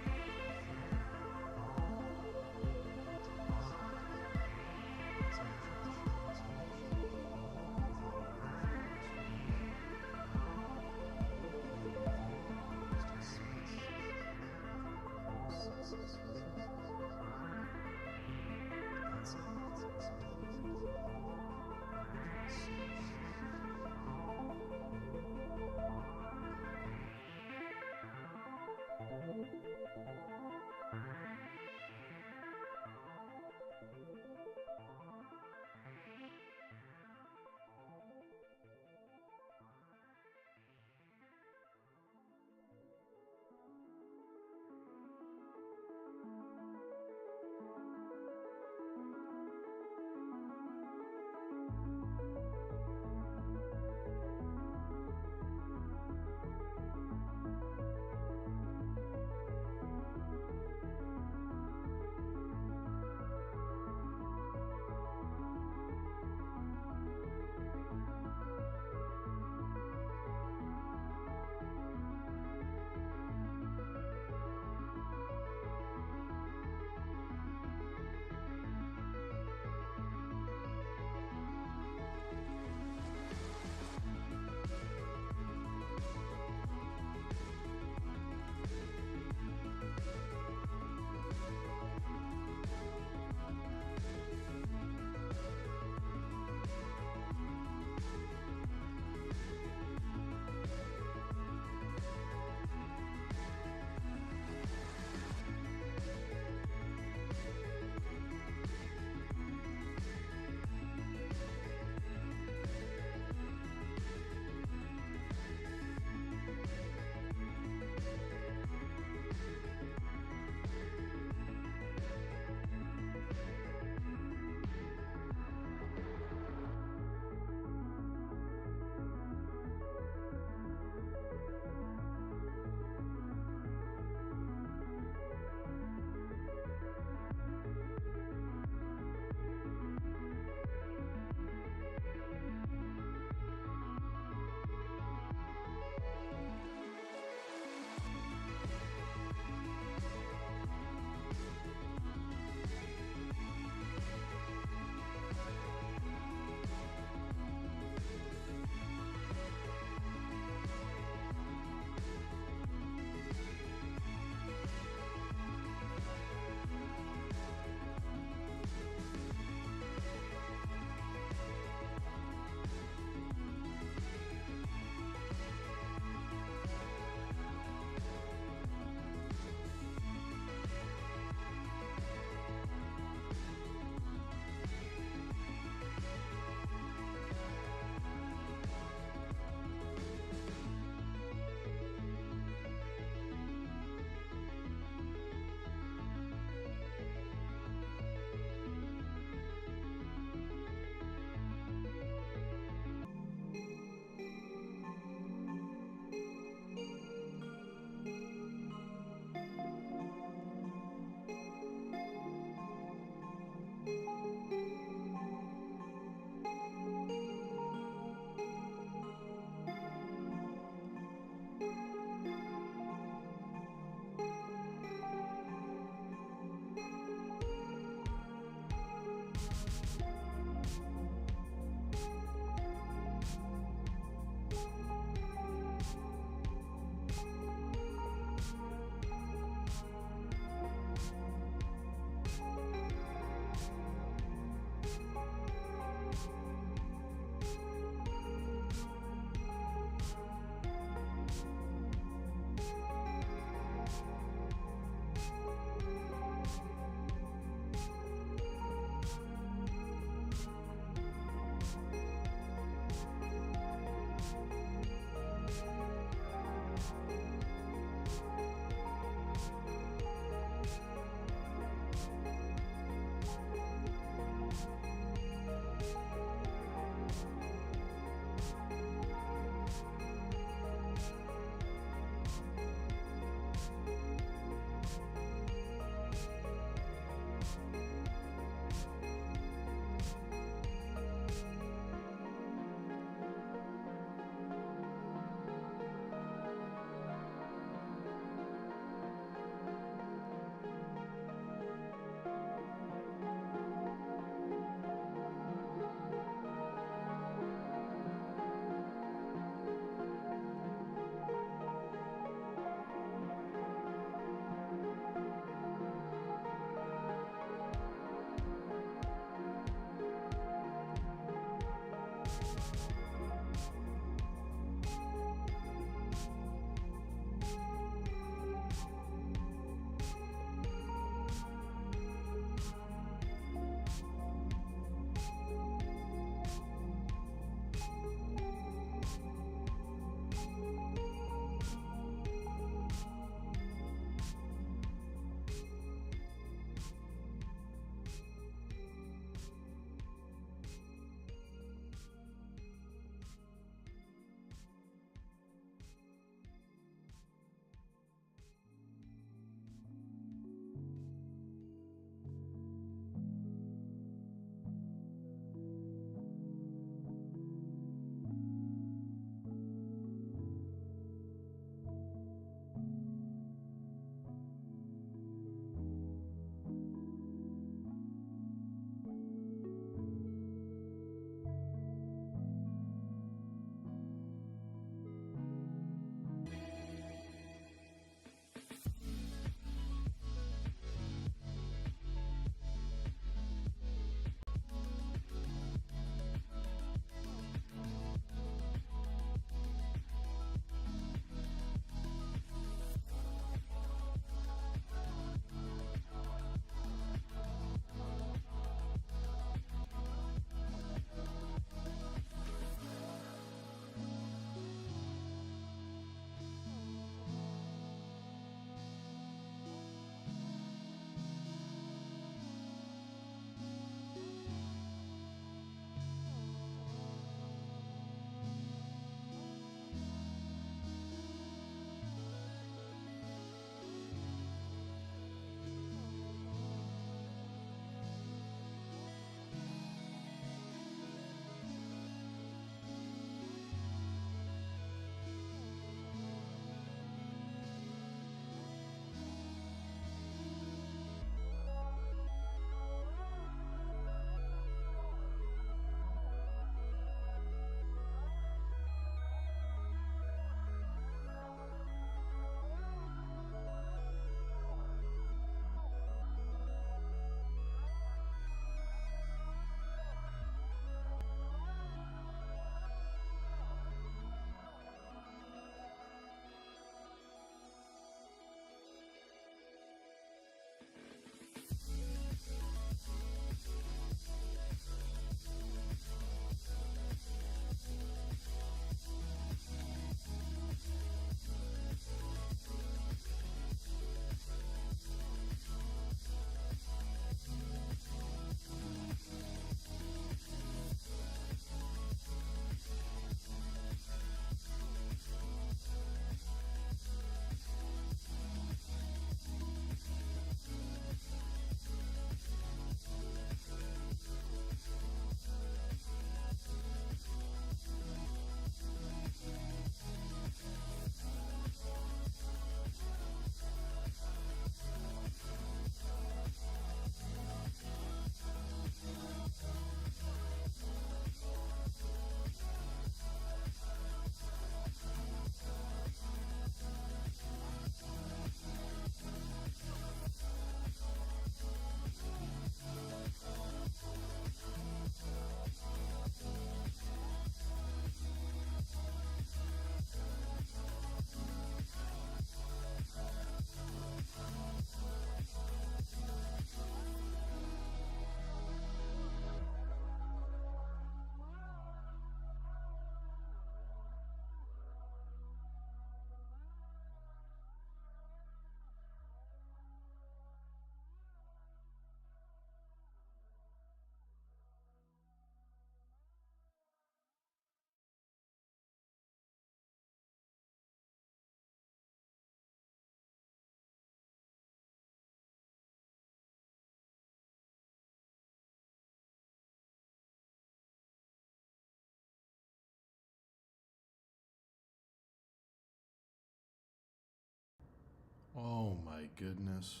Oh my goodness.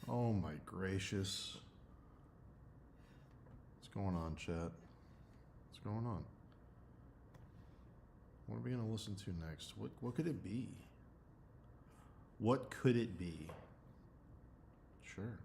Oh my gracious. What's going on, chat? What's going on? What are we gonna listen to next? What could it be? What could it be? Sure.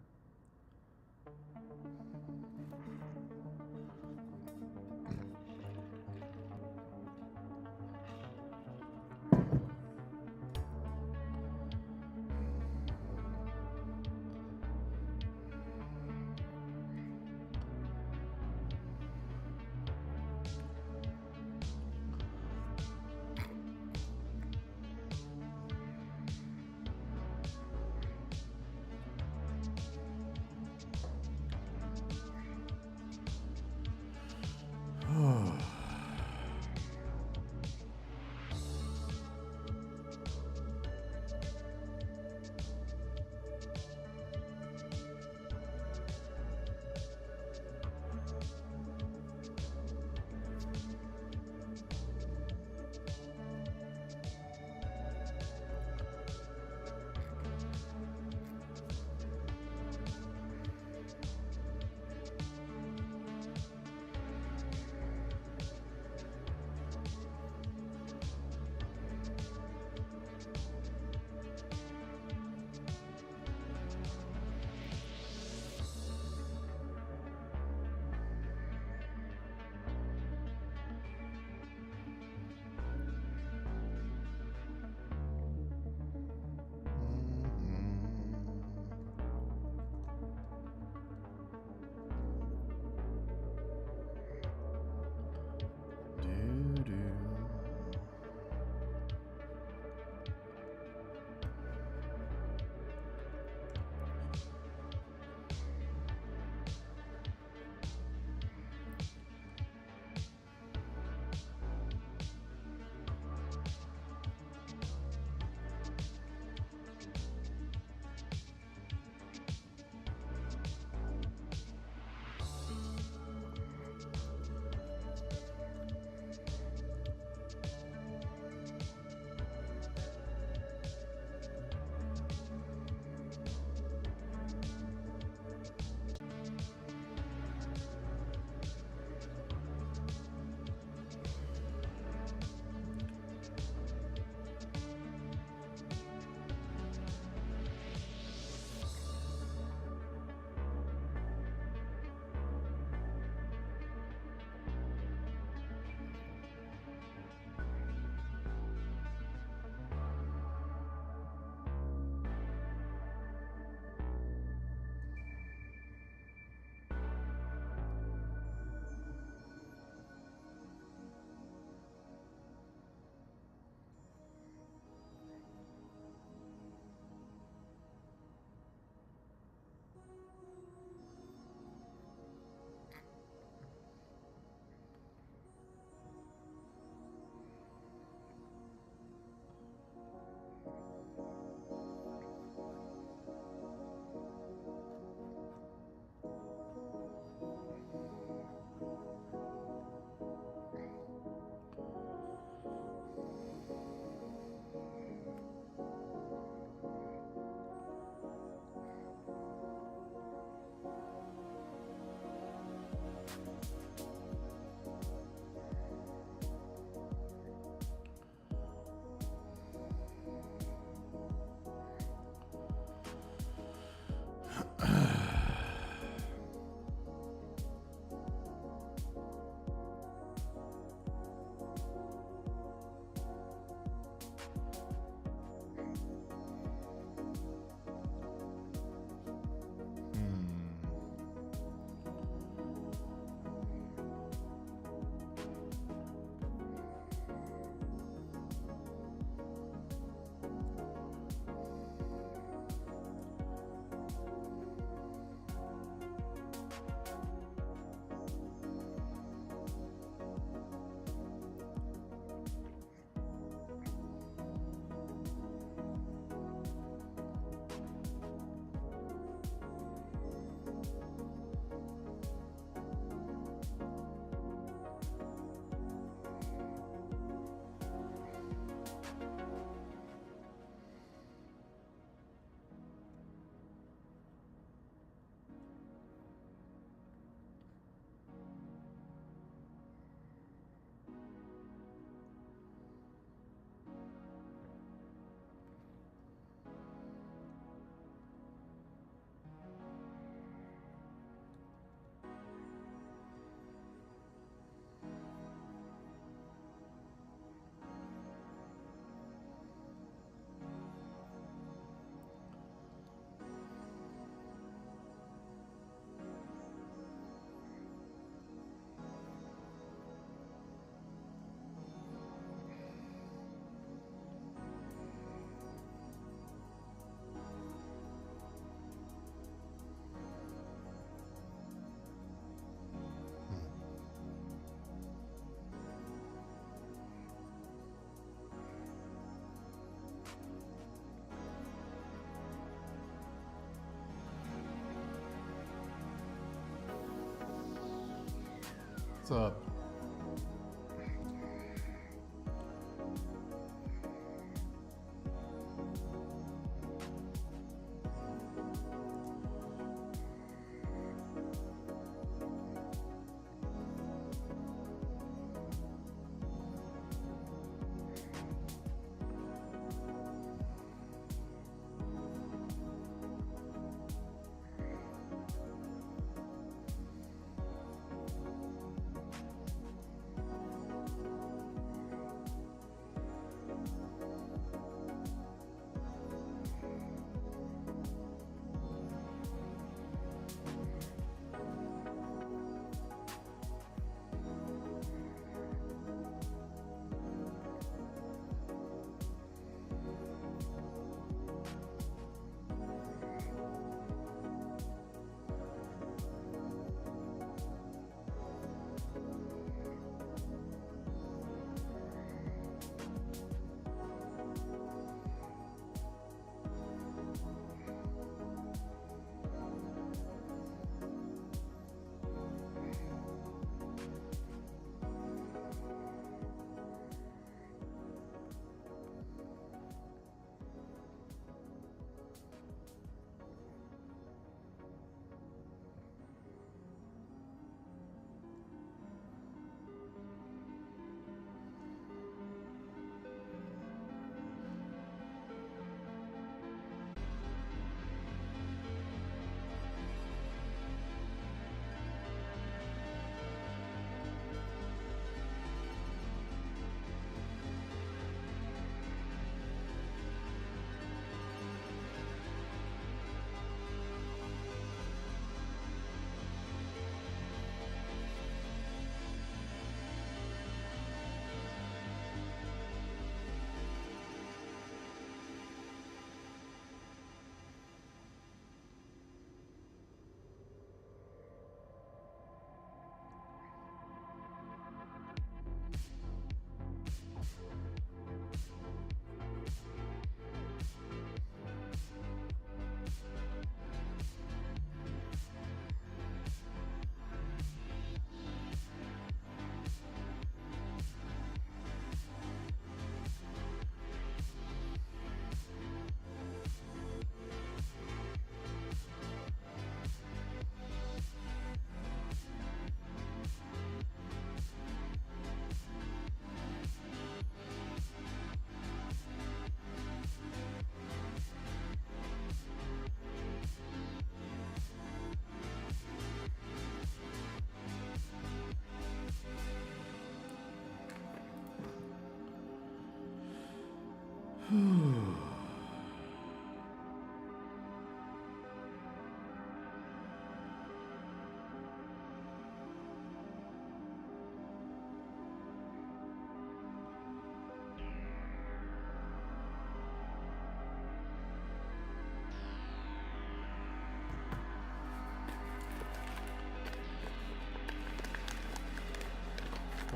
What's up?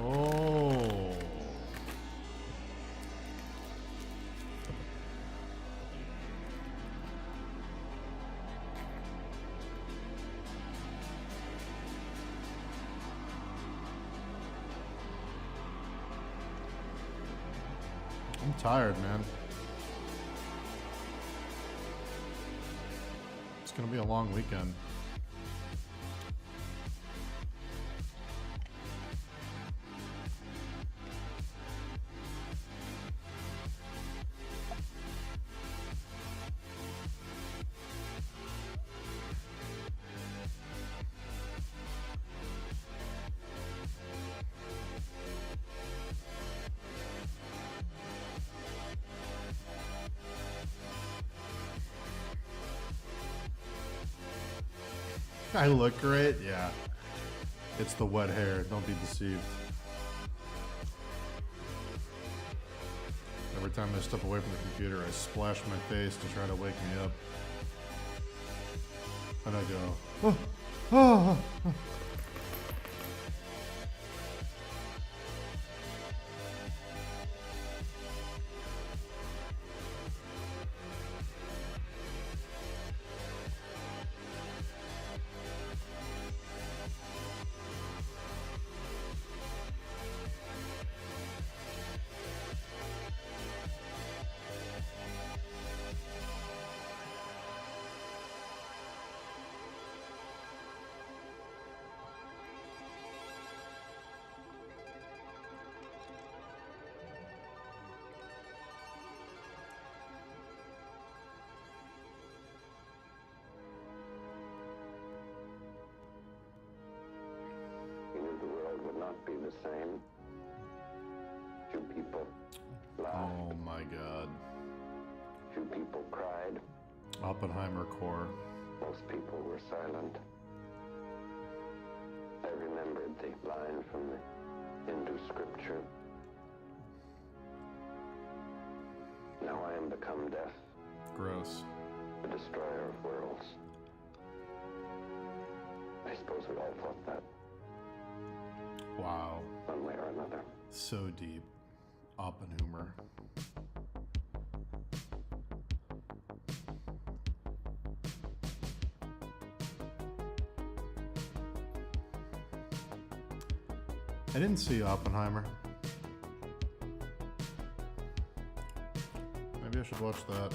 Oh. I'm tired, man. It's gonna be a long weekend. I look great? Yeah. It's the wet hair. Don't be deceived. Every time I step away from the computer, I splash my face to try to wake me up. And I go, oh, oh, oh. not be the same. Few people laughed. Oh my god. Few people cried. Oppenheimer core. Most people were silent. I remembered the line from the Hindu scripture. Now I am become death, Gross. the destroyer of worlds. I suppose we all thought that, Wow. one way or another. So deep. Oppenheimer. I didn't see Oppenheimer. Maybe I should watch that.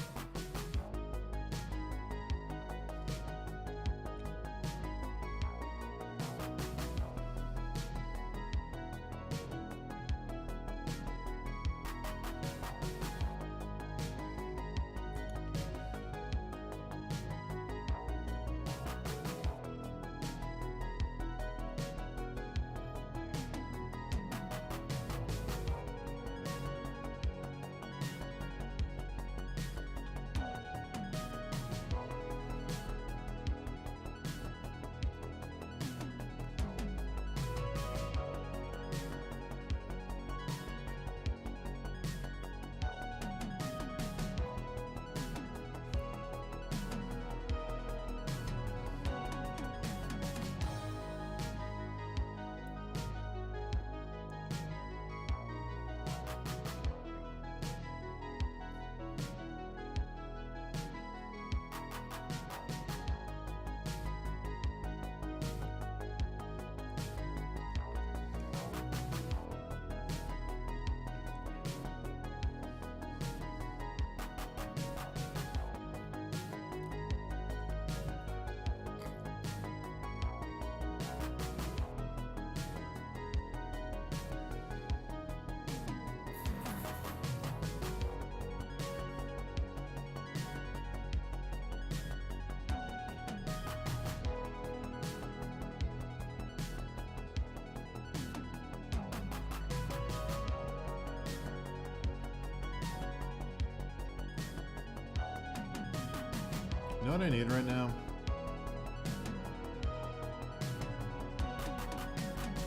You know what I need right now?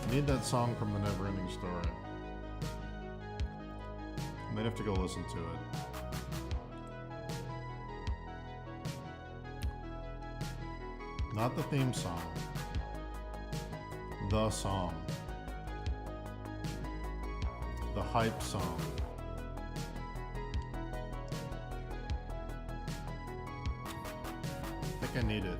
I need that song from The Neverending Story. I might have to go listen to it. Not the theme song. The song. The hype song. I think I need it.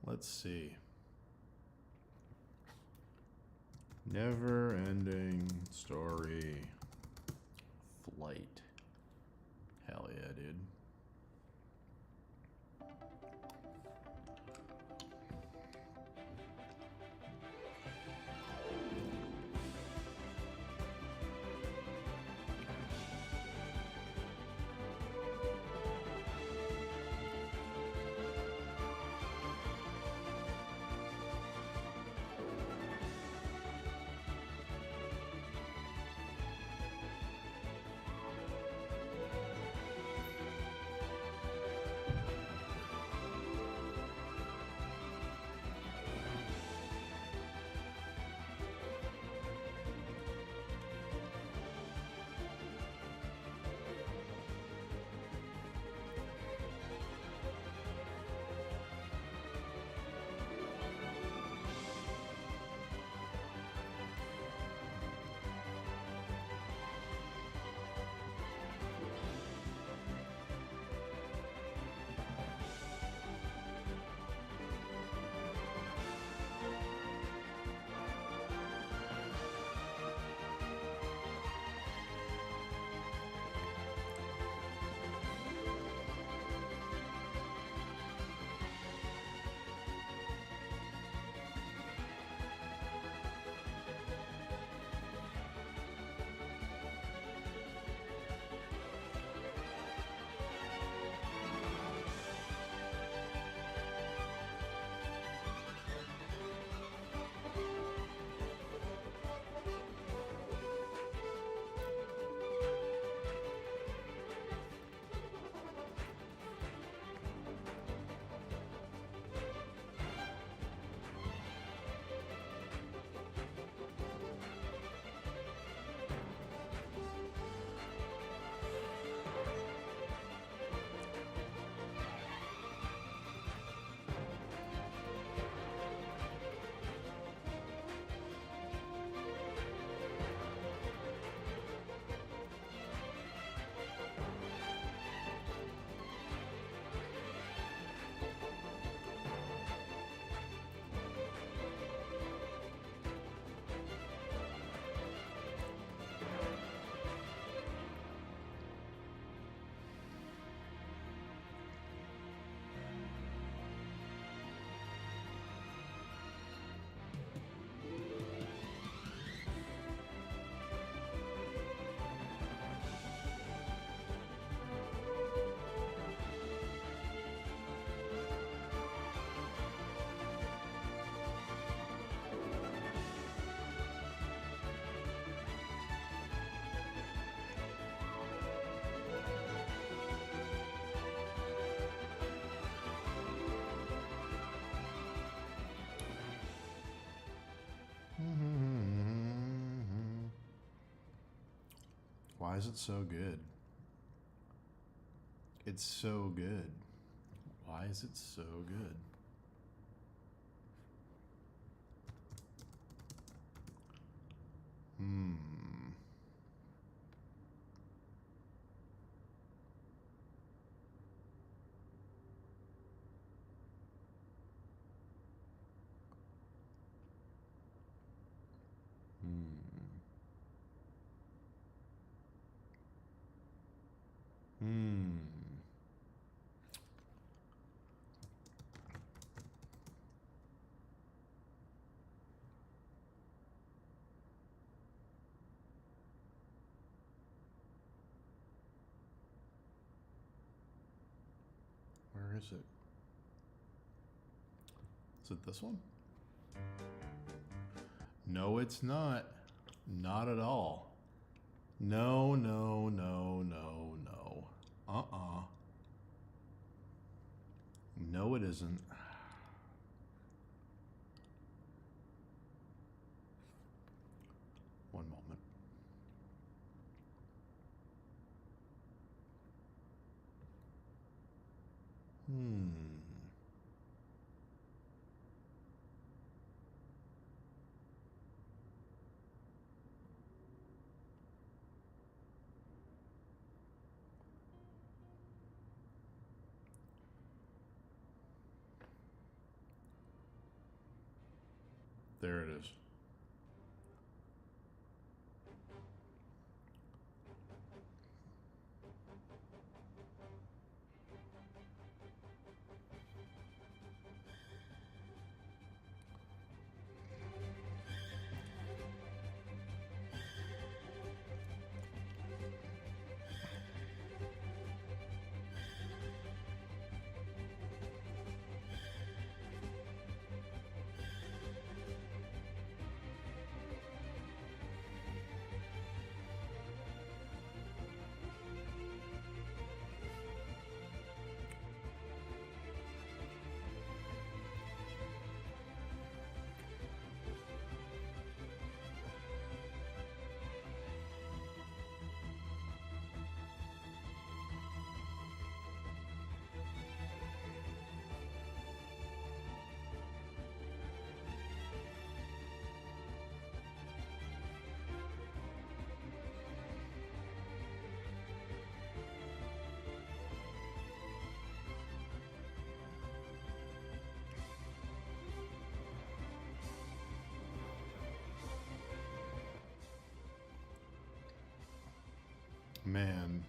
Let's see. Never ending story. Flight. Hell yeah, dude. Why is it so good? It's so good. Why is it so good? Where is it? Is it this one? No, it's not. Not at all. No, no, no, no, no. Uh-uh. No, it isn't. One moment. There it is. Man.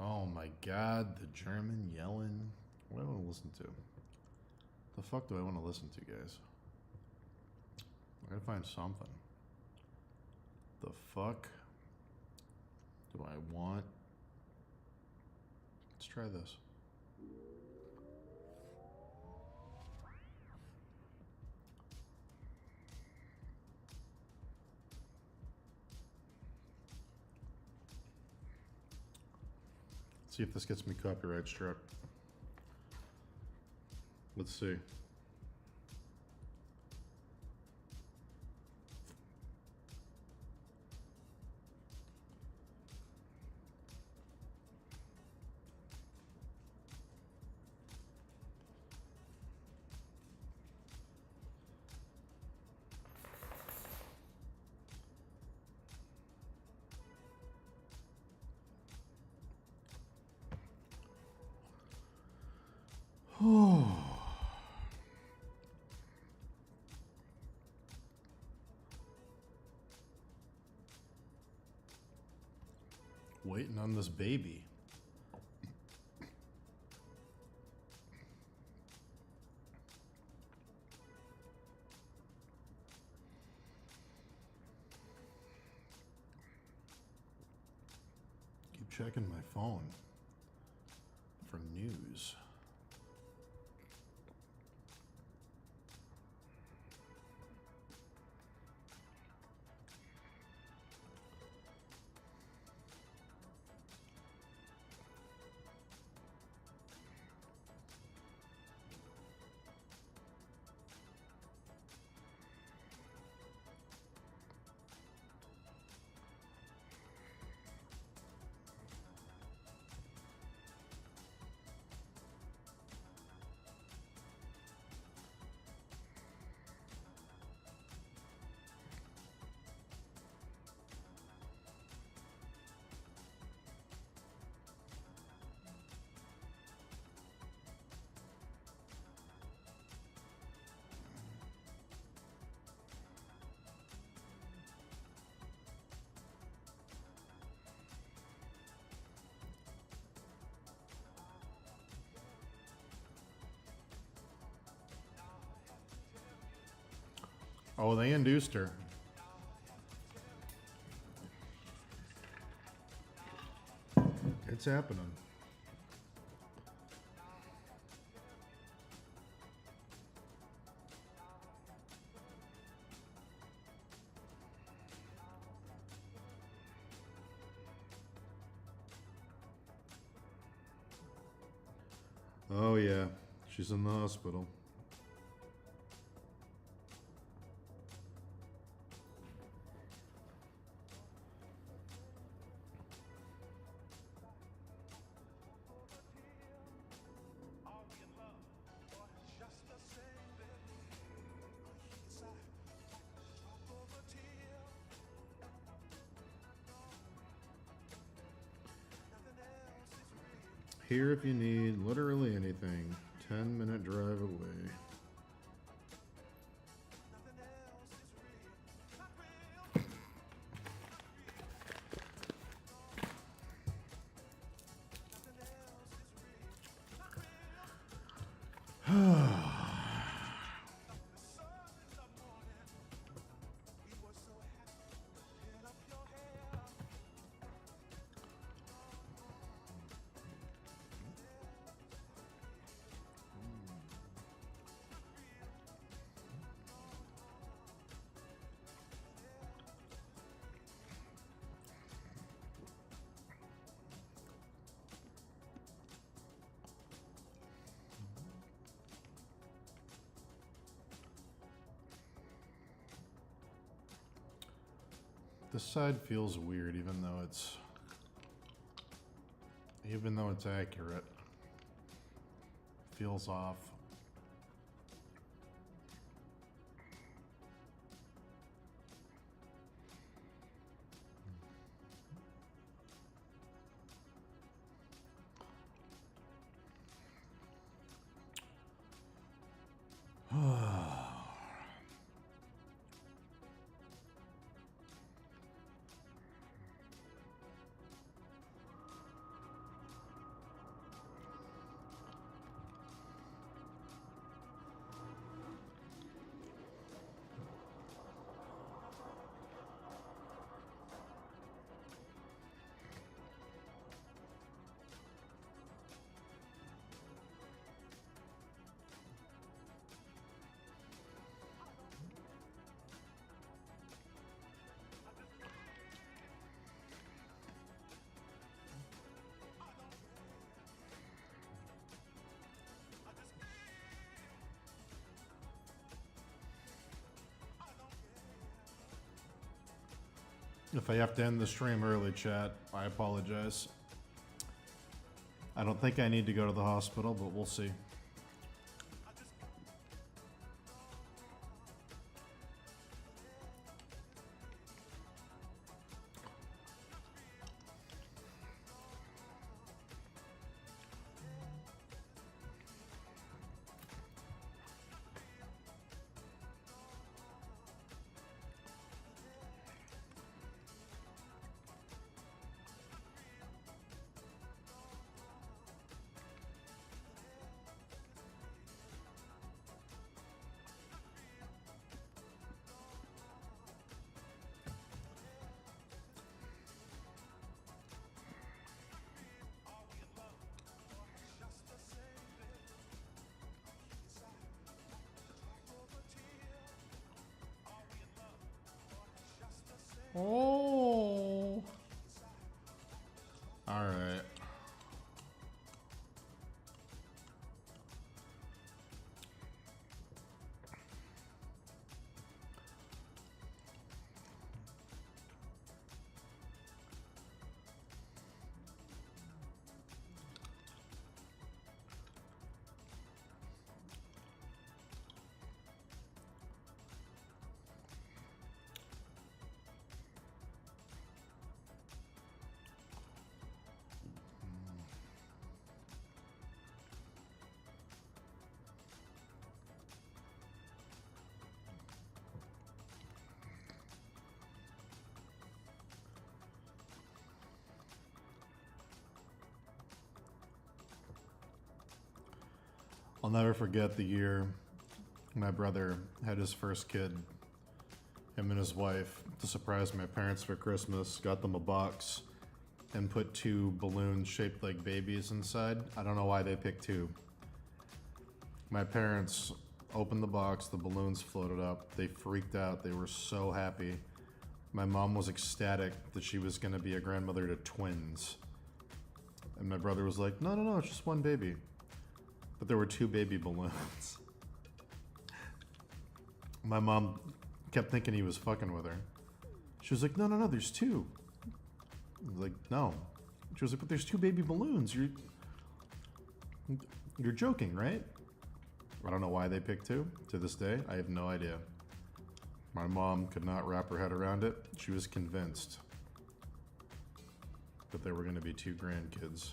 Oh my god, the German yelling. What do I want to listen to? The fuck do I want to listen to, guys? I gotta find something. The fuck do I want? Let's try this. See if this gets me copyright struck. Let's see. Waiting on this baby. Keep checking my phone for news. Oh, they induced her. It's happening. Oh, yeah. She's in the hospital. Here if you need literally anything. 10-minute drive away. This side feels weird even though it's accurate. Feels off. If I have to end the stream early, chat, I apologize. I don't think I need to go to the hospital, but we'll see. Oh. All right. I'll never forget the year my brother had his first kid. Him and his wife, to surprise my parents for Christmas, got them a box and put 2 balloons shaped like babies inside. I don't know why they picked 2. My parents opened the box, the balloons floated up. They freaked out. They were so happy. My mom was ecstatic that she was going to be a grandmother to twins. And my brother was like, no, it's just 1 baby. But there were 2 baby balloons. My mom kept thinking he was fucking with her. She was like, no, there's 2. I was like, no. She was like, but there's 2 baby balloons. You're joking, right? I don't know why they picked 2. To this day, I have no idea. My mom could not wrap her head around it. She was convinced that there were going to be 2 grandkids.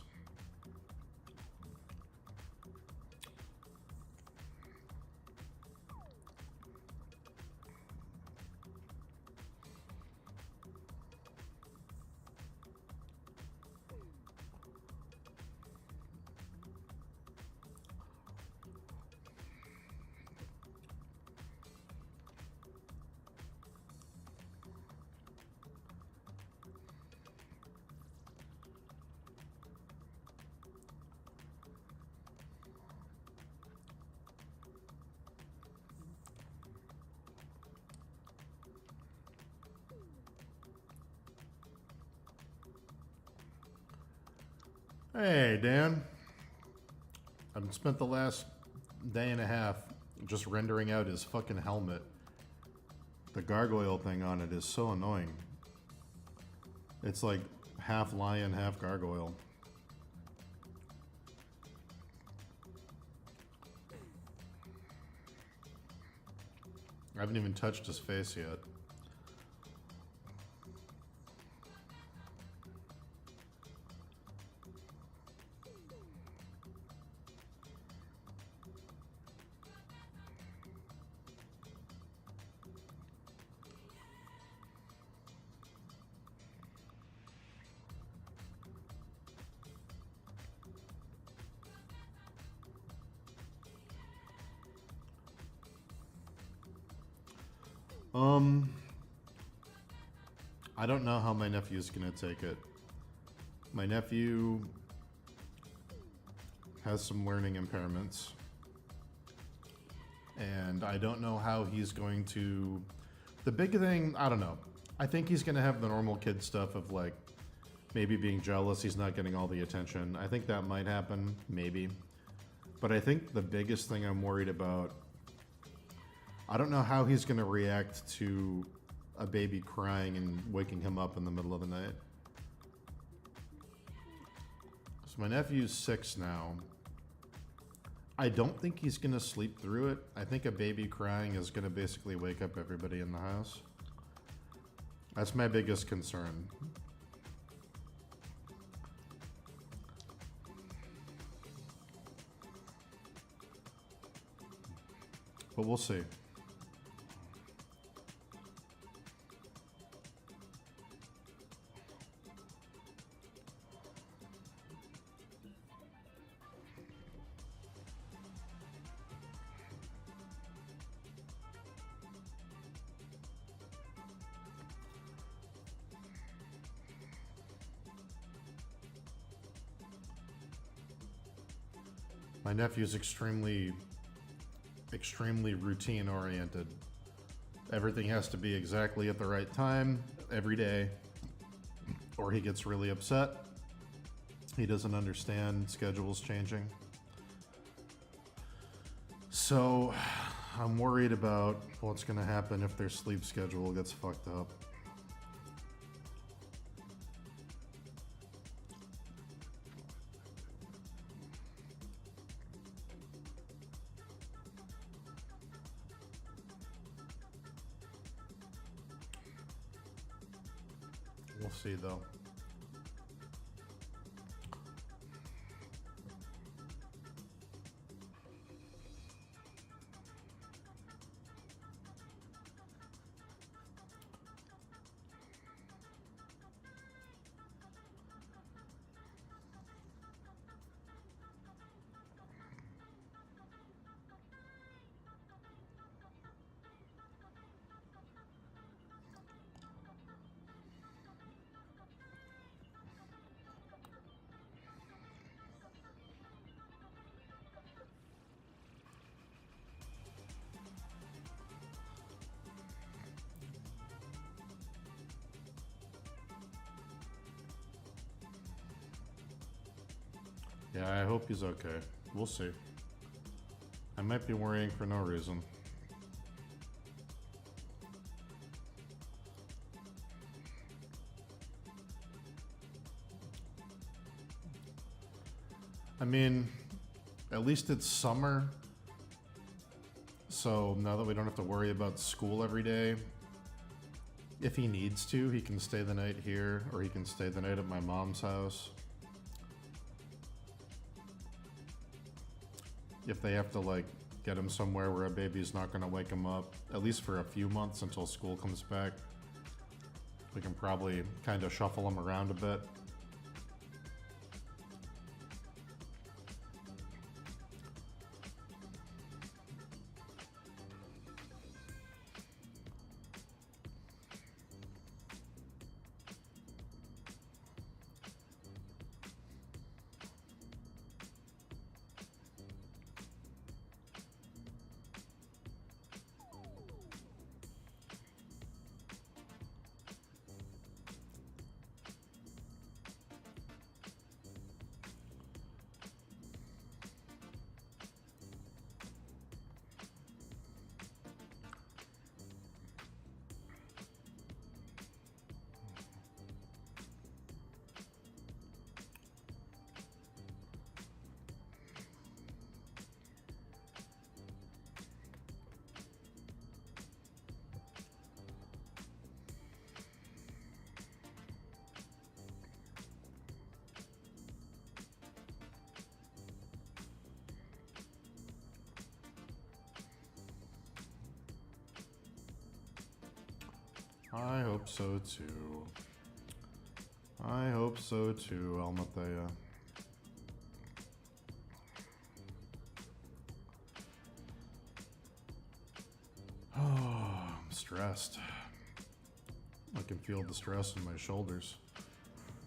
Hey, Dan. I've spent the last day and a half just rendering out his fucking helmet. The gargoyle thing on it is so annoying. It's like half lion, half gargoyle. I haven't even touched his face yet. I don't know how my nephew's gonna take it. My nephew has some learning impairments, and I don't know how he's going to. The big thing, I don't know. I think he's gonna have the normal kid stuff of like maybe being jealous he's not getting all the attention. I think that might happen, maybe. But I think the biggest thing I'm worried about, I don't know how he's gonna react to a baby crying and waking him up in the middle of the night. So my nephew's 6 now. I don't think he's gonna sleep through it. I think a baby crying is gonna basically wake up everybody in the house. That's my biggest concern. But we'll see. My nephew's extremely routine oriented. Everything has to be exactly at the right time every day, or he gets really upset. He doesn't understand schedules changing. So I'm worried about what's going to happen if their sleep schedule gets fucked up. We'll see, though. Yeah, I hope he's okay. We'll see. I might be worrying for no reason. I mean, at least it's summer. So now that we don't have to worry about school every day, if he needs to, he can stay the night here, or he can stay the night at my mom's house. If they have to, like, get him somewhere where a baby's not gonna wake him up, at least for a few months until school comes back, we can probably kind of shuffle him around a bit. I hope so too. I hope so too, Almathea. Oh, I'm stressed. I can feel the stress in my shoulders.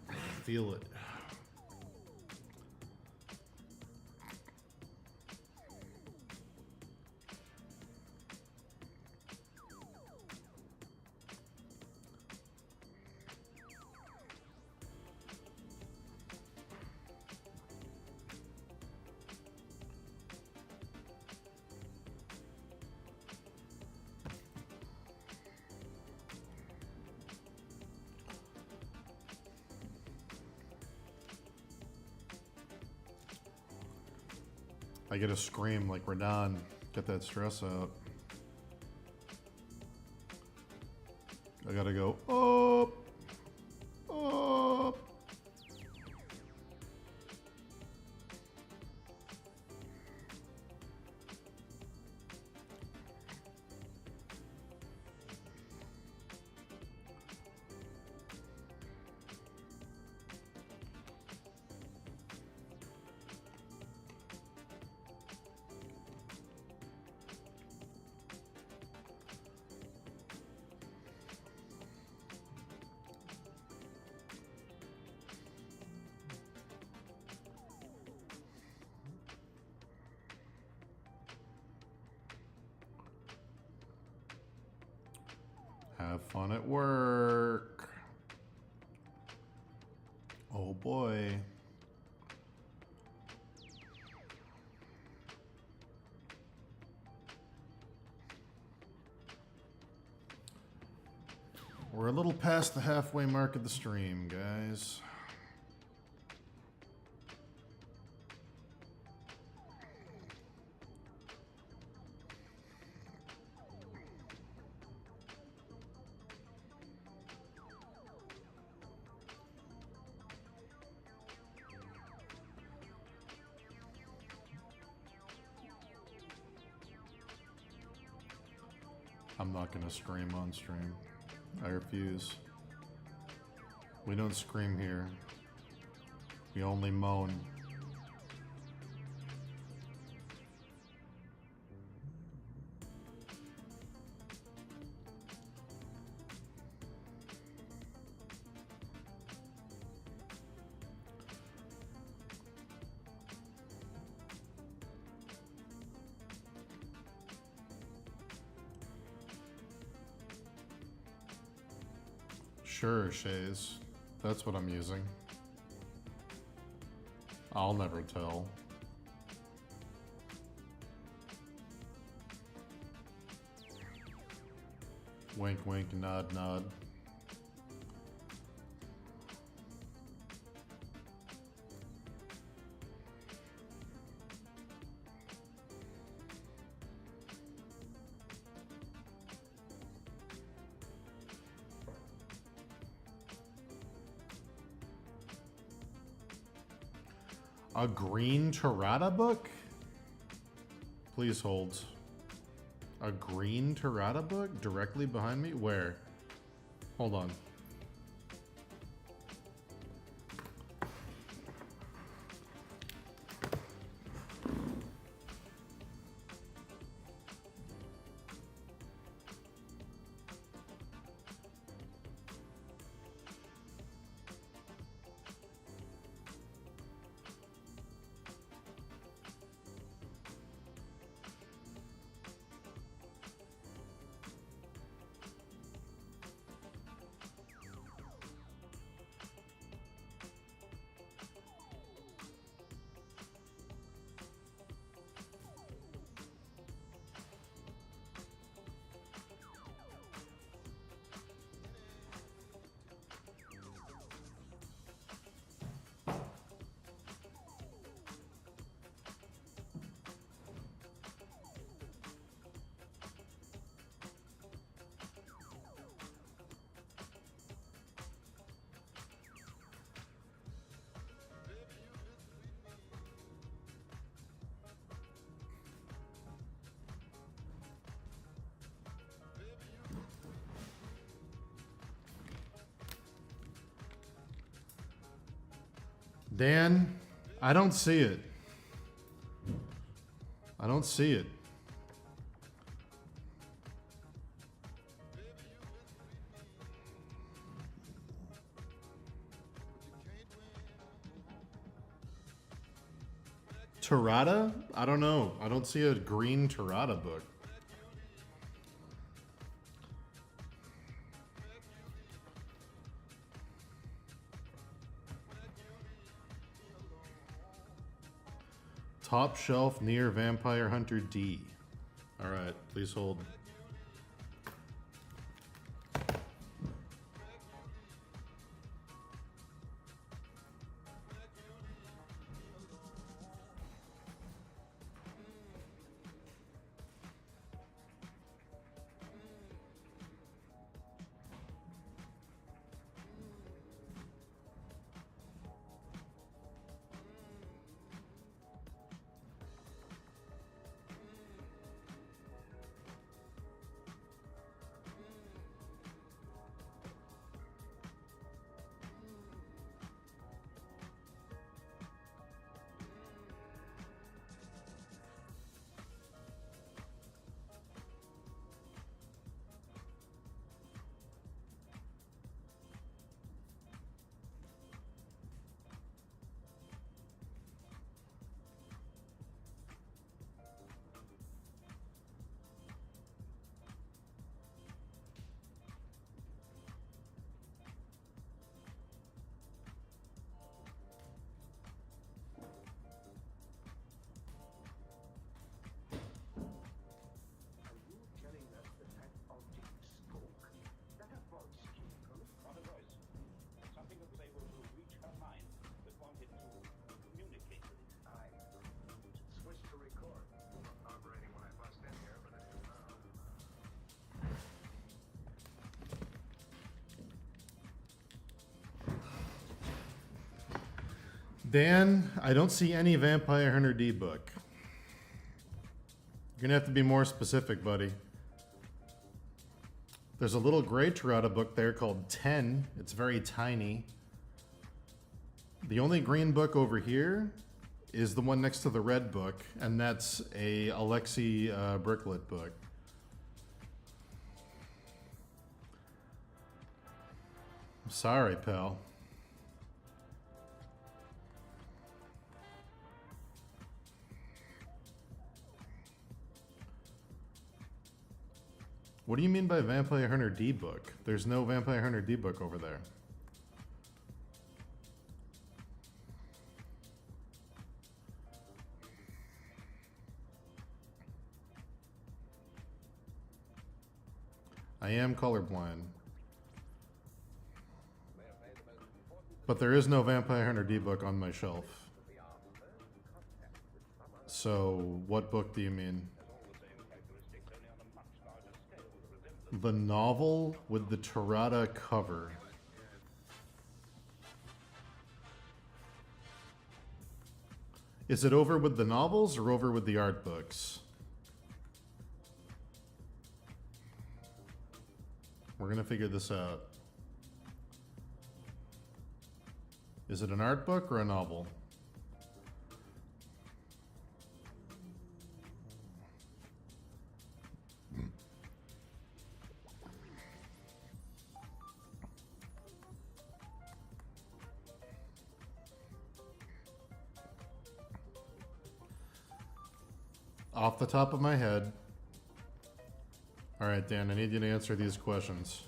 I can feel it. I get a scream like Radahn, get that stress out. I gotta go up, up. Have fun at work. Oh boy. We're a little past the halfway mark of the stream, guys. I'm not gonna scream on stream. I refuse. We don't scream here. We only moan. Sure, Shays. That's what I'm using. I'll never tell. Wink, wink, nod, nod. A green Tirada book? Please hold. A green Tirada book directly behind me? Where? Hold on. Dan, I don't see it. I don't see it. Tirada? I don't know. I don't see a green Tirada book. Top shelf near Vampire Hunter D. All right, please hold. Dan, I don't see any Vampire Hunter D book. You're gonna have to be more specific, buddy. There's a little gray Tirada book there called 10. It's very tiny. The only green book over here is the one next to the red book, and that's a Alexi Bricklet book. I'm sorry, pal. What do you mean by Vampire Hunter D book? There's no Vampire Hunter D book over there. I am colorblind. But there is no Vampire Hunter D book on my shelf. So, what book do you mean? The novel with the Tirada cover. Is it over with the novels or over with the art books? We're gonna figure this out. Is it an art book or a novel? Off the top of my head. All right, Dan, I need you to answer these questions.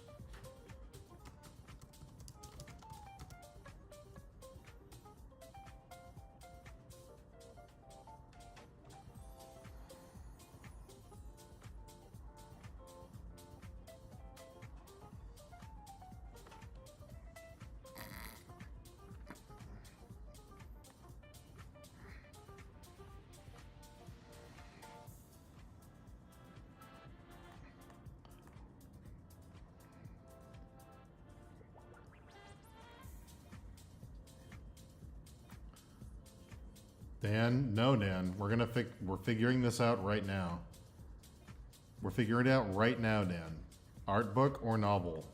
Dan, no, Dan. We're figuring this out right now. We're figuring it out right now, Dan. Art book or novel?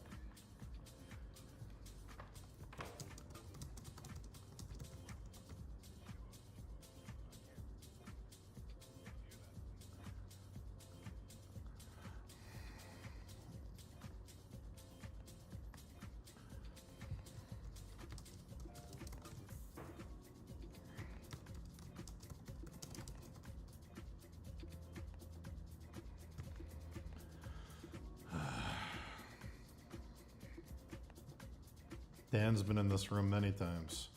Dan's been in this room many times.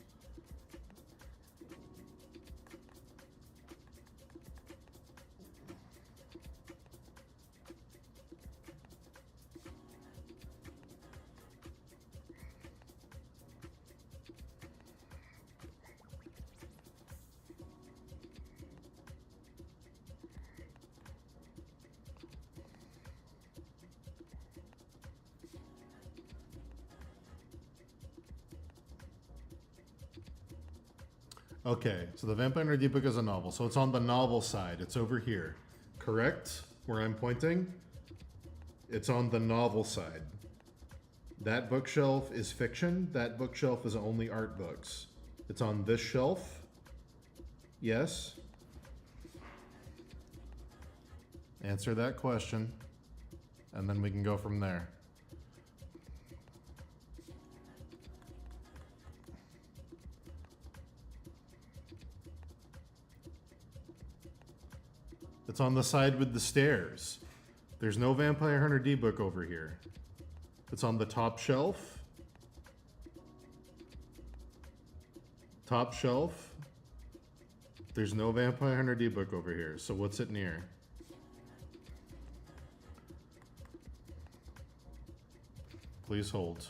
Okay, so the Vampire Hunter D book is a novel, so it's on the novel side. It's over here, correct? Where I'm pointing? It's on the novel side. That bookshelf is fiction. That bookshelf is only art books. It's on this shelf. Yes? Answer that question, and then we can go from there. It's on the side with the stairs. There's no Vampire Hunter D book over here. It's on the top shelf. Top shelf. There's no Vampire Hunter D book over here. So what's it near? Please hold.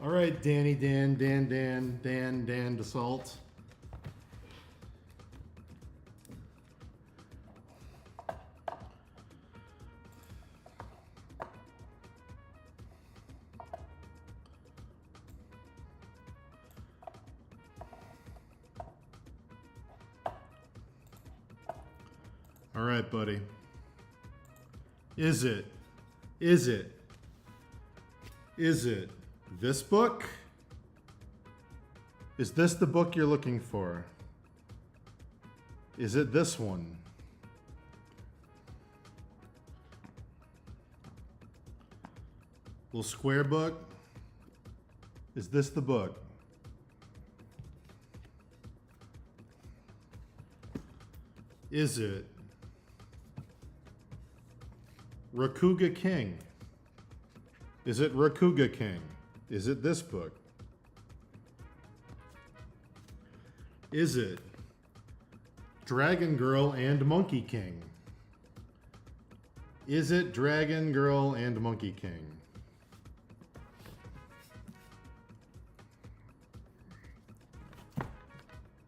All right, Dan DeSalt. All right, buddy. Is it this book? Is this the book you're looking for? Is it this one? Little square book? Is this the book? Is it Rakuga King? Is it Rakuga King? Is it this book? Is it Dragon Girl and Monkey King? Is it Dragon Girl and Monkey King?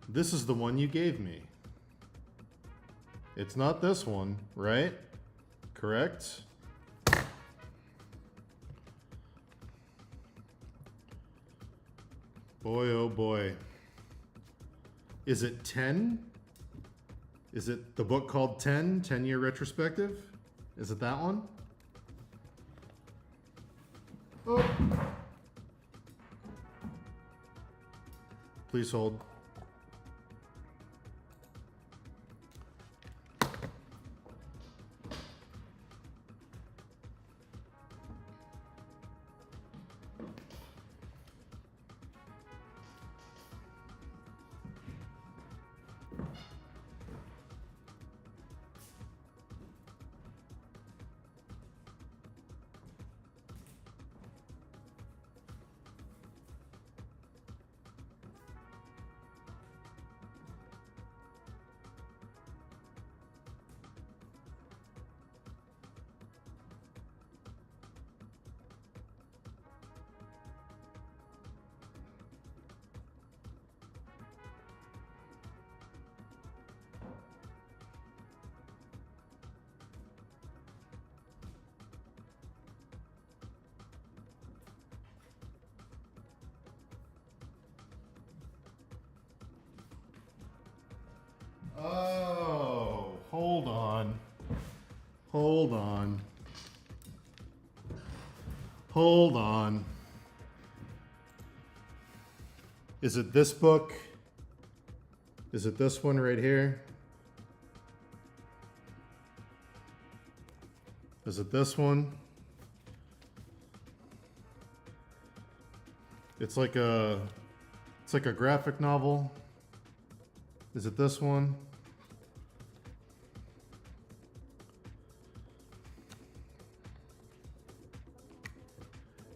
This is the one you gave me. It's not this one, right? Correct? Boy, oh boy. Is it 10? Is it the book called 10? 10-year retrospective? Is it that one? Oh. Please hold. Oh, hold on. Hold on. Hold on. Is it this book? Is it this one right here? Is it this one? It's like a graphic novel. Is it this one?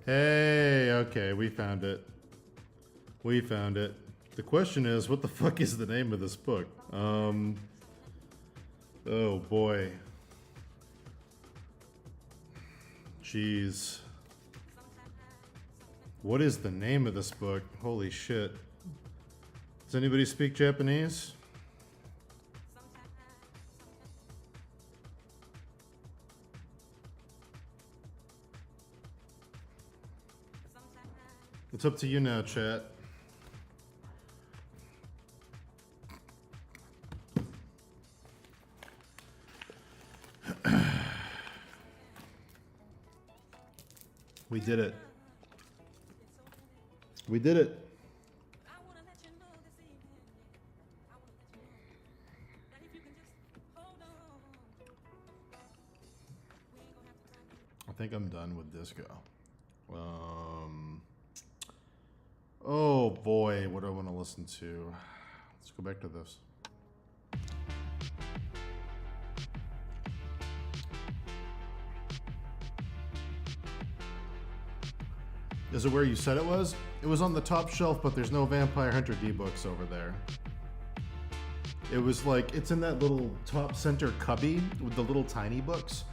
Hey, okay, we found it. We found it. The question is, what the fuck is the name of this book? Oh boy. Jeez. What is the name of this book? Holy shit. Does anybody speak Japanese? It's up to you now, chat. We did it. We did it. I think I'm done with disco. Oh boy, what do I want to listen to? Let's go back to this. Is it where you said it was? It was on the top shelf, but there's no Vampire Hunter D books over there. It was like, it's in that little top center cubby with the little tiny books.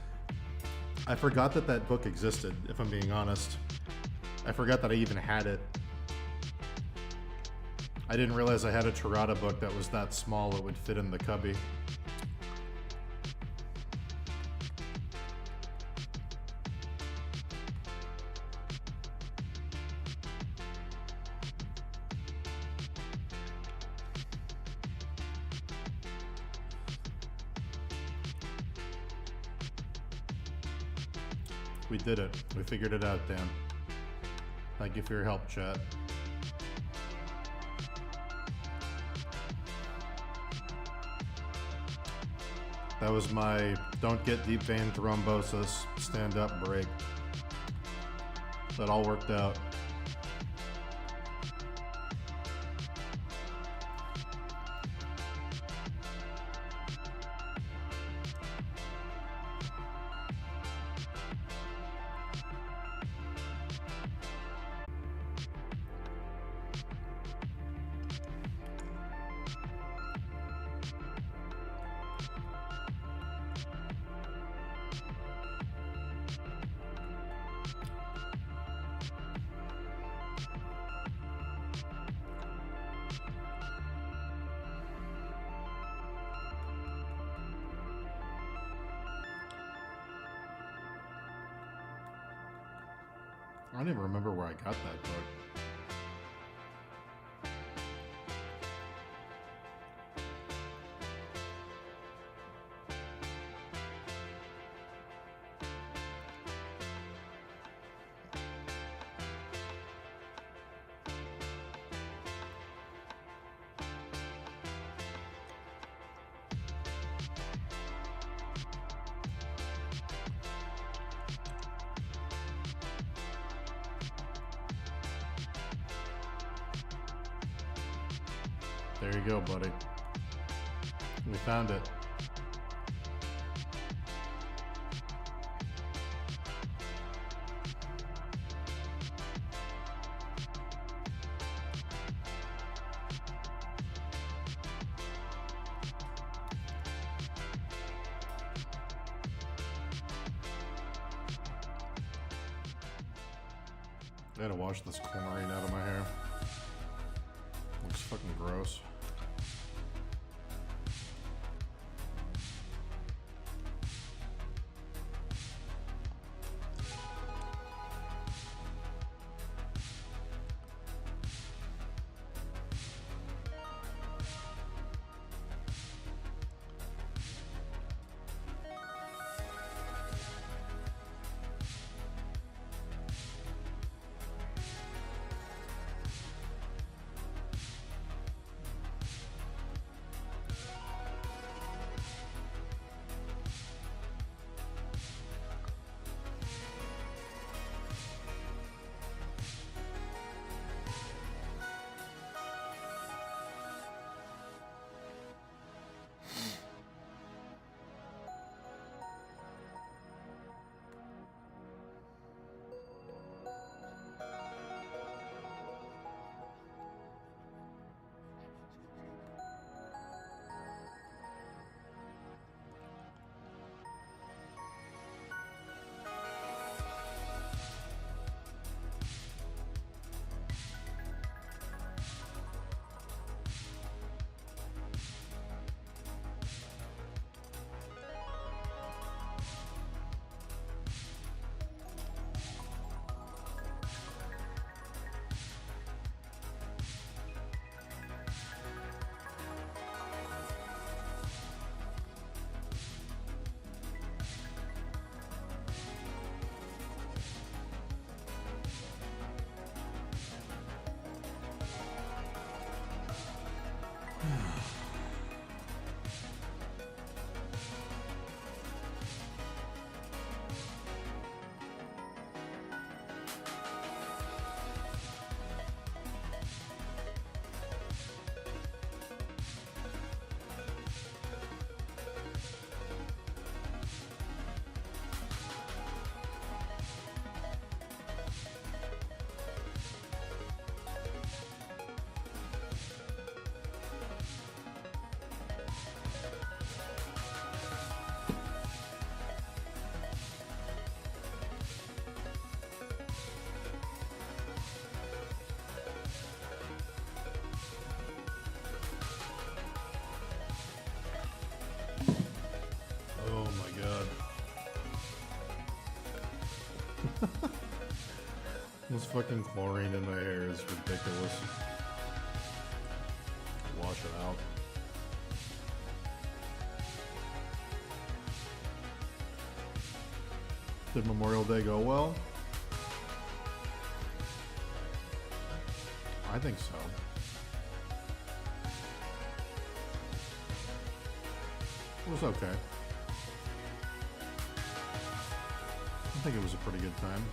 I forgot that that book existed, if I'm being honest. I forgot that I even had it. I didn't realize I had a Tirada book that was that small it would fit in the cubby. We did it. We figured it out, Dan. Thank you for your help, chat. That was my don't get deep vein thrombosis stand-up break. That all worked out. I don't even remember where I got that book. There you go, buddy. We found it. I gotta wash this chlorine out of my hair. Looks fucking gross. This fucking chlorine in my hair is ridiculous. Wash it out. Did Memorial Day go well? I think so. It was okay. I think it was a pretty good time.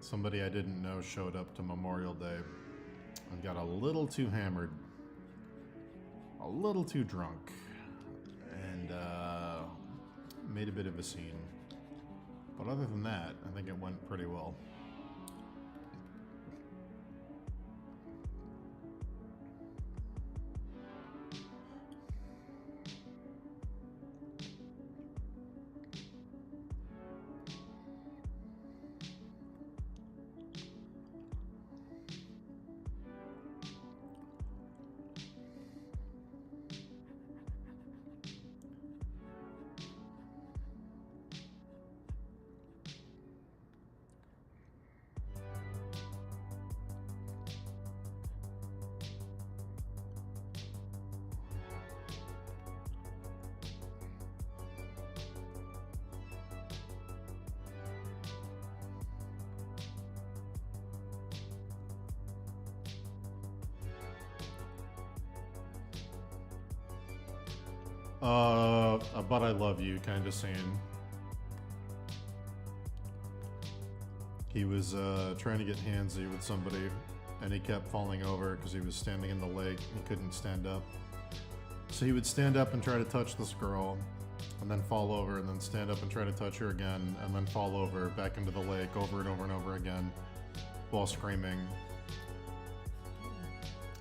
Somebody I didn't know showed up to Memorial Day and got a little too hammered, a little too drunk, and made a bit of a scene. But other than that, I think it went pretty well. But I love you kind of scene. He was trying to get handsy with somebody, and he kept falling over because he was standing in the lake. He couldn't stand up. So he would stand up and try to touch this girl, and then fall over, and then stand up and try to touch her again, and then fall over back into the lake over and over and over again while screaming.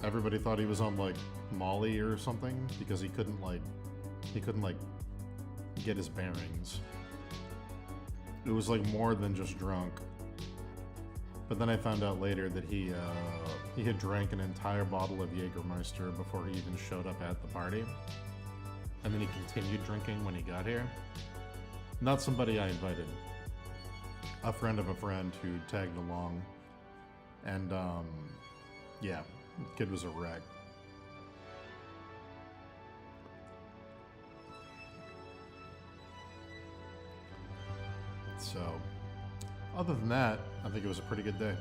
Everybody thought he was on like Molly or something because he couldn't get his bearings. It was like more than just drunk. But then I found out later that he had drank an entire bottle of Jägermeister before he even showed up at the party. And then he continued drinking when he got here. Not somebody I invited. A friend of a friend who tagged along. And yeah, the kid was a wreck. So, other than that, I think it was a pretty good day.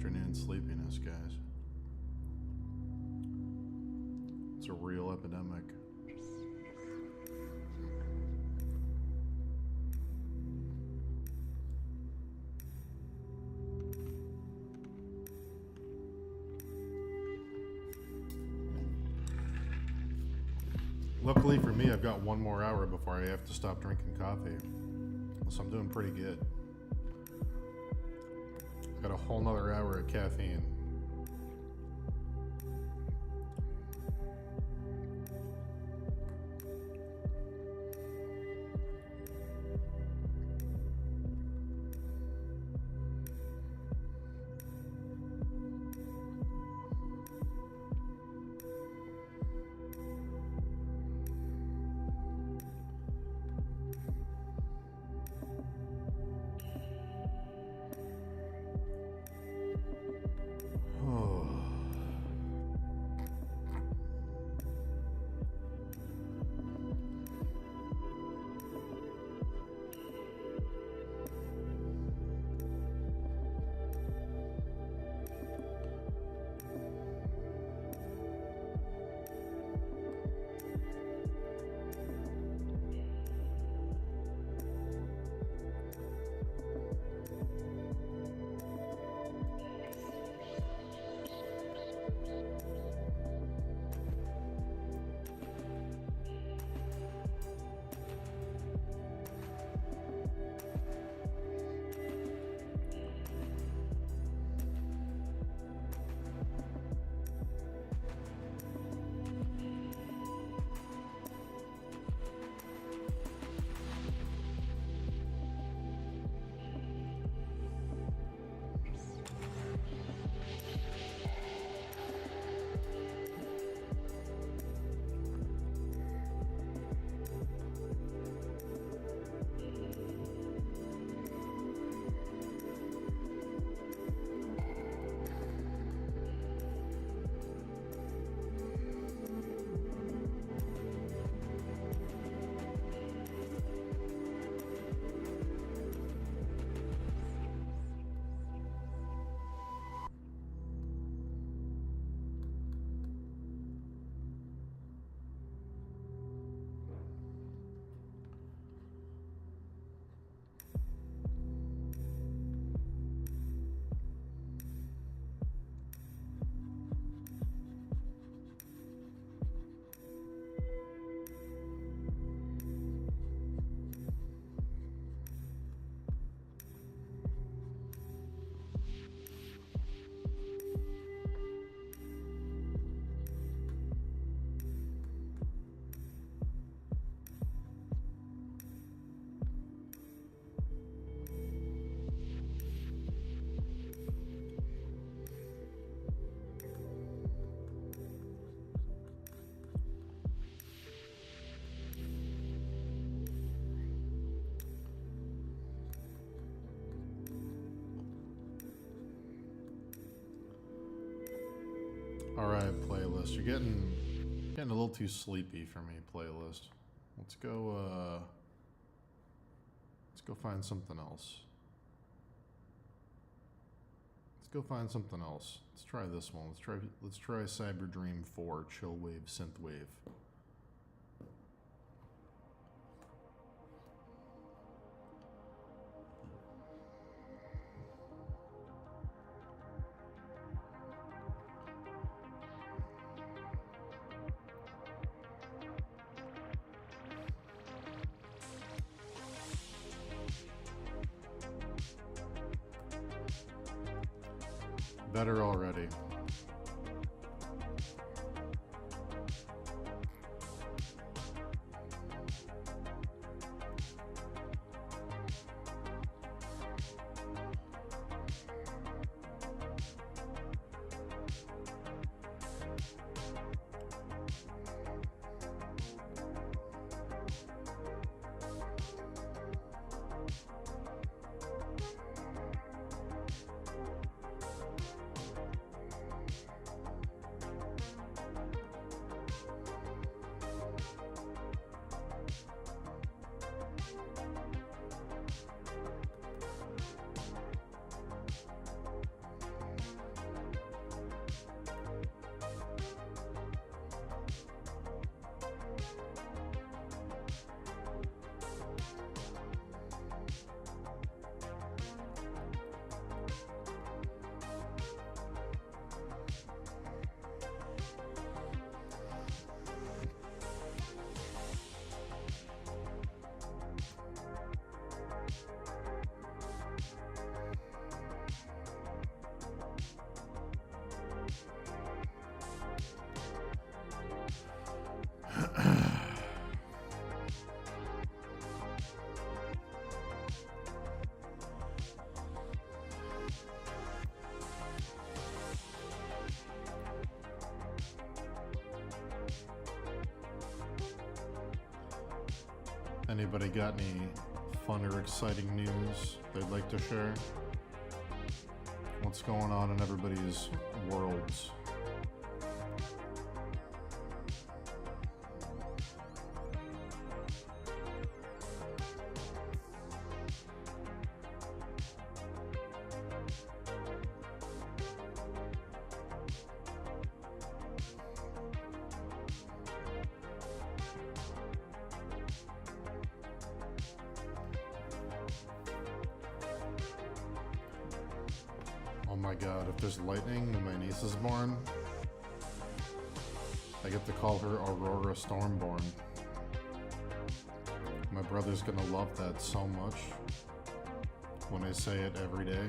afternoon sleepiness, guys. It's a real epidemic. Luckily for me, I've got one more hour before I have to stop drinking coffee. So I'm doing pretty good. Got a whole nother hour of caffeine. Alright, playlist. You're getting a little too sleepy for me, playlist. Let's go find something else. Let's go find something else. Let's try this one. Let's try Cyber Dream 4 Chillwave Synthwave. Better already. Anybody got any fun or exciting news they'd like to share? What's going on in everybody's worlds? Oh my god, if there's lightning when my niece is born, I get to call her Aurora Stormborn. My brother's gonna love that so much when I say it every day.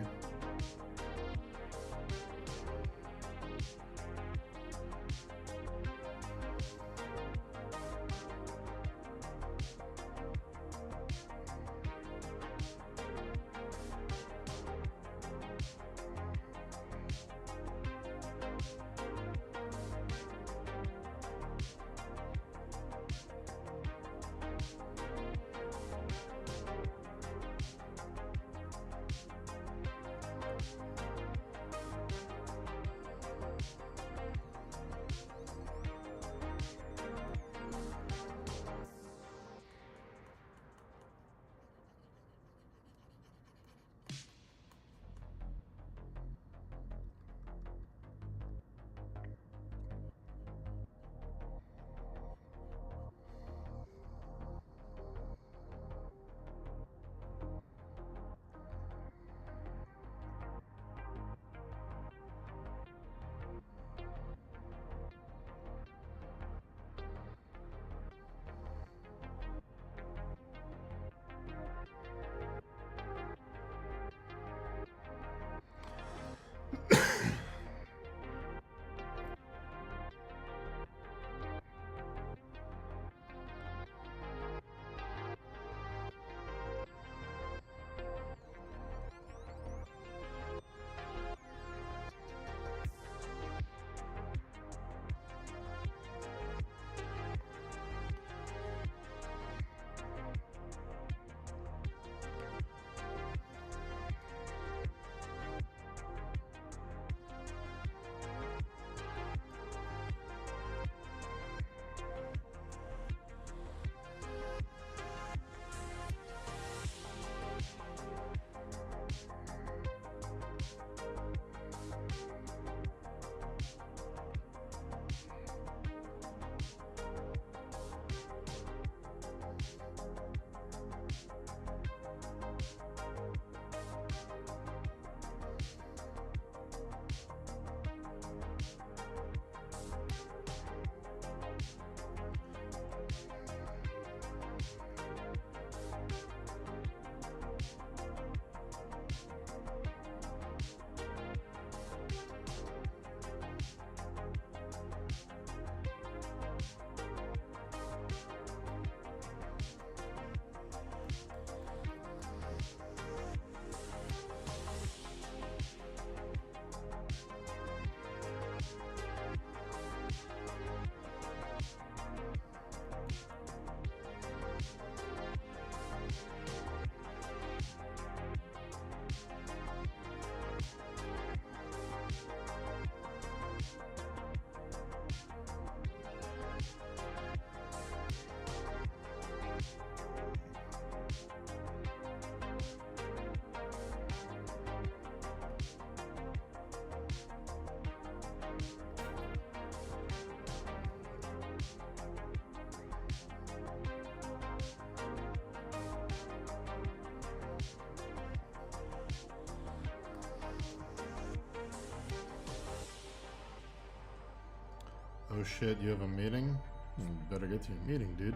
Oh shit, you have a meeting? You better get to your meeting, dude.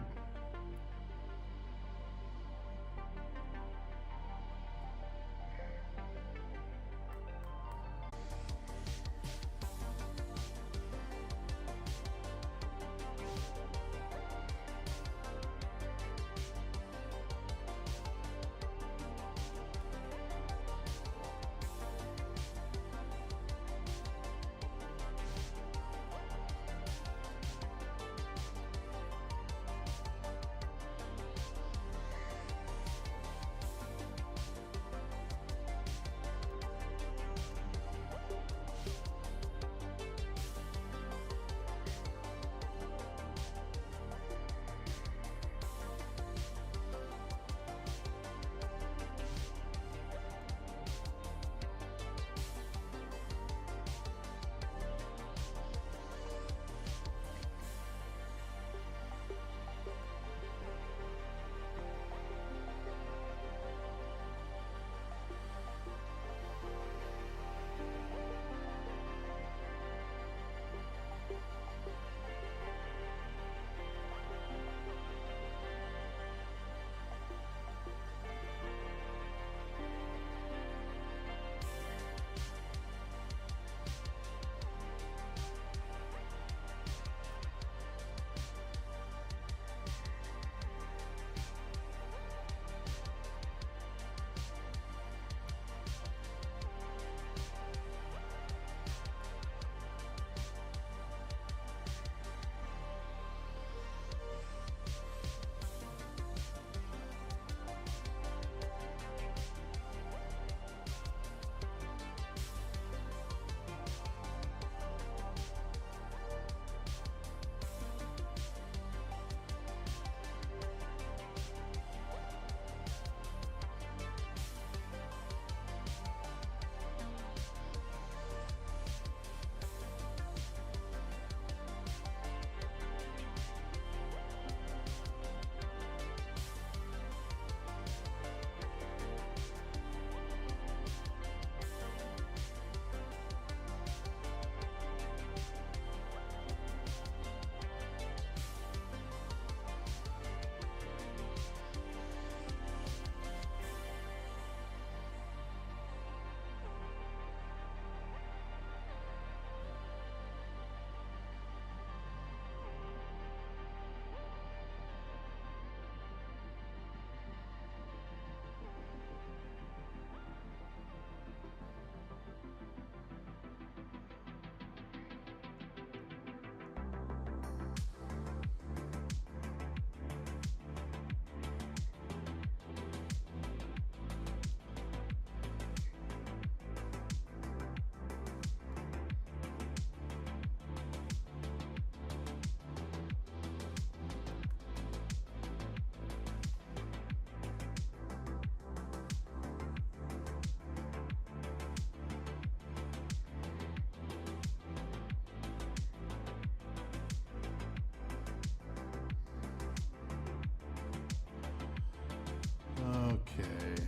Okay.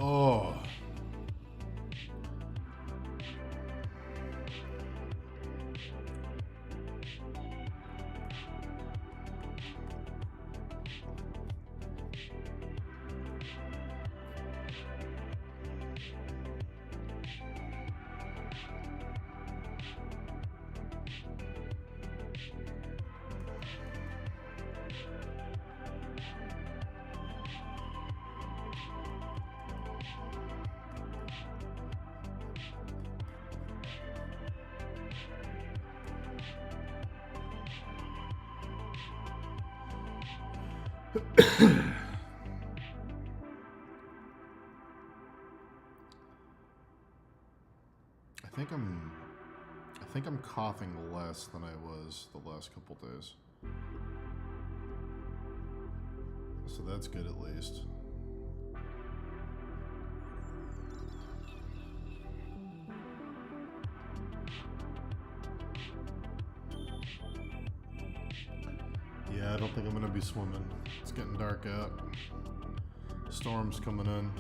Oh. I think I'm coughing less than I was the last couple days. So that's good at least. Yeah, I don't think I'm gonna be swimming. It's getting dark out. Storm's coming in.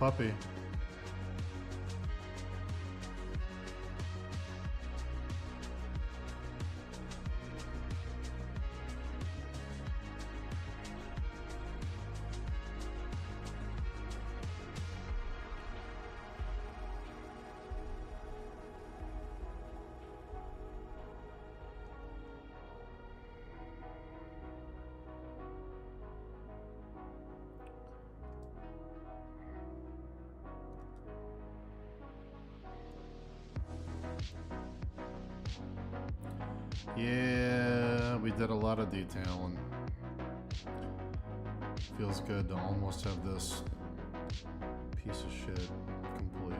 puppy. Yeah, we did a lot of detailing. Feels good to almost have this piece of shit complete.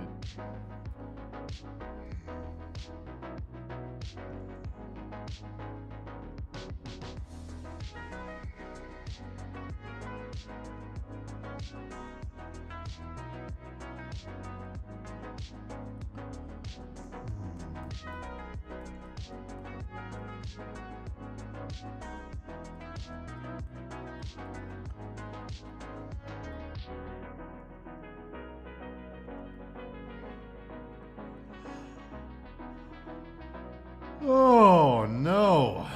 Oh no.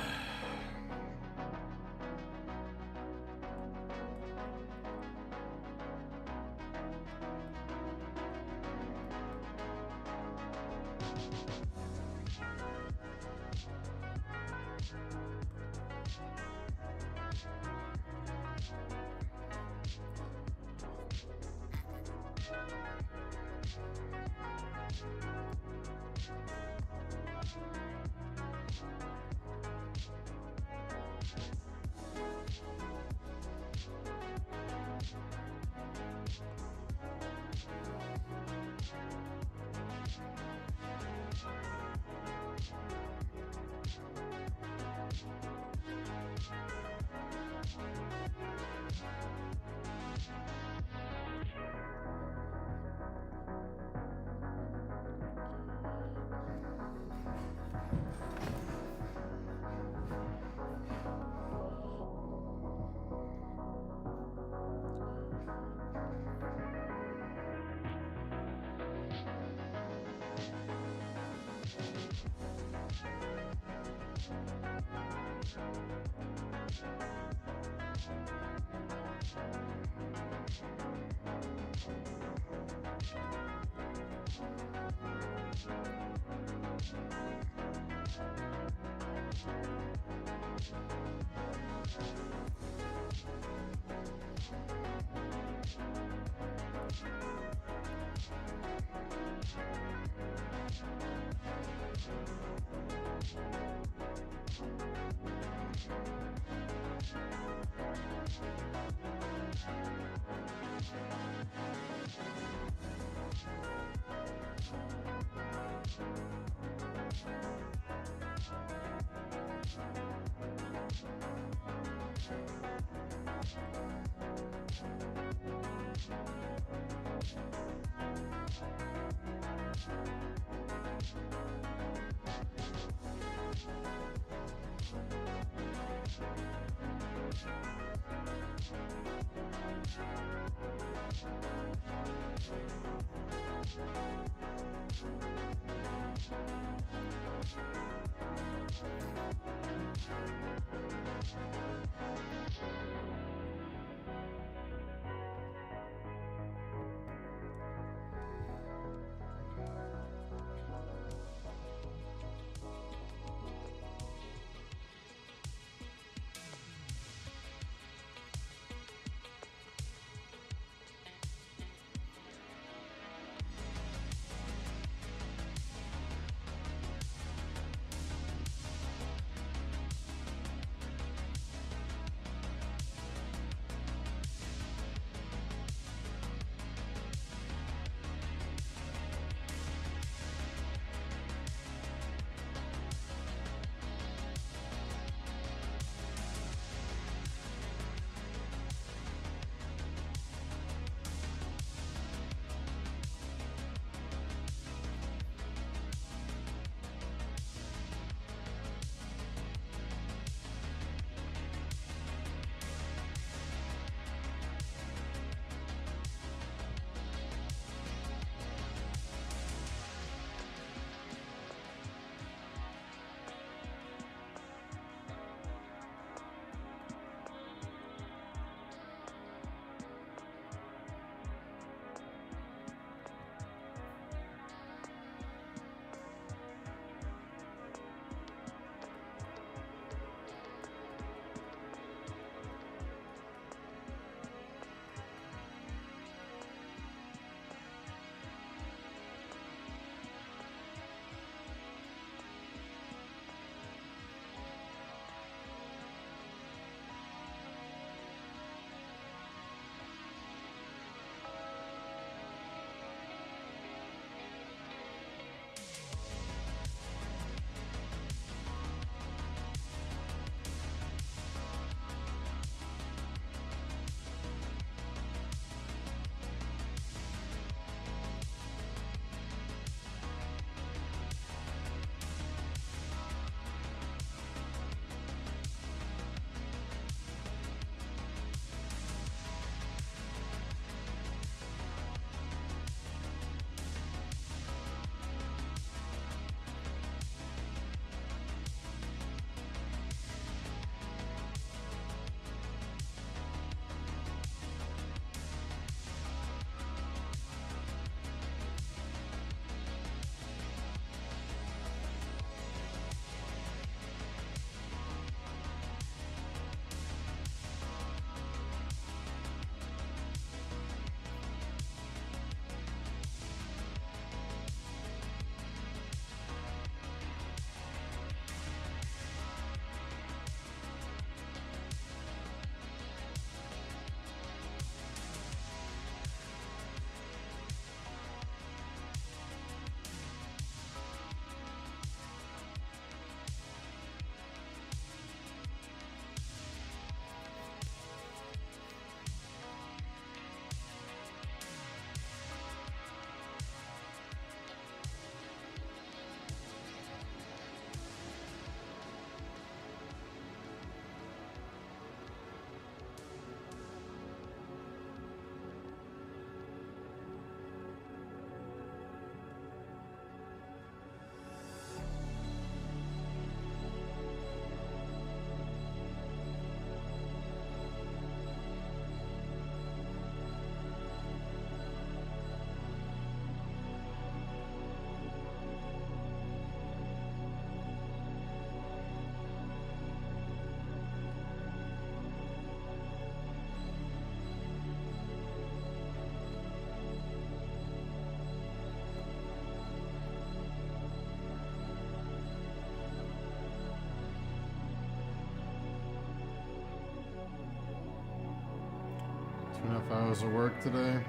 Enough hours of work today.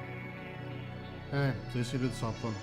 Hey, at least you did something.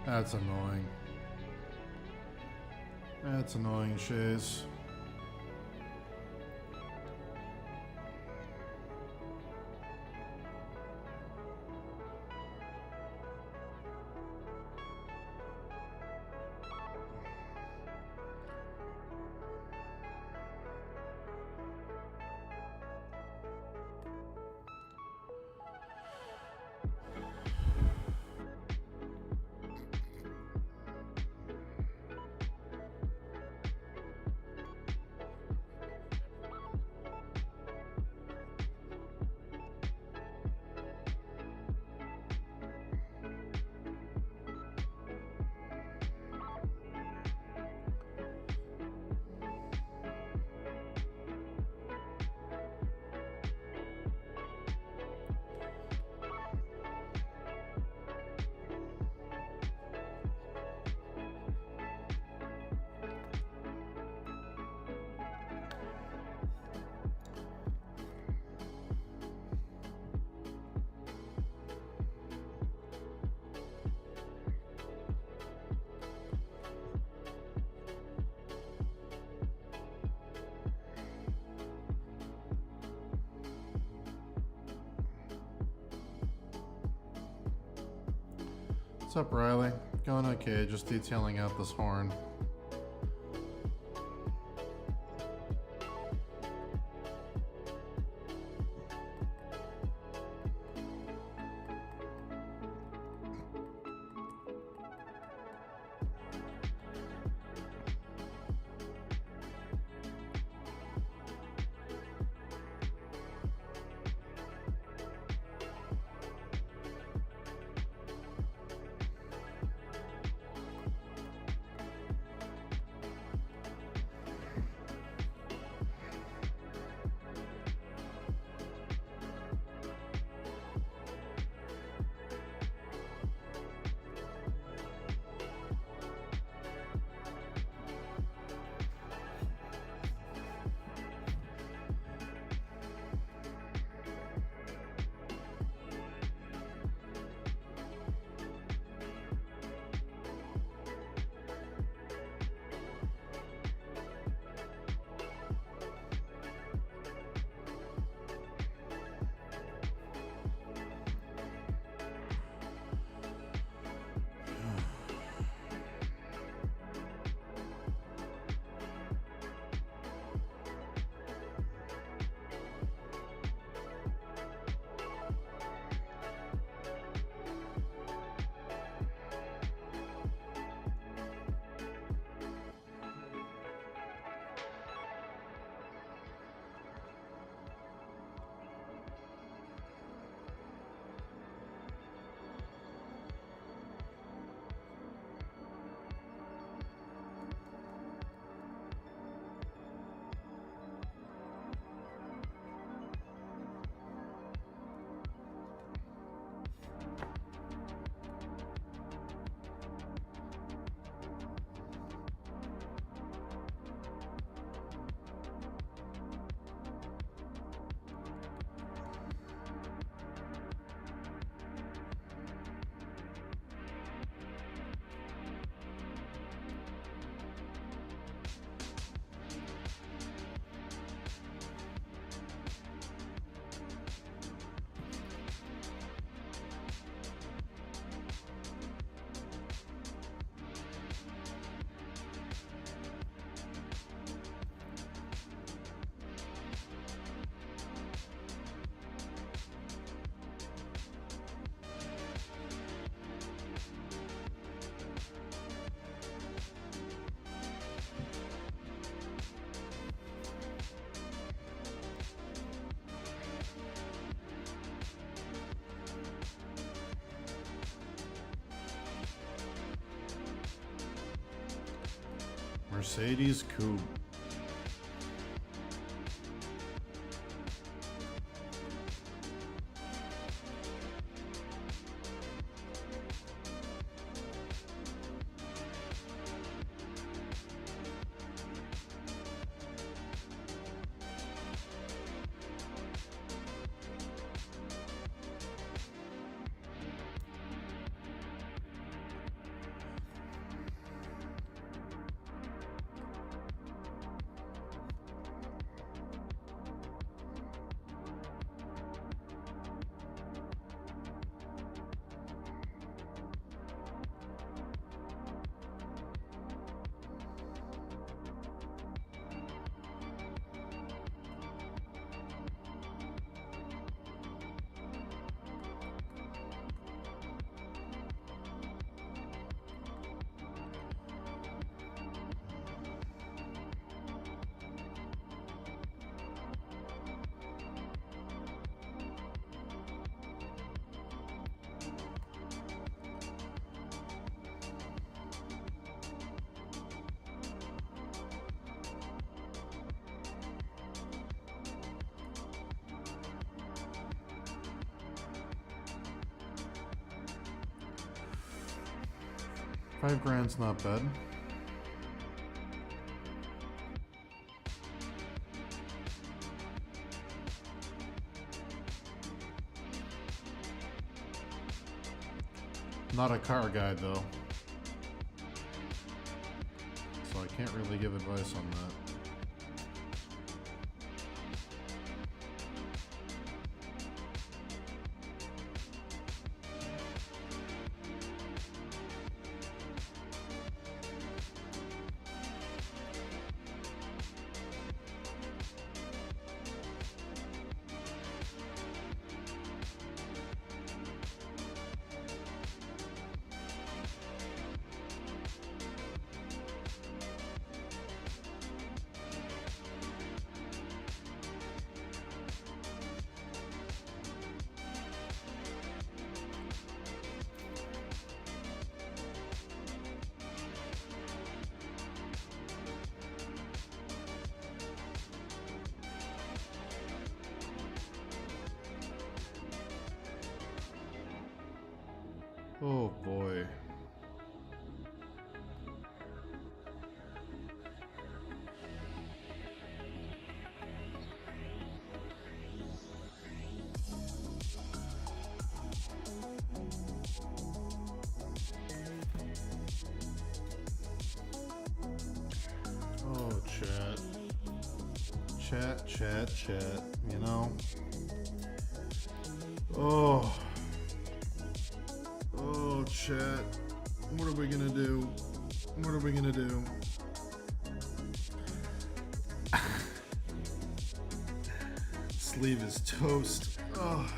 That's annoying. That's annoying, Shays. What's up, Riley? Going okay, just detailing out this horn. Mercedes coupe. $5,000's not bad. Not a car guy though, so I can't really give advice on that. Oh boy. Oh, chat, you know? Oh. Oh, chat. What are we gonna do? What are we gonna do? Sleeve is toast. Oh.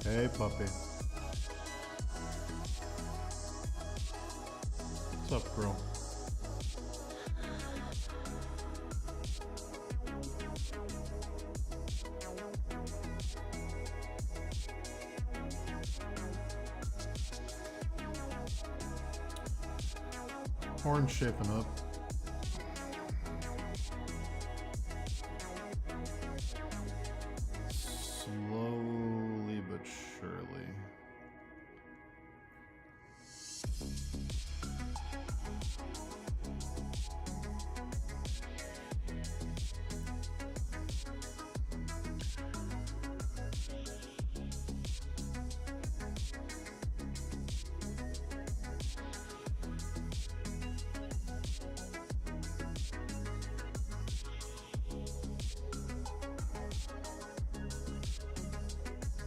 Hey, puppy. What's up, girl? Horn shaping up. Slowly but surely.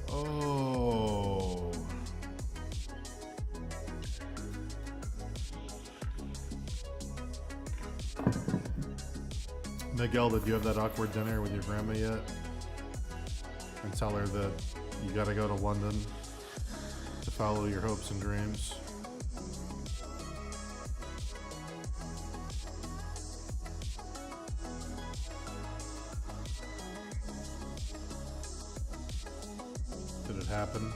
Oh. Miguel, did you have that awkward dinner with your grandma yet? and tell her that you gotta go to London to follow your hopes and dreams. Did it happen?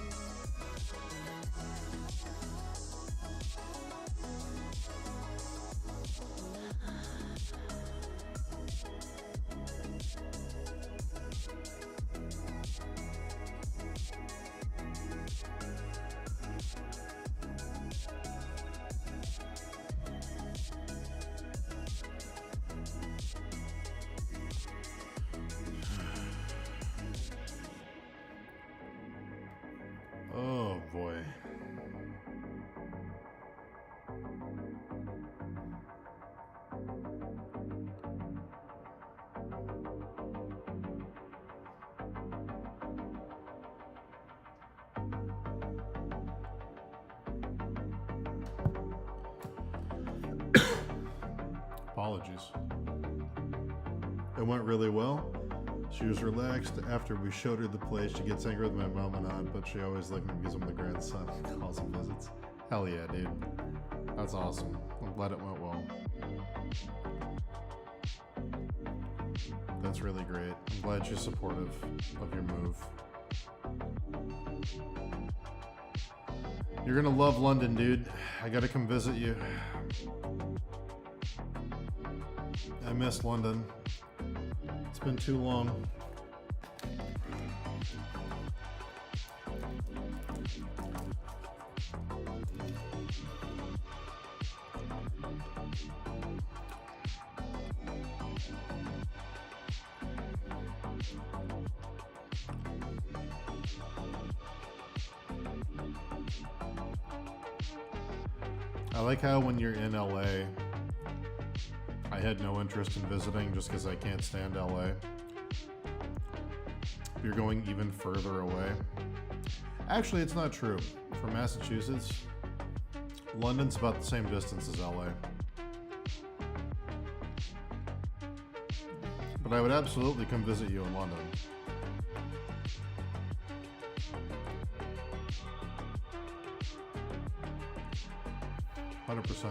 Oh boy. Apologies. It went really well. She was relaxed after we showed her the place. She gets angry with my mom and aunt, but she always liked me because I'm the grandson. Calls and visits. Hell yeah, dude. That's awesome. I'm glad it went well. That's really great. I'm glad she's supportive of your move. You're gonna love London, dude. I gotta come visit you. I miss London. It's been too long. I like how when you're in LA, I had no interest in visiting just because I can't stand LA. You're going even further away. Actually, it's not true. From Massachusetts, London's about the same distance as LA. But I would absolutely come visit you in London. %.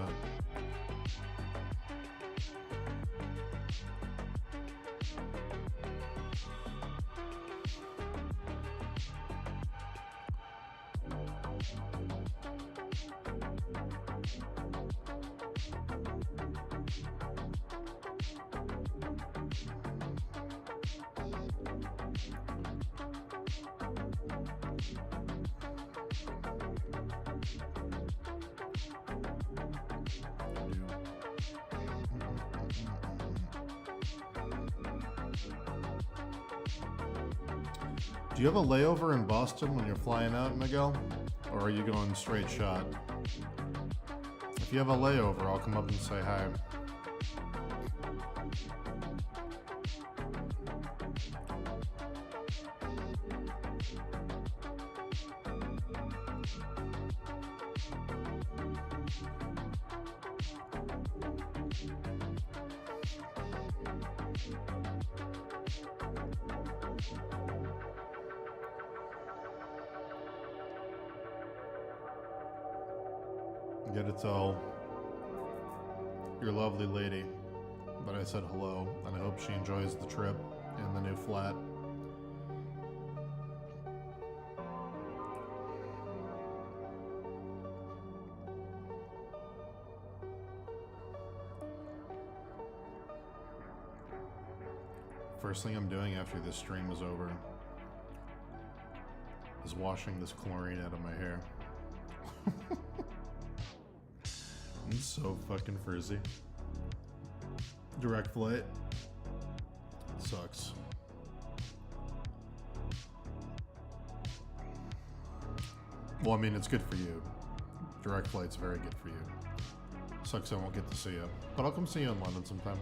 Do you have a layover in Boston when you're flying out, Miguel? Or are you going straight shot? If you have a layover, I'll come up and say hi. Get to tell your lovely lady that I said hello, and I hope she enjoys the trip and the new flat. First thing I'm doing after this stream is over is washing this chlorine out of my hair. I'm so fucking frizzy. Direct flight sucks. Well, I mean, it's good for you. Direct flight's very good for you. Sucks I won't get to see you. But I'll come see you in London sometime.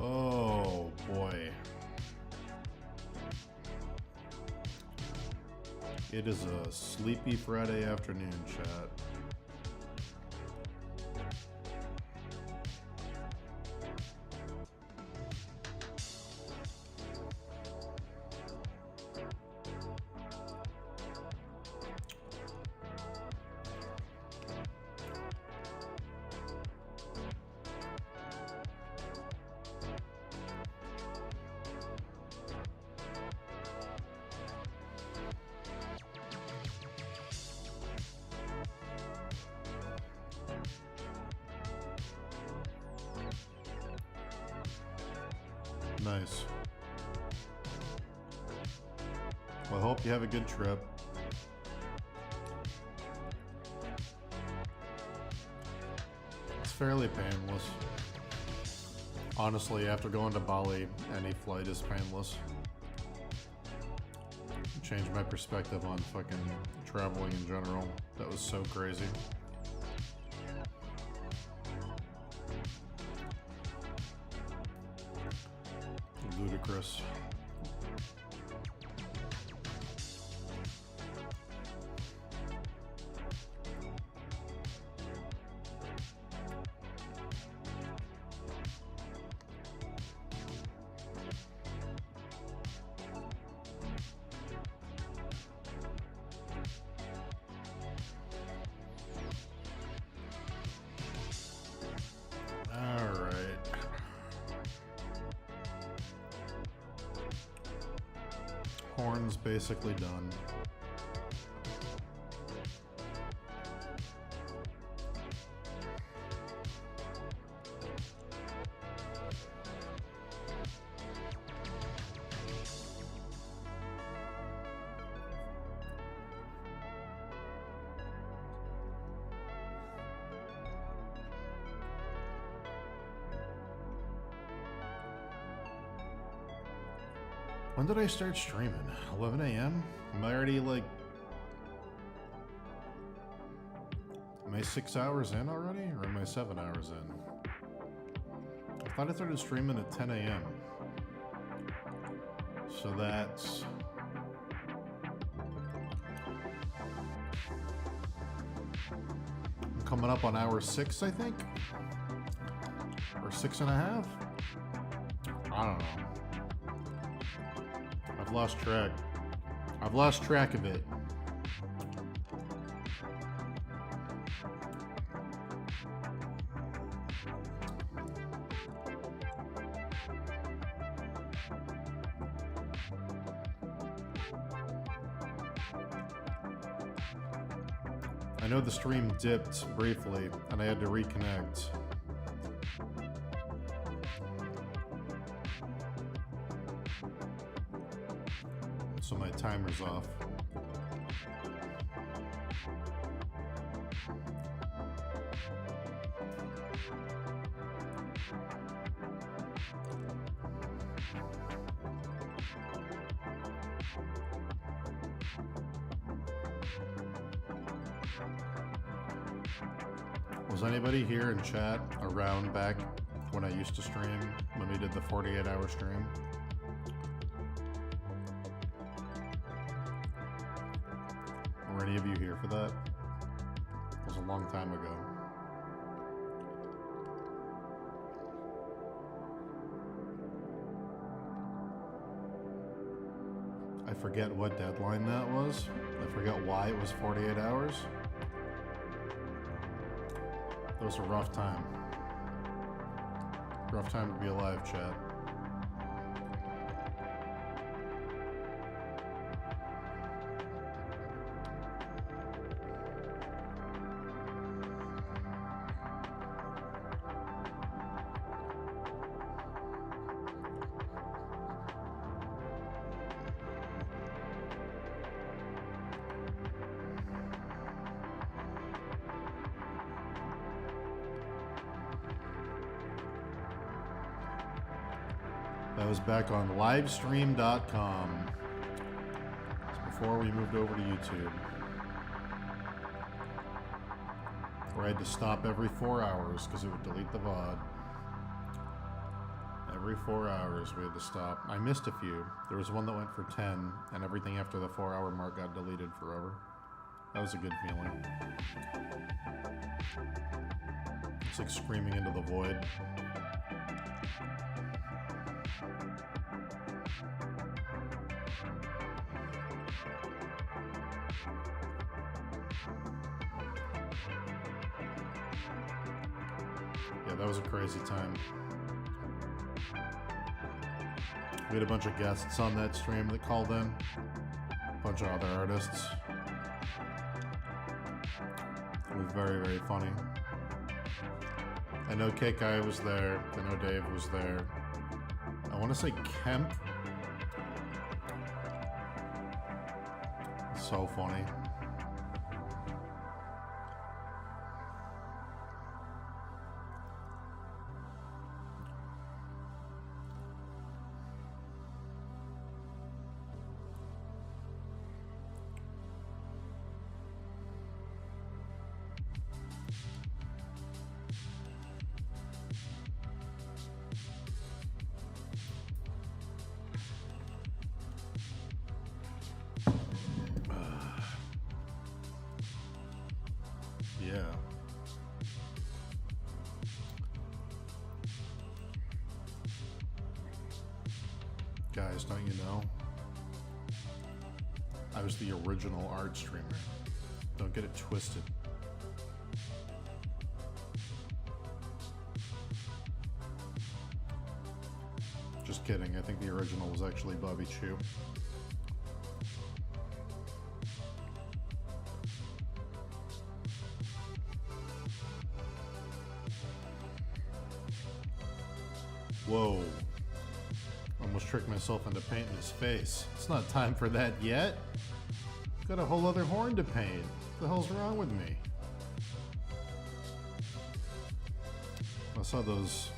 Oh boy. It is a sleepy Friday afternoon, chat. Nice. Well, I hope you have a good trip. It's fairly painless. Honestly, after going to Bali, any flight is painless. Changed my perspective on fucking traveling in general. That was so crazy. Ludicrous. Horn's basically done. When did I start streaming? 11 a.m.? Am I already like... Am I 6 hours in already? Or am I 7 hours in? I thought I started streaming at 10 a.m. So that's... I'm coming up on hour 6, I think? Or 6.5? I don't know. I've lost track. I've lost track of it. I know the stream dipped briefly and I had to reconnect. So my timer's off. Was anybody here in chat around back when I used to stream, when we did the 48-hour stream? Were any of you here for that? It was a long time ago. I forget what deadline that was. I forget why it was 48 hours. That was a rough time. Rough time to be alive, chat. That was back on livestream.com. It's before we moved over to YouTube. Where I had to stop every 4 hours because it would delete the VOD. Every 4 hours we had to stop. I missed a few. There was one that went for 10, and everything after the 4-hour mark got deleted forever. That was a good feeling. It's like screaming into the void. Yeah, that was a crazy time. We had a bunch of guests on that stream that called in. A bunch of other artists. It was very, very funny. I know K-Kai was there. I know Dave was there. I want to say Kemp. So funny. Yeah. Guys, don't you know? I was the original art streamer. Don't get it twisted. Just kidding. I think the original was actually Bobby Chu. Whoa. Almost tricked myself into painting his face. It's not time for that yet. Got a whole other horn to paint. What the hell's wrong with me? I saw those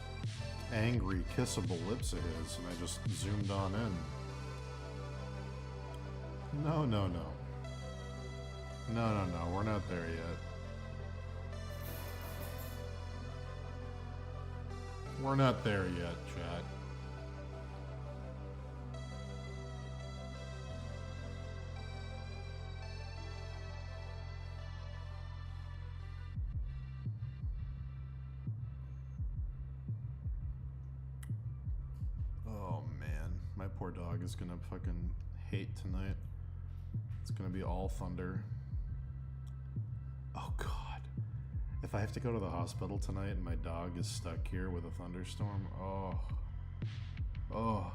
angry, kissable lips of his, and I just zoomed on in. No, no, no. No, no, no. We're not there yet. We're not there yet, chat. Oh man, my poor dog is gonna fucking hate tonight. It's gonna be all thunder. Oh god. If I have to go to the hospital tonight and my dog is stuck here with a thunderstorm, oh. Oh.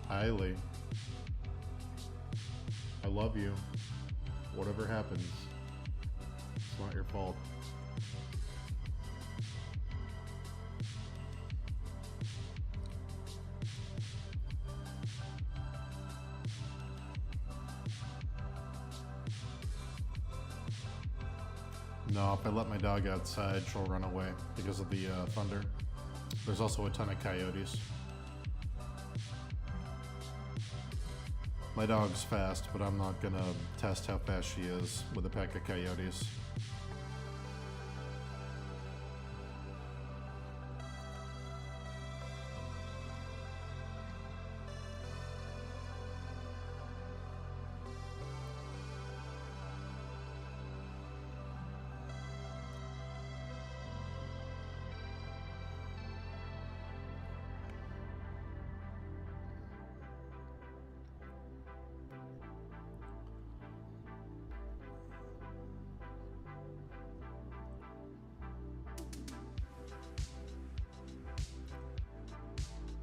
Highly. I love you. Whatever happens, it's not your fault. No, if I let my dog outside, she'll run away because of the thunder. There's also a ton of coyotes. My dog's fast, but I'm not gonna test how fast she is with a pack of coyotes.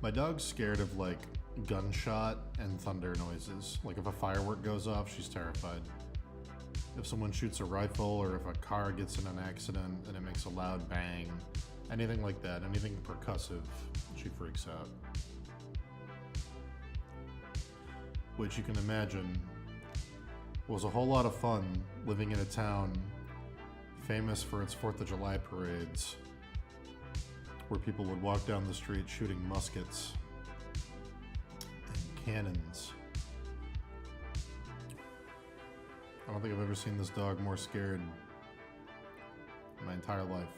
My dog's scared of like gunshot and thunder noises. Like if a firework goes off, she's terrified. If someone shoots a rifle or if a car gets in an accident and it makes a loud bang, anything like that, anything percussive, she freaks out. Which you can imagine was a whole lot of fun living in a town famous for its 4th of July parades, where people would walk down the street shooting muskets and cannons I don't think I've ever seen this dog more scared in my entire life.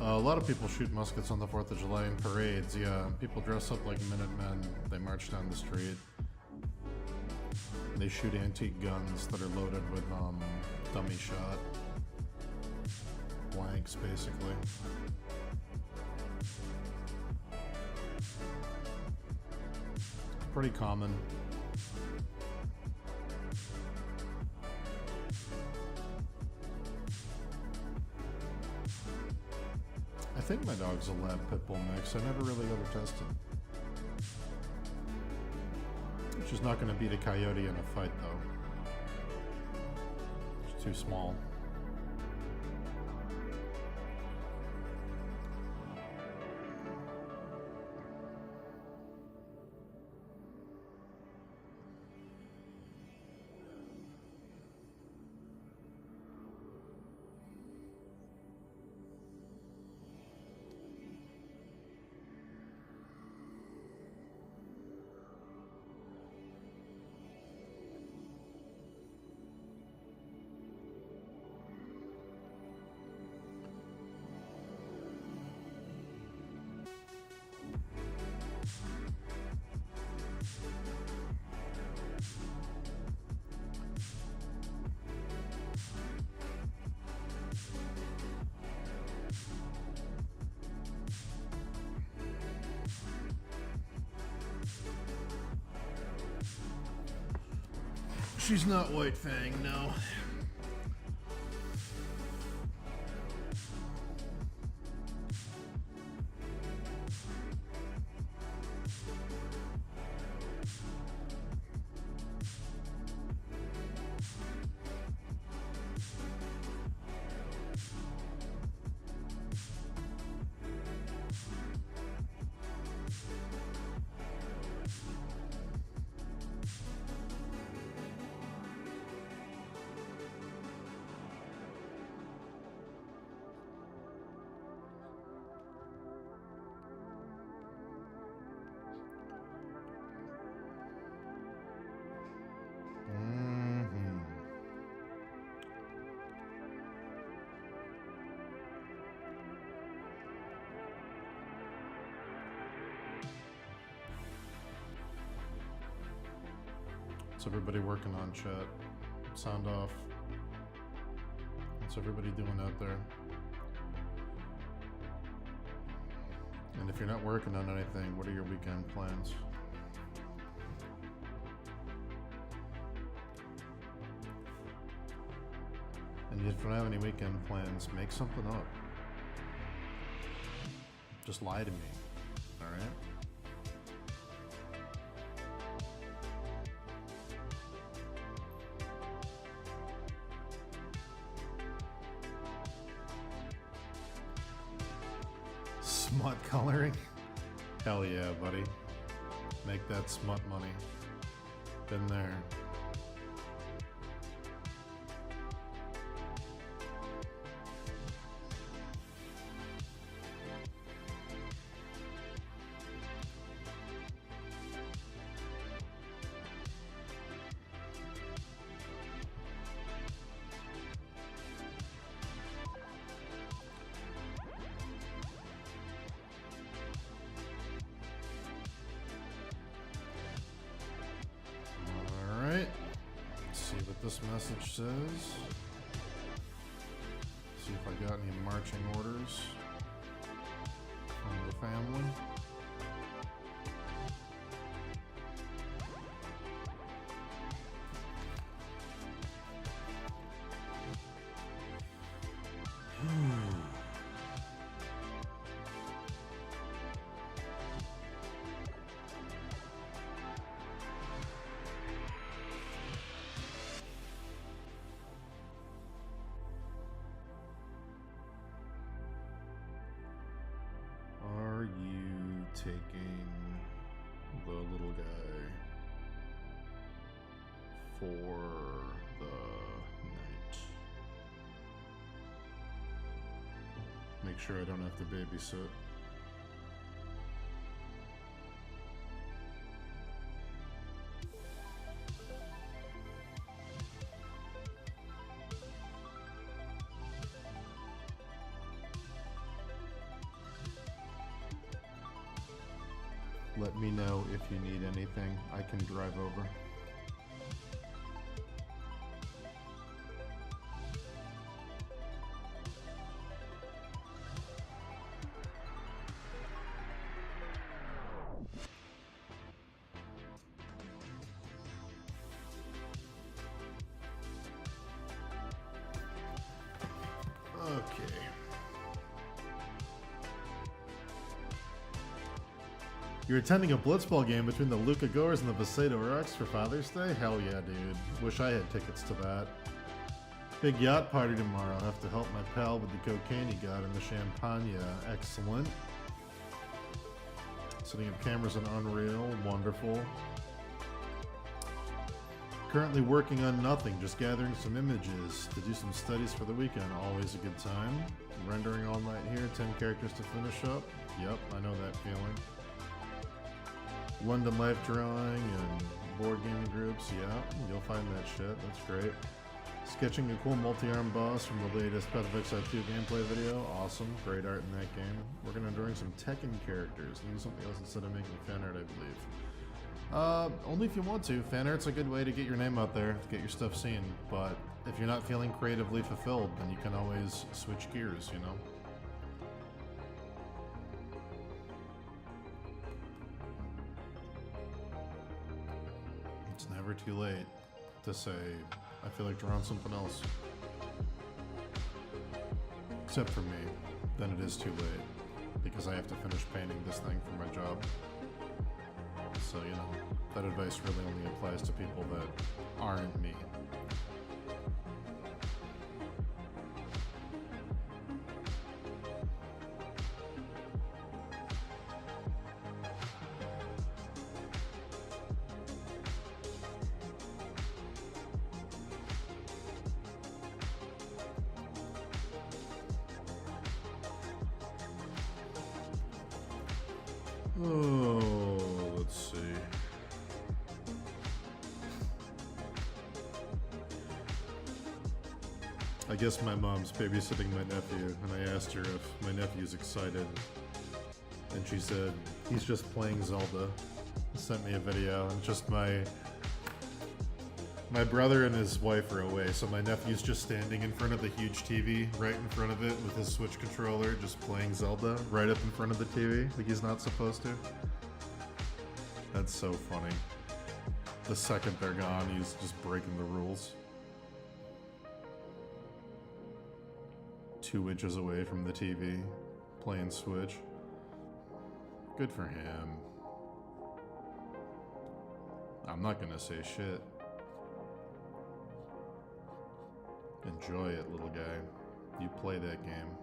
A lot of people shoot muskets on the 4th of July in parades, yeah. People dress up like Minutemen, they march down the street. They shoot antique guns that are loaded with dummy shot. Blanks, basically. Pretty common. I think my dog's a lab pit bull mix. I never really got her tested. She's not going to beat a coyote in a fight, though. She's too small. She's not White Fang, no. What's everybody working on, chat? Sound off. What's everybody doing out there? And if you're not working on anything, what are your weekend plans? And if you don't have any weekend plans, make something up. Just lie to me, alright? Smut coloring? Hell yeah, buddy. Make that smut money. Been there. this message says. See if I got any marching orders from the family. Are you taking the little guy for the night? Make sure I don't have to babysit. Let me know if you need anything. I can drive over. Okay. You're attending a blitzball game between the Luca Goers and the Visato Rocks for Father's Day? Hell yeah, dude. Wish I had tickets to that. Big yacht party tomorrow. I'll have to help my pal with the cocaine he got in the Champagne. Excellent. Setting up cameras on Unreal. Wonderful. Currently working on nothing, just gathering some images to do some studies for the weekend. Always a good time. Rendering all night here. 10 characters to finish up. Yep, I know that feeling. London Life drawing and board game groups, yeah, you'll find that shit, that's great. Sketching a cool multi-arm boss from the latest Path of Exile 2 gameplay video, awesome, great art in that game. Working on drawing some Tekken characters, and something else instead of making fan art, I believe. Only if you want to. Fan art's a good way to get your name out there, to get your stuff seen, but if you're not feeling creatively fulfilled, then you can always switch gears, you know? It's never too late to say, I feel like drawing something else. Except for me, then it is too late, because I have to finish painting this thing for my job. So, you know, that advice really only applies to people that aren't me. Oh, let's see. I guess my mom's babysitting my nephew, and I asked her if my nephew's excited. And she said, he's just playing Zelda. Sent me a video, and just my brother and his wife are away, so my nephew's just standing in front of the huge TV, right in front of it, with his Switch controller, just playing Zelda, right up in front of the TV, like he's not supposed to. That's so funny. The second they're gone, he's just breaking the rules. 2 inches away from the TV, playing Switch. Good for him. I'm not gonna say shit. Enjoy it, little guy. You play that game.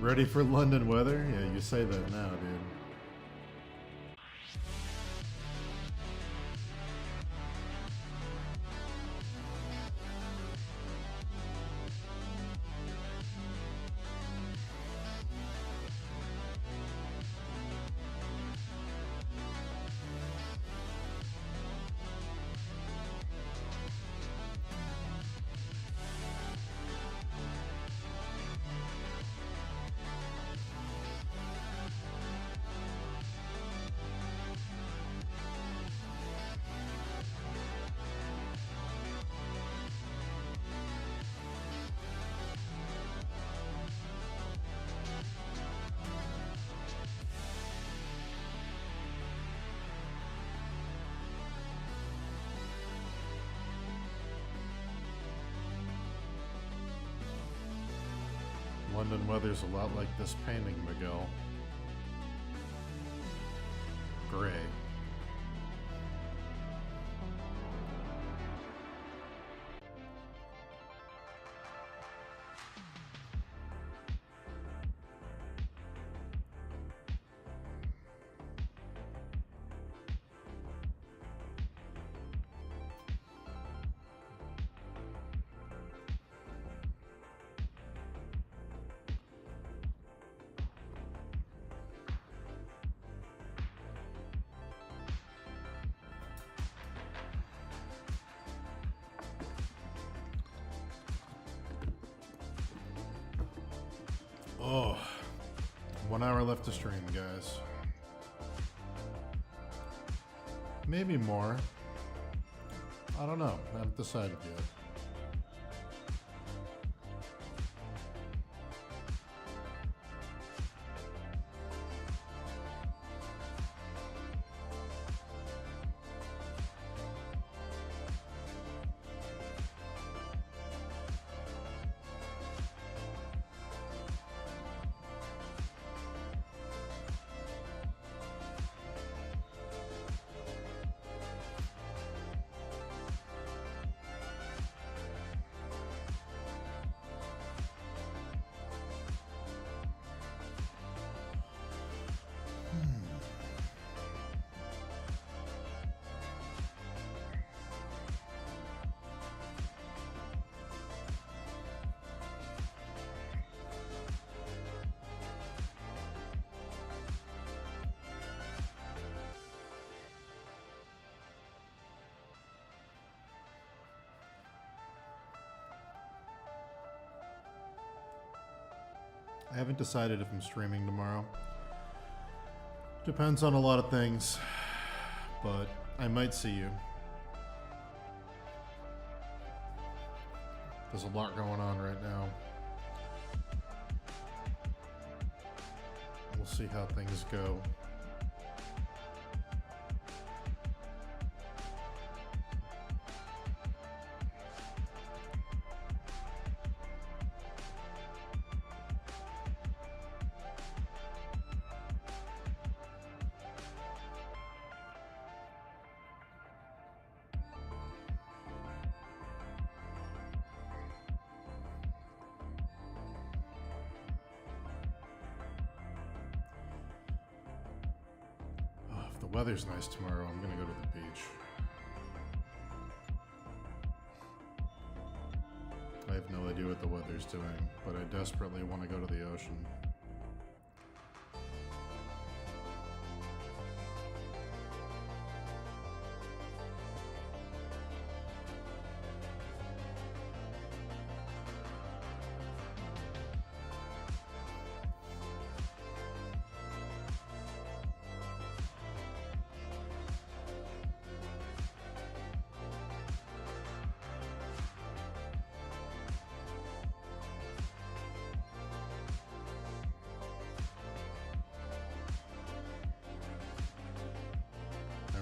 Ready for London weather? Yeah, you say that now, dude. London weather's a lot like this painting, Miguel. Gray. Oh, 1 hour left to stream, guys. Maybe more. I don't know. I haven't decided yet. I haven't decided if I'm streaming tomorrow. Depends on a lot of things, but I might see you. There's a lot going on right now. We'll see how things go. The weather's nice tomorrow. I'm gonna go to the beach. I have no idea what the weather's doing, but I desperately want to go to the ocean.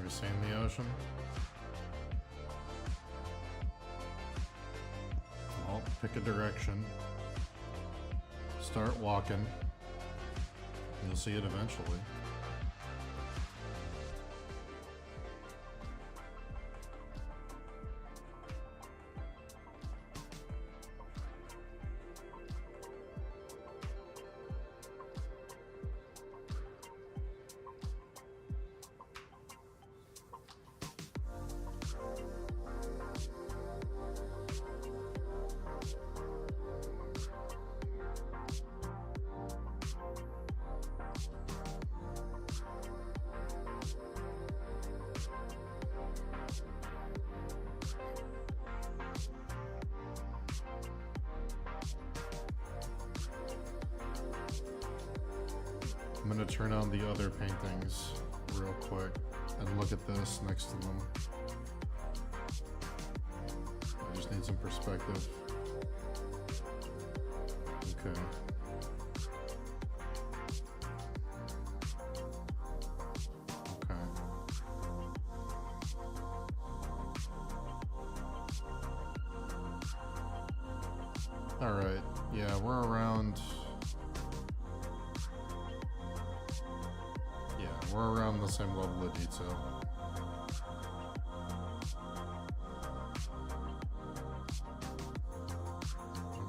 Seen the ocean? Well, pick a direction. Start walking. You'll see it eventually. I'm gonna turn on the other paintings real quick and look at this next to them. I just need some perspective. Okay. Okay. All right. Yeah, we're around. Yeah, we're around the same level of detail.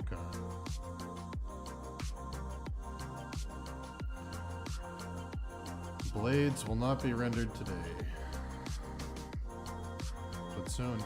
Okay. Blades will not be rendered today, but soon.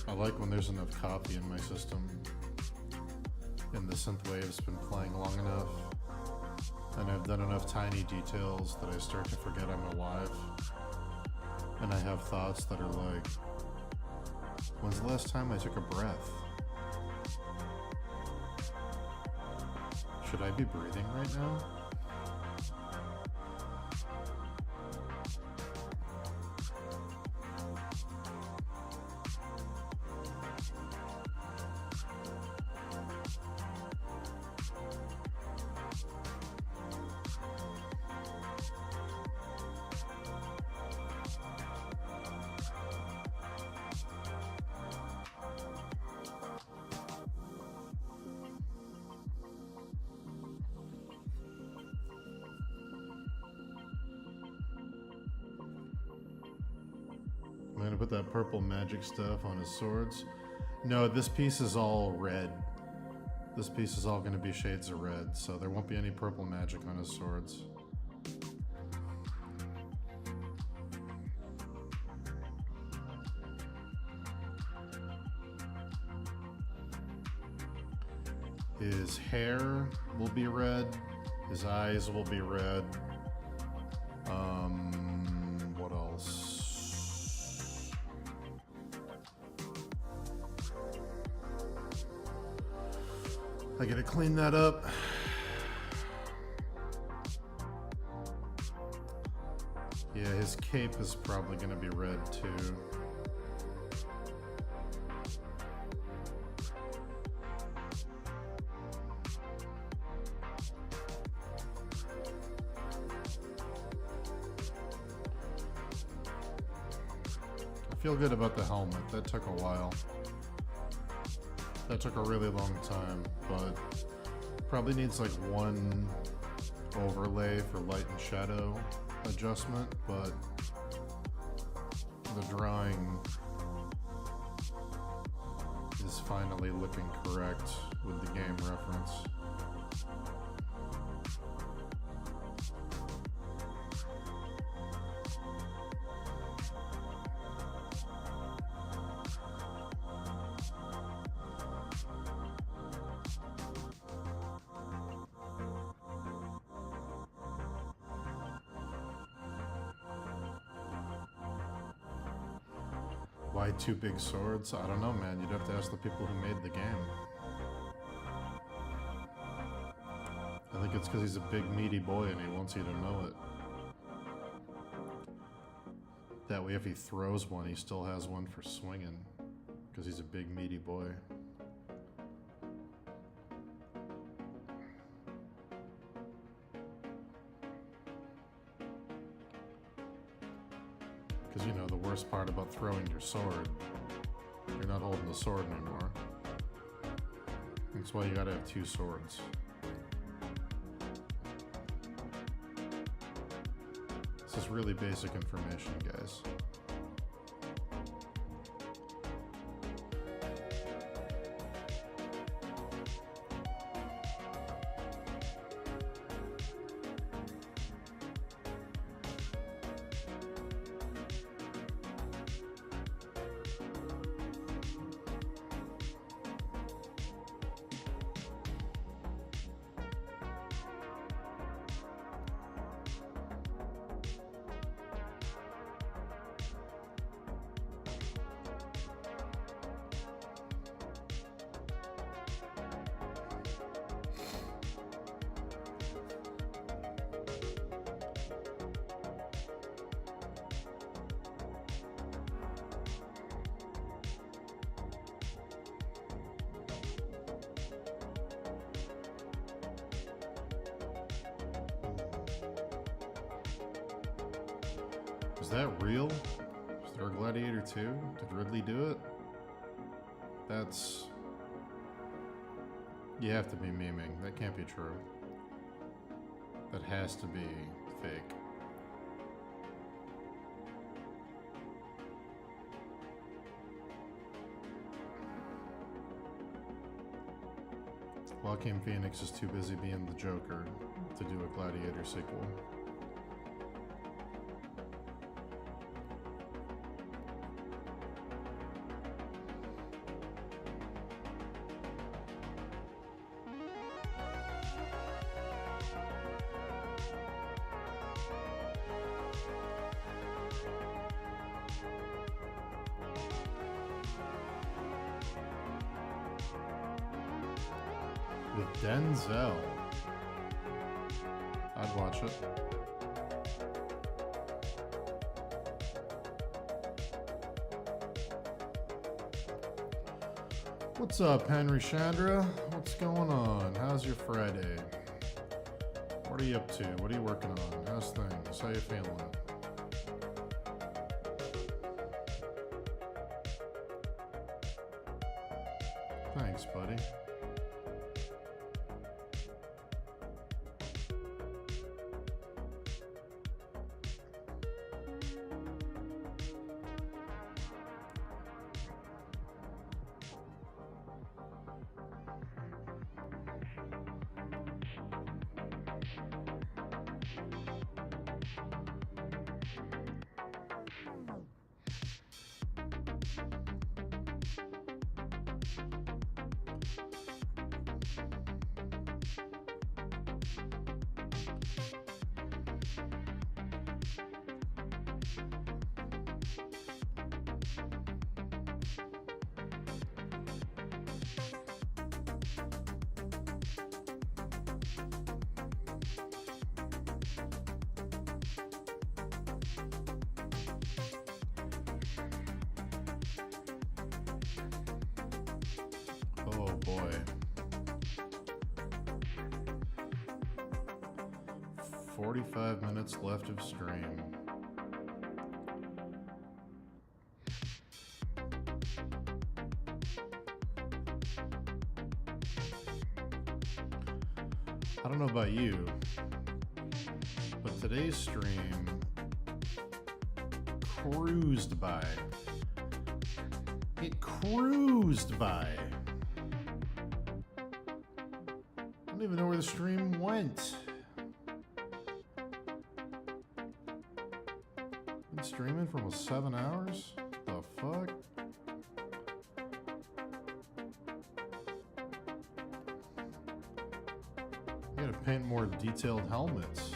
I like when there's enough coffee in my system and the synthwave's been playing long enough and I've done enough tiny details that I start to forget I'm alive. And I have thoughts that are like, when's the last time I took a breath? Should I be breathing right now? I'm gonna put that purple magic stuff on his swords. No, this piece is all red. This piece is all gonna be shades of red, so there won't be any purple magic on his swords. His hair will be red. His eyes will be red. What else? I gotta clean that up. Yeah, his cape is probably gonna be red too. I feel good about the helmet. That took a while. That took a really long time, but probably needs like one overlay for light and shadow adjustment, but the drawing is finally looking correct with the game reference. Why two big swords? I don't know, man. You'd have to ask the people who made the game. I think it's because he's a big meaty boy and he wants you to know it. That way if he throws one, he still has one for swinging. Because he's a big meaty boy. Because, you know, the worst part about throwing your sword, you're not holding the sword anymore. That's why you gotta have two swords. This is really basic information, guys. Is that real? Is there a Gladiator 2? Did Ridley do it? That's... You have to be memeing. That can't be true. That has to be fake. Joaquin Phoenix is too busy being the Joker to do a Gladiator sequel. With Denzel. I'd watch it. What's up, Henry Chandra? What's going on? How's your Friday? What are you up to? What are you working on? How's things? How you feeling? Thanks, buddy. Oh boy. 45 minutes left of stream. I don't know about you, but today's stream cruised by. It cruised by. I don't even know where the stream went. Been streaming for almost 7 hours? The fuck? I gotta paint more detailed helmets.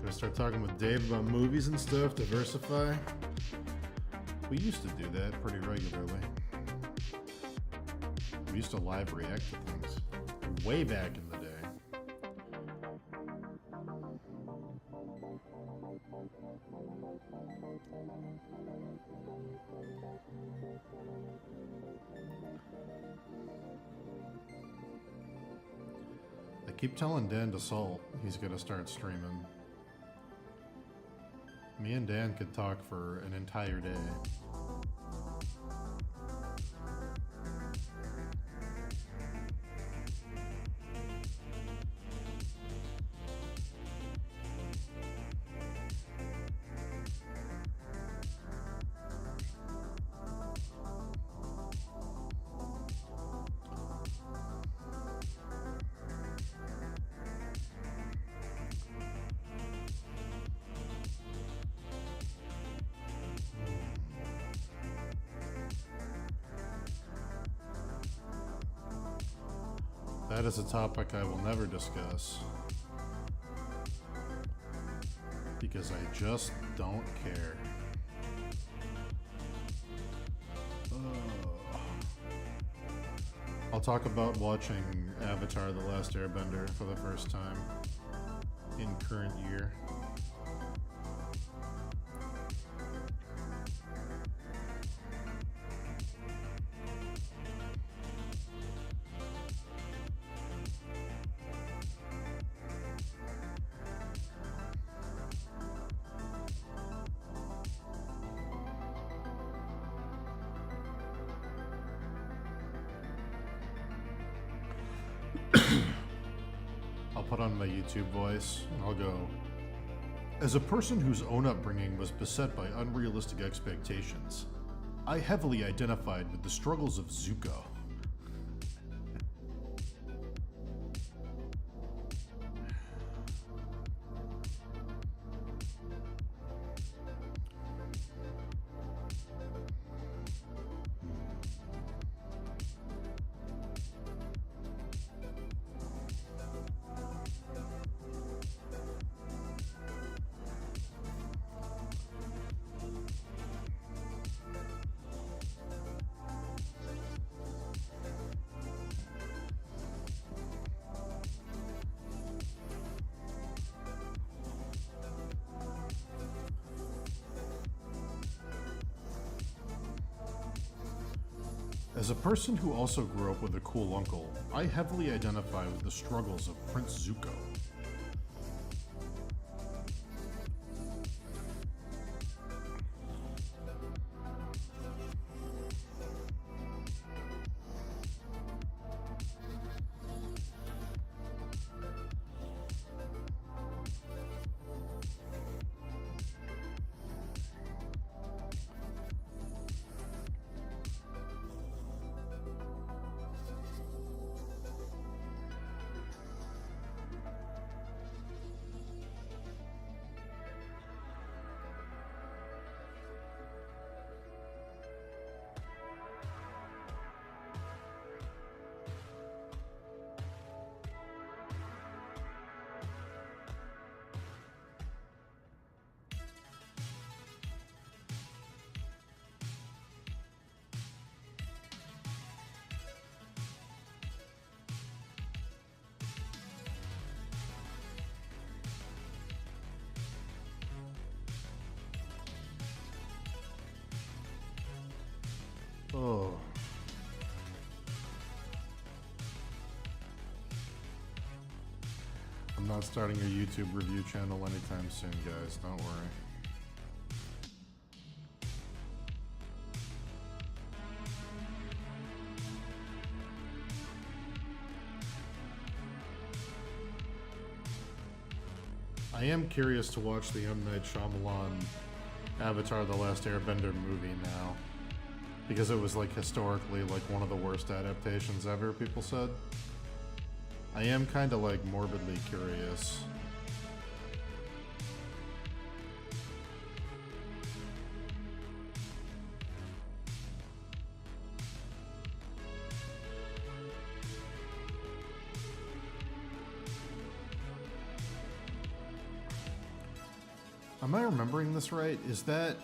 Gonna start talking with Dave about movies and stuff, diversify. We used to do that pretty regularly. We used to live react to things way back in the day. I keep telling Dan to salt he's gonna start streaming. Me and Dan could talk for an entire day. That is a topic I will never discuss. Because I just don't care. I'll talk about watching Avatar: The Last Airbender for the first time in current year. I'll put on my YouTube voice and I'll go, as a person whose own upbringing was beset by unrealistic expectations, I heavily identified with the struggles of Zuko. As a person who also grew up with a cool uncle, I heavily identify with the struggles of Prince Zuko. Oh. I'm not starting a YouTube review channel anytime soon, guys. Don't worry. I am curious to watch the M. Night Shyamalan Avatar: The Last Airbender movie now. Because it was like historically like one of the worst adaptations ever, people said. I am kind of like morbidly curious. Am I remembering this right? Is that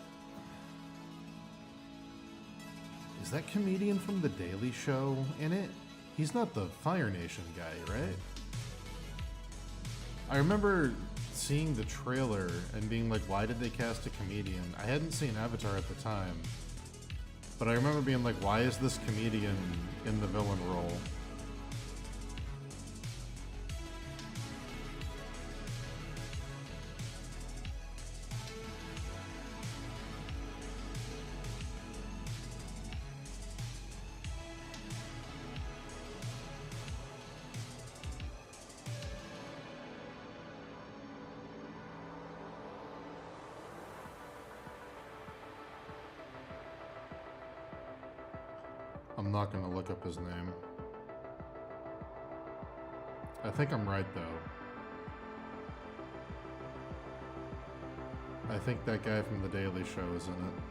comedian from The Daily Show in it? He's not the Fire Nation guy, right? I remember seeing the trailer and being like, why did they cast a comedian? I hadn't seen Avatar at the time, but I remember being like, why is this comedian in the villain role? I'm not gonna look up his name. I think I'm right though. I think that guy from The Daily Show is in it.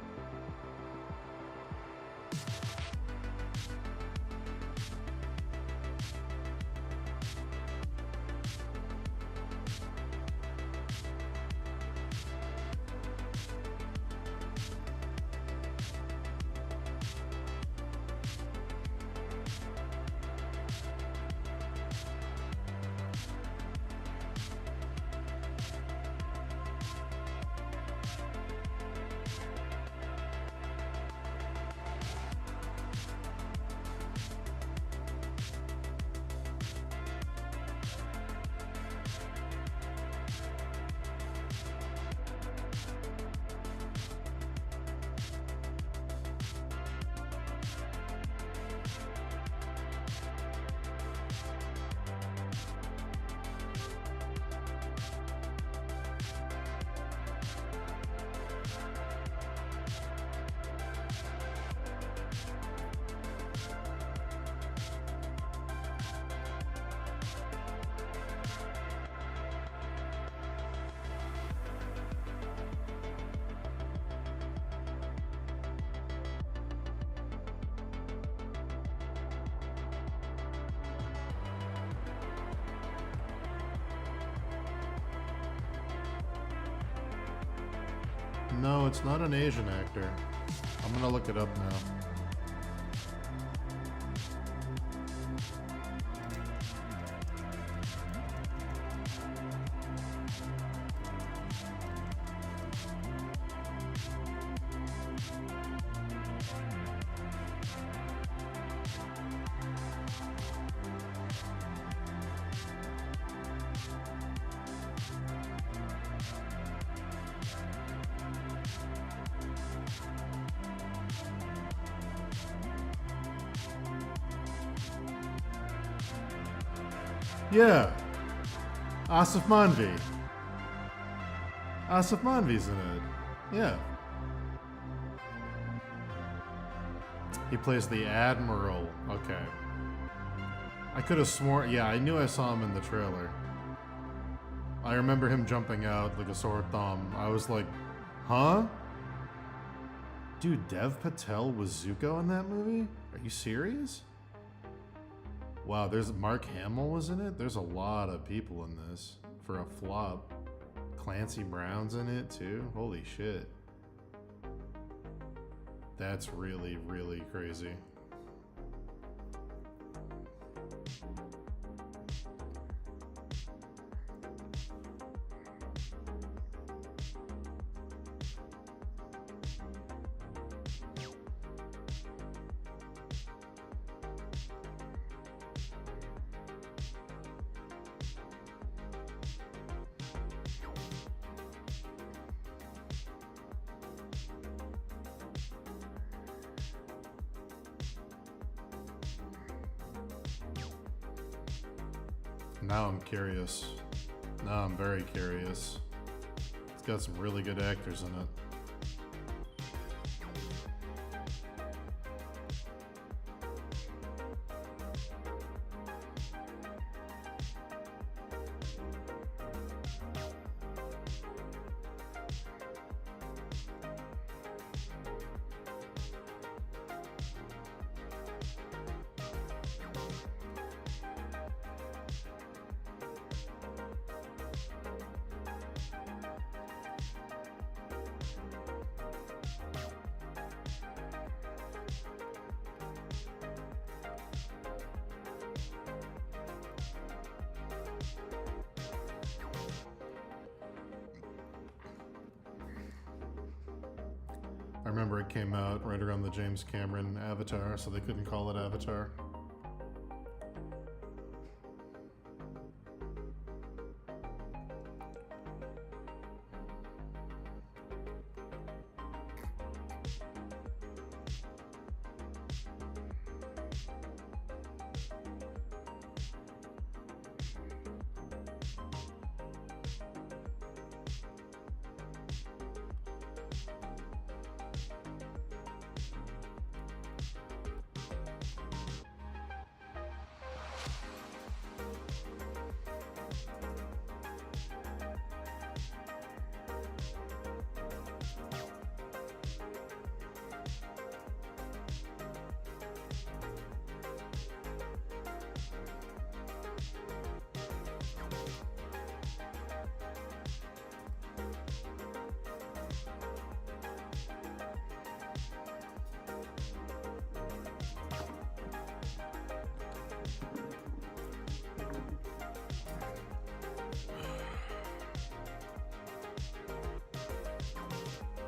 No, it's not an Asian actor. I'm gonna look it up now. Yeah. Asif Manvi. Asif Manvi's in it. Yeah. He plays the Admiral. Okay. I could have sworn... Yeah, I knew I saw him in the trailer. I remember him jumping out like a sore thumb. I was like, huh? Dude, Dev Patel was Zuko in that movie? Are you serious? Wow, there's Mark Hamill was in it? There's a lot of people in this for a flop. Clancy Brown's in it too? Holy shit. That's really, really crazy. Now I'm curious. Now I'm very curious. It's got some really good actors in it. I remember it came out right around the James Cameron Avatar, so they couldn't call it Avatar.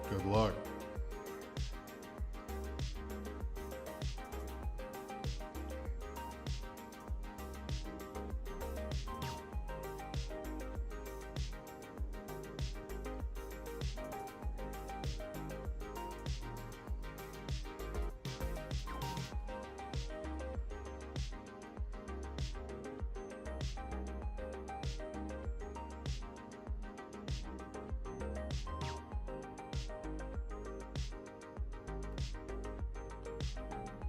Good luck.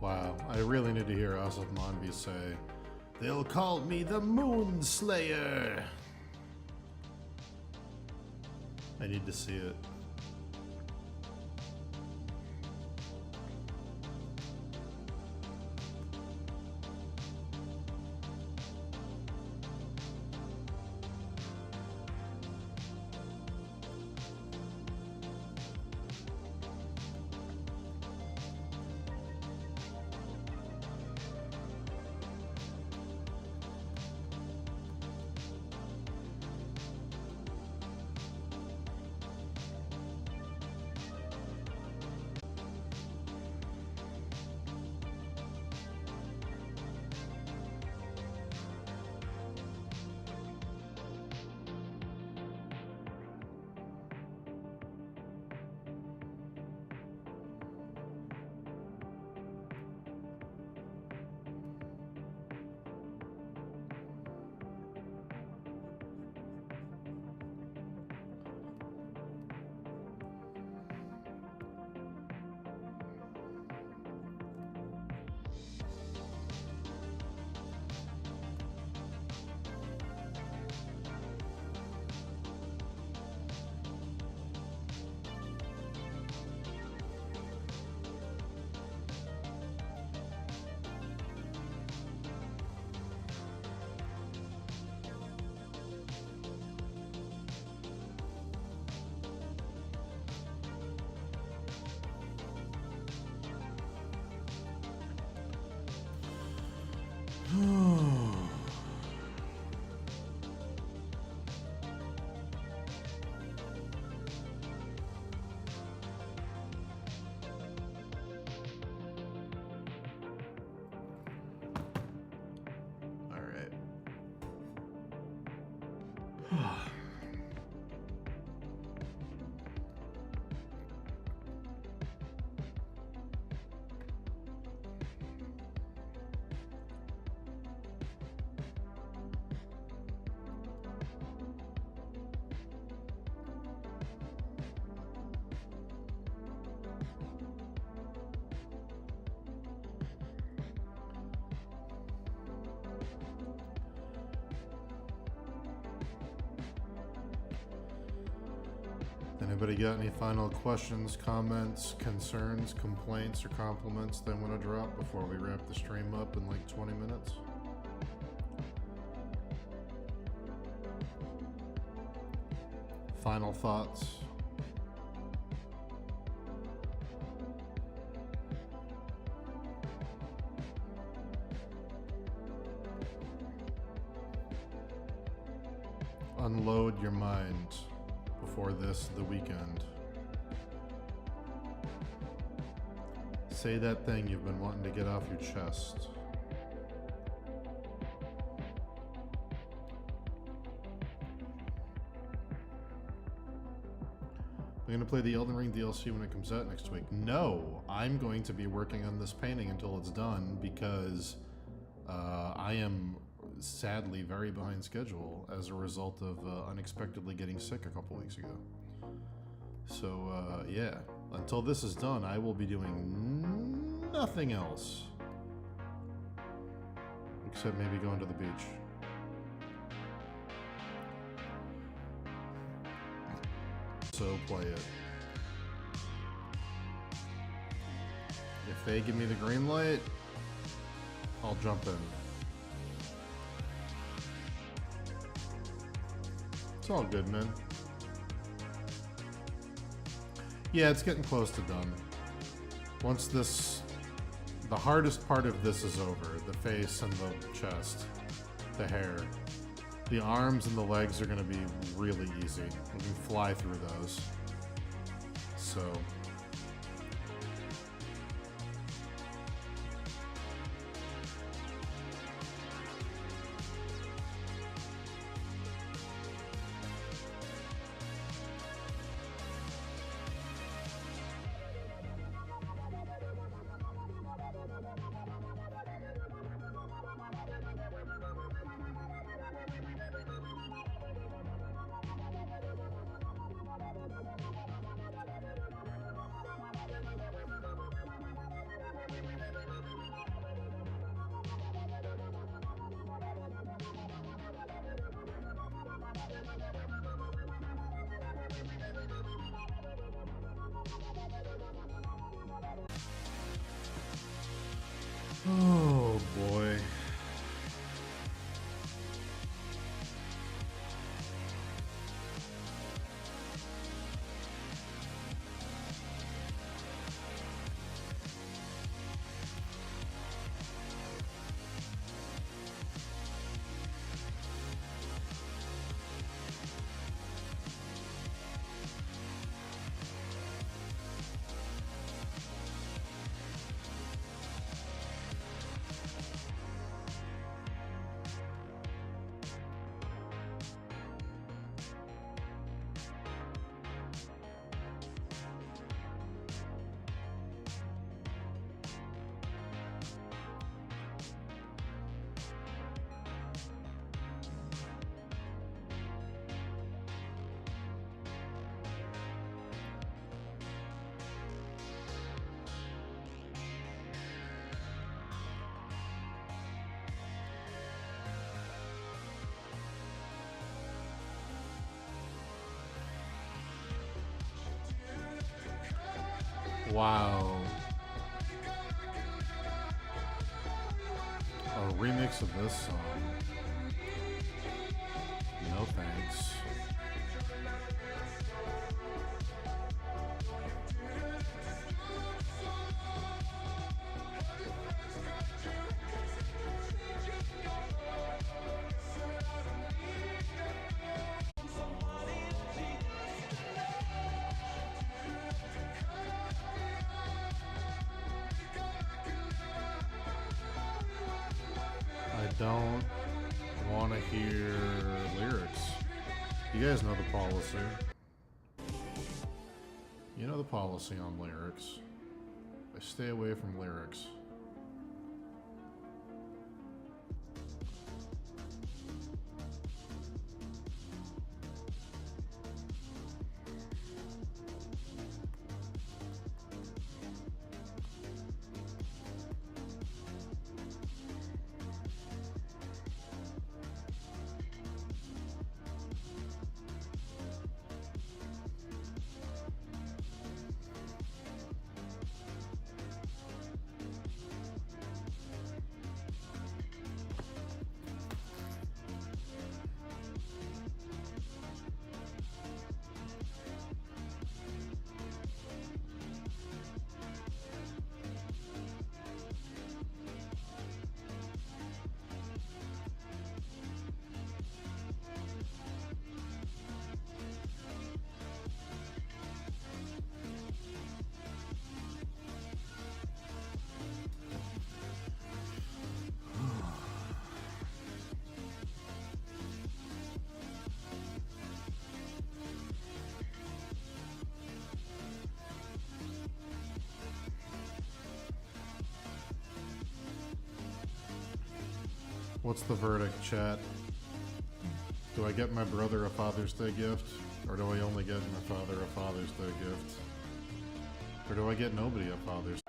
Wow, I really need to hear Asaf Manvi say, "They'll call me the Moon Slayer." I need to see it. Anybody got any final questions, comments, concerns, complaints, or compliments they want to drop before we wrap the stream up in like 20 minutes? Final thoughts? Unload your mind before the weekend. Say that thing you've been wanting to get off your chest. I'm going to play the Elden Ring DLC when it comes out next week. No, I'm going to be working on this painting until it's done because I am sadly very behind schedule as a result of unexpectedly getting sick a couple weeks ago. So, yeah, until this is done, I will be doing nothing else. Except maybe going to the beach. So play it. If they give me the green light, I'll jump in. It's all good, man. Yeah, it's getting close to done. Once this... The hardest part of this is over. The face and the chest. The hair. The arms and the legs are going to be really easy. We can fly through those. So... Oh boy. Wow. A remix of this song. No thanks. I don't want to hear lyrics. You guys know the policy. You know the policy on lyrics. I stay away from lyrics. What's the verdict, chat? Do I get my brother a Father's Day gift? Or do I only get my father a Father's Day gift? Or do I get nobody a Father's Day?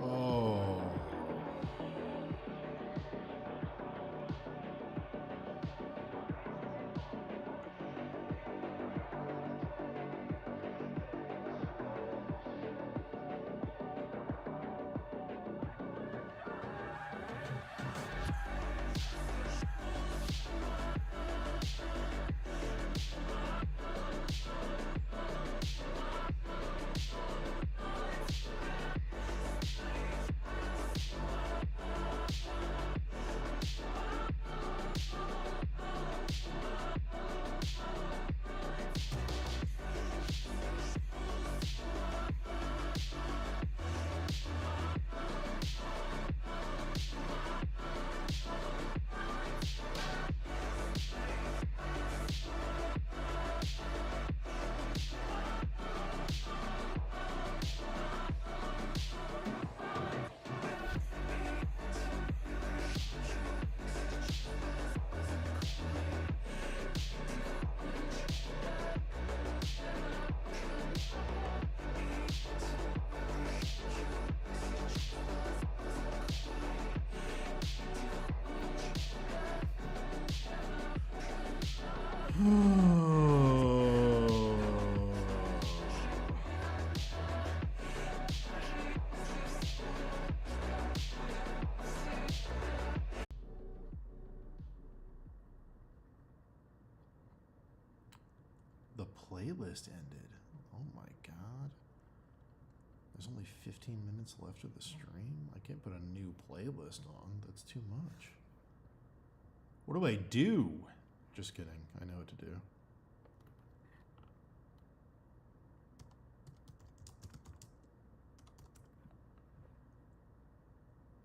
Oh. The playlist ended. Oh my god. There's only 15 minutes left of the stream. I can't put a new playlist on. That's too much. What do I do? Just kidding. I know what to do.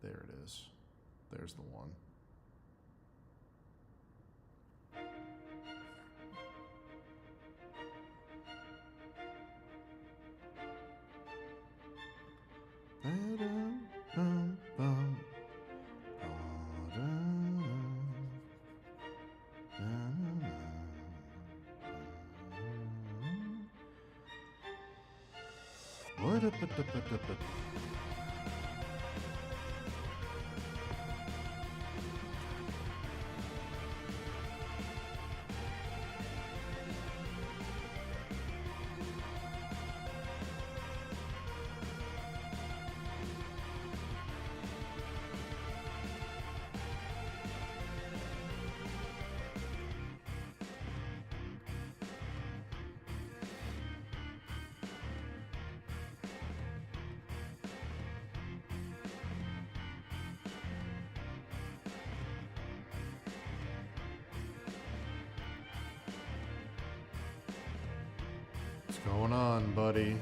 There it is. There's the one. What's going on, buddy?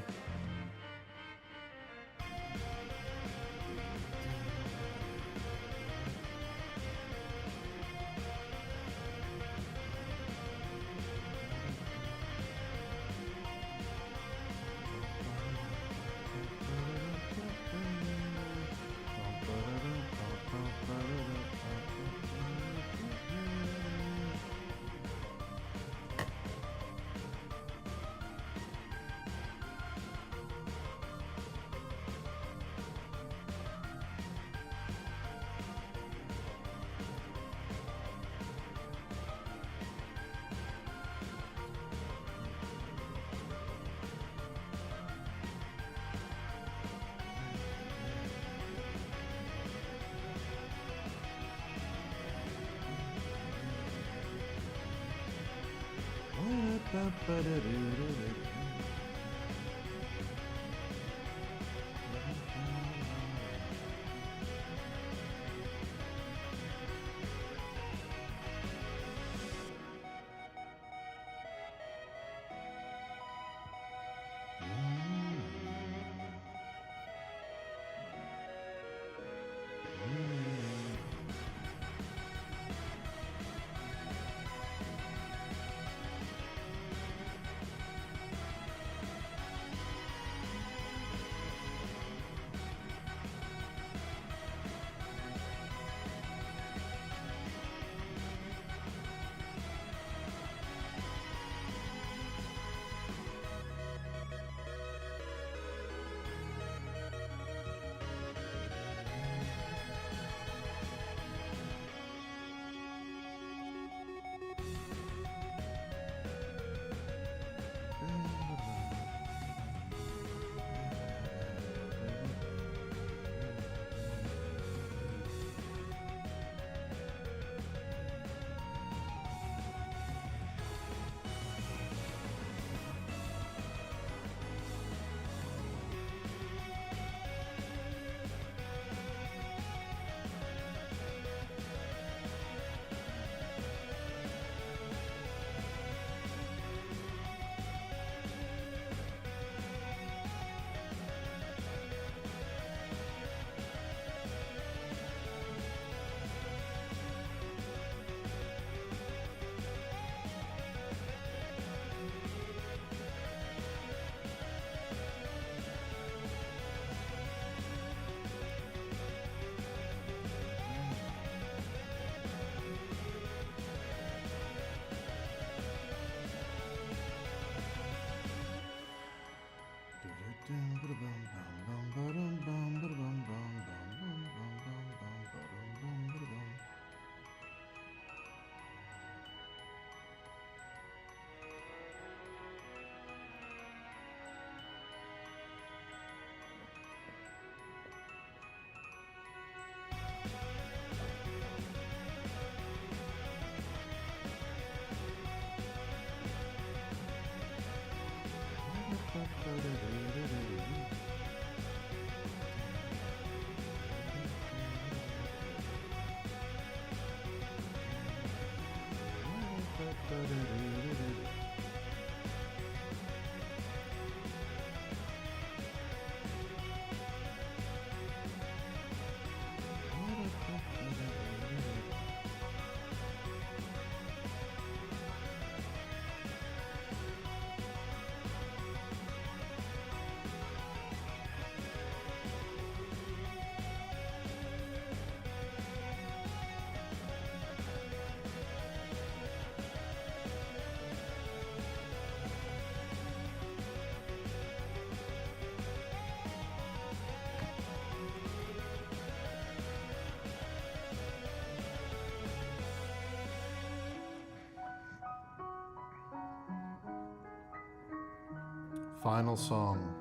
Final song.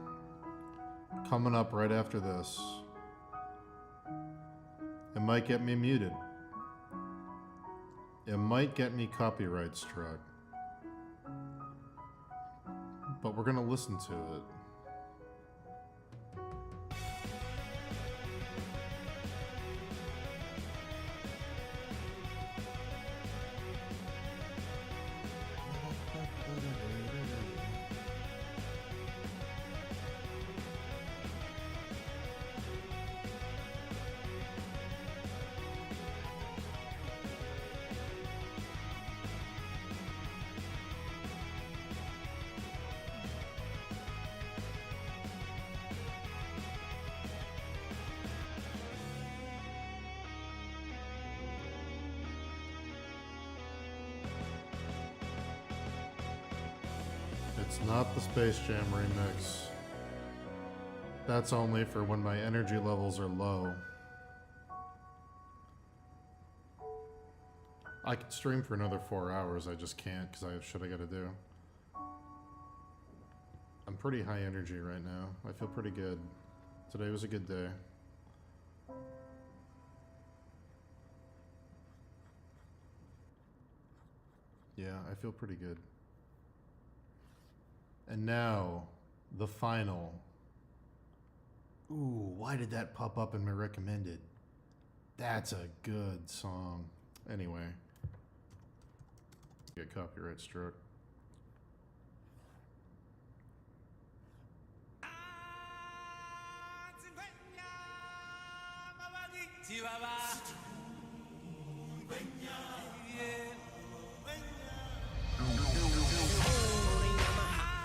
Coming up right after this. It might get me muted. It might get me copyright struck. But we're gonna listen to it. It's not the Space Jam remix. That's only for when my energy levels are low. I could stream for another 4 hours, I just can't because I have shit I gotta do. I'm pretty high energy right now. I feel pretty good. Today was a good day. Yeah, I feel pretty good. And now, the final. Ooh, why did that pop up in my recommended? That's a good song. Anyway. Get copyright struck.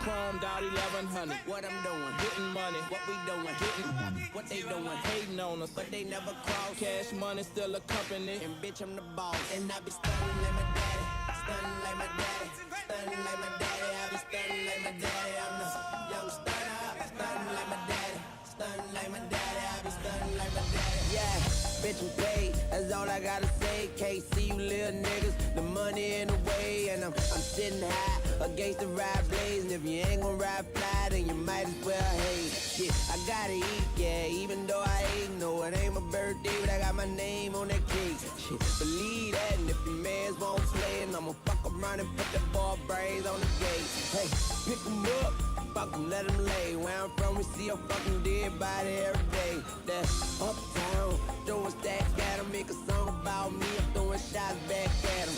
Chromed out 1100. What I'm doing, getting money. What we doing, getting money. What they doing, hating on us, but they never cross. Cash money still a company, and bitch I'm the boss. And I be stunning like my daddy, stunning like my daddy, stunning like my daddy. I be stunning like my daddy. I'm the young stunner, stunning like my daddy, stunning like my daddy. I be stunning like my daddy. Yeah, bitch I'm paid. That's all I gotta say. Can't see you little niggas. The money in the way, and I'm sitting high against the ride blaze. And if you ain't gonna ride fly, then you might as well hate. Shit, I gotta eat, yeah, even though I ain't know it ain't my birthday, but I got my name on that cake. Shit, believe that, and if your mans won't play, and I'ma fuck around and put the ball brains on the gate. Hey, pick 'em up, fuck 'em, let 'em lay. Where I'm from, we see a fucking dead body every day. That uptown, throwing stacks at 'em, make a song about me, I'm throwing shots back at 'em.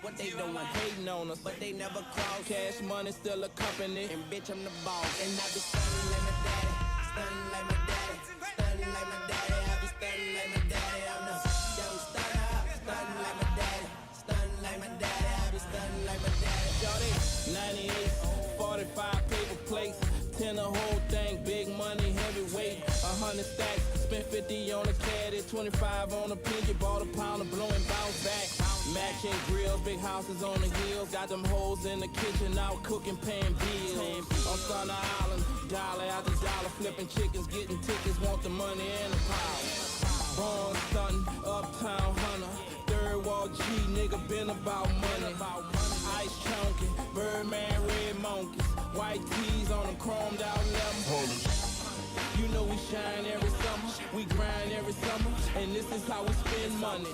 What they doing, hating on us, but they never cross. Cash money still a company, and bitch I'm the boss. And I be stunning like my daddy, stunning like my daddy, stunning like my daddy. I be stunning like my daddy. I'm the young stunner, stunning like my daddy, stunning like my daddy. I be stunning like my daddy. Shorty, 98, 45 paper plates, 10 the whole thing, big money, heavyweight, 100 stacks. Spent 50 on a caddy, 25 on a pinky, bought a pound of blowing bounce back. Matching grills, big houses on the hills. Got them hoes in the kitchen, out cooking, paying bills. On Thunder Island, dollar after dollar, flipping chickens, getting tickets, want the money and the power. Born stunting, uptown hunter, third wall G, nigga been about money. Ice chunking, Birdman, red monkeys, white tees on them chromed out 1100. You know we shine every summer, we grind every summer, and this is how we spend money.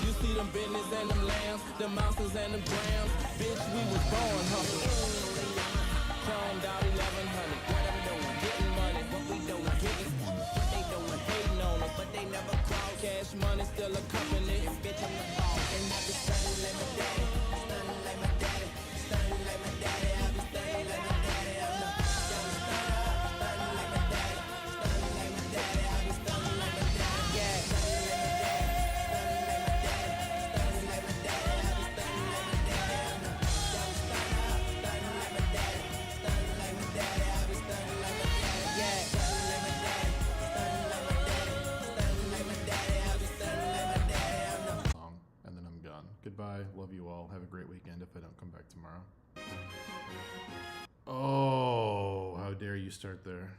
You see them business and them lambs, them mountains and them grams. Bitch, we was born hustling. Chromed out 1100. What I'm doing, getting money. What we doing, getting money. What they doing, hating on us, but they never cross. Cash money still a company, and bitch I'm the boss. And I be stunning like my daddy, stunning like my daddy, stunning like my daddy. I be stunning like my daddy. I'm the young stunner, stunning like my daddy, stunning like my daddy. I be stunning like my daddy. Yeah, stunning like my daddy. And then I'm gone. Goodbye. Love you all. Have a great weekend if I don't come back tomorrow. Oh, how dare you start there.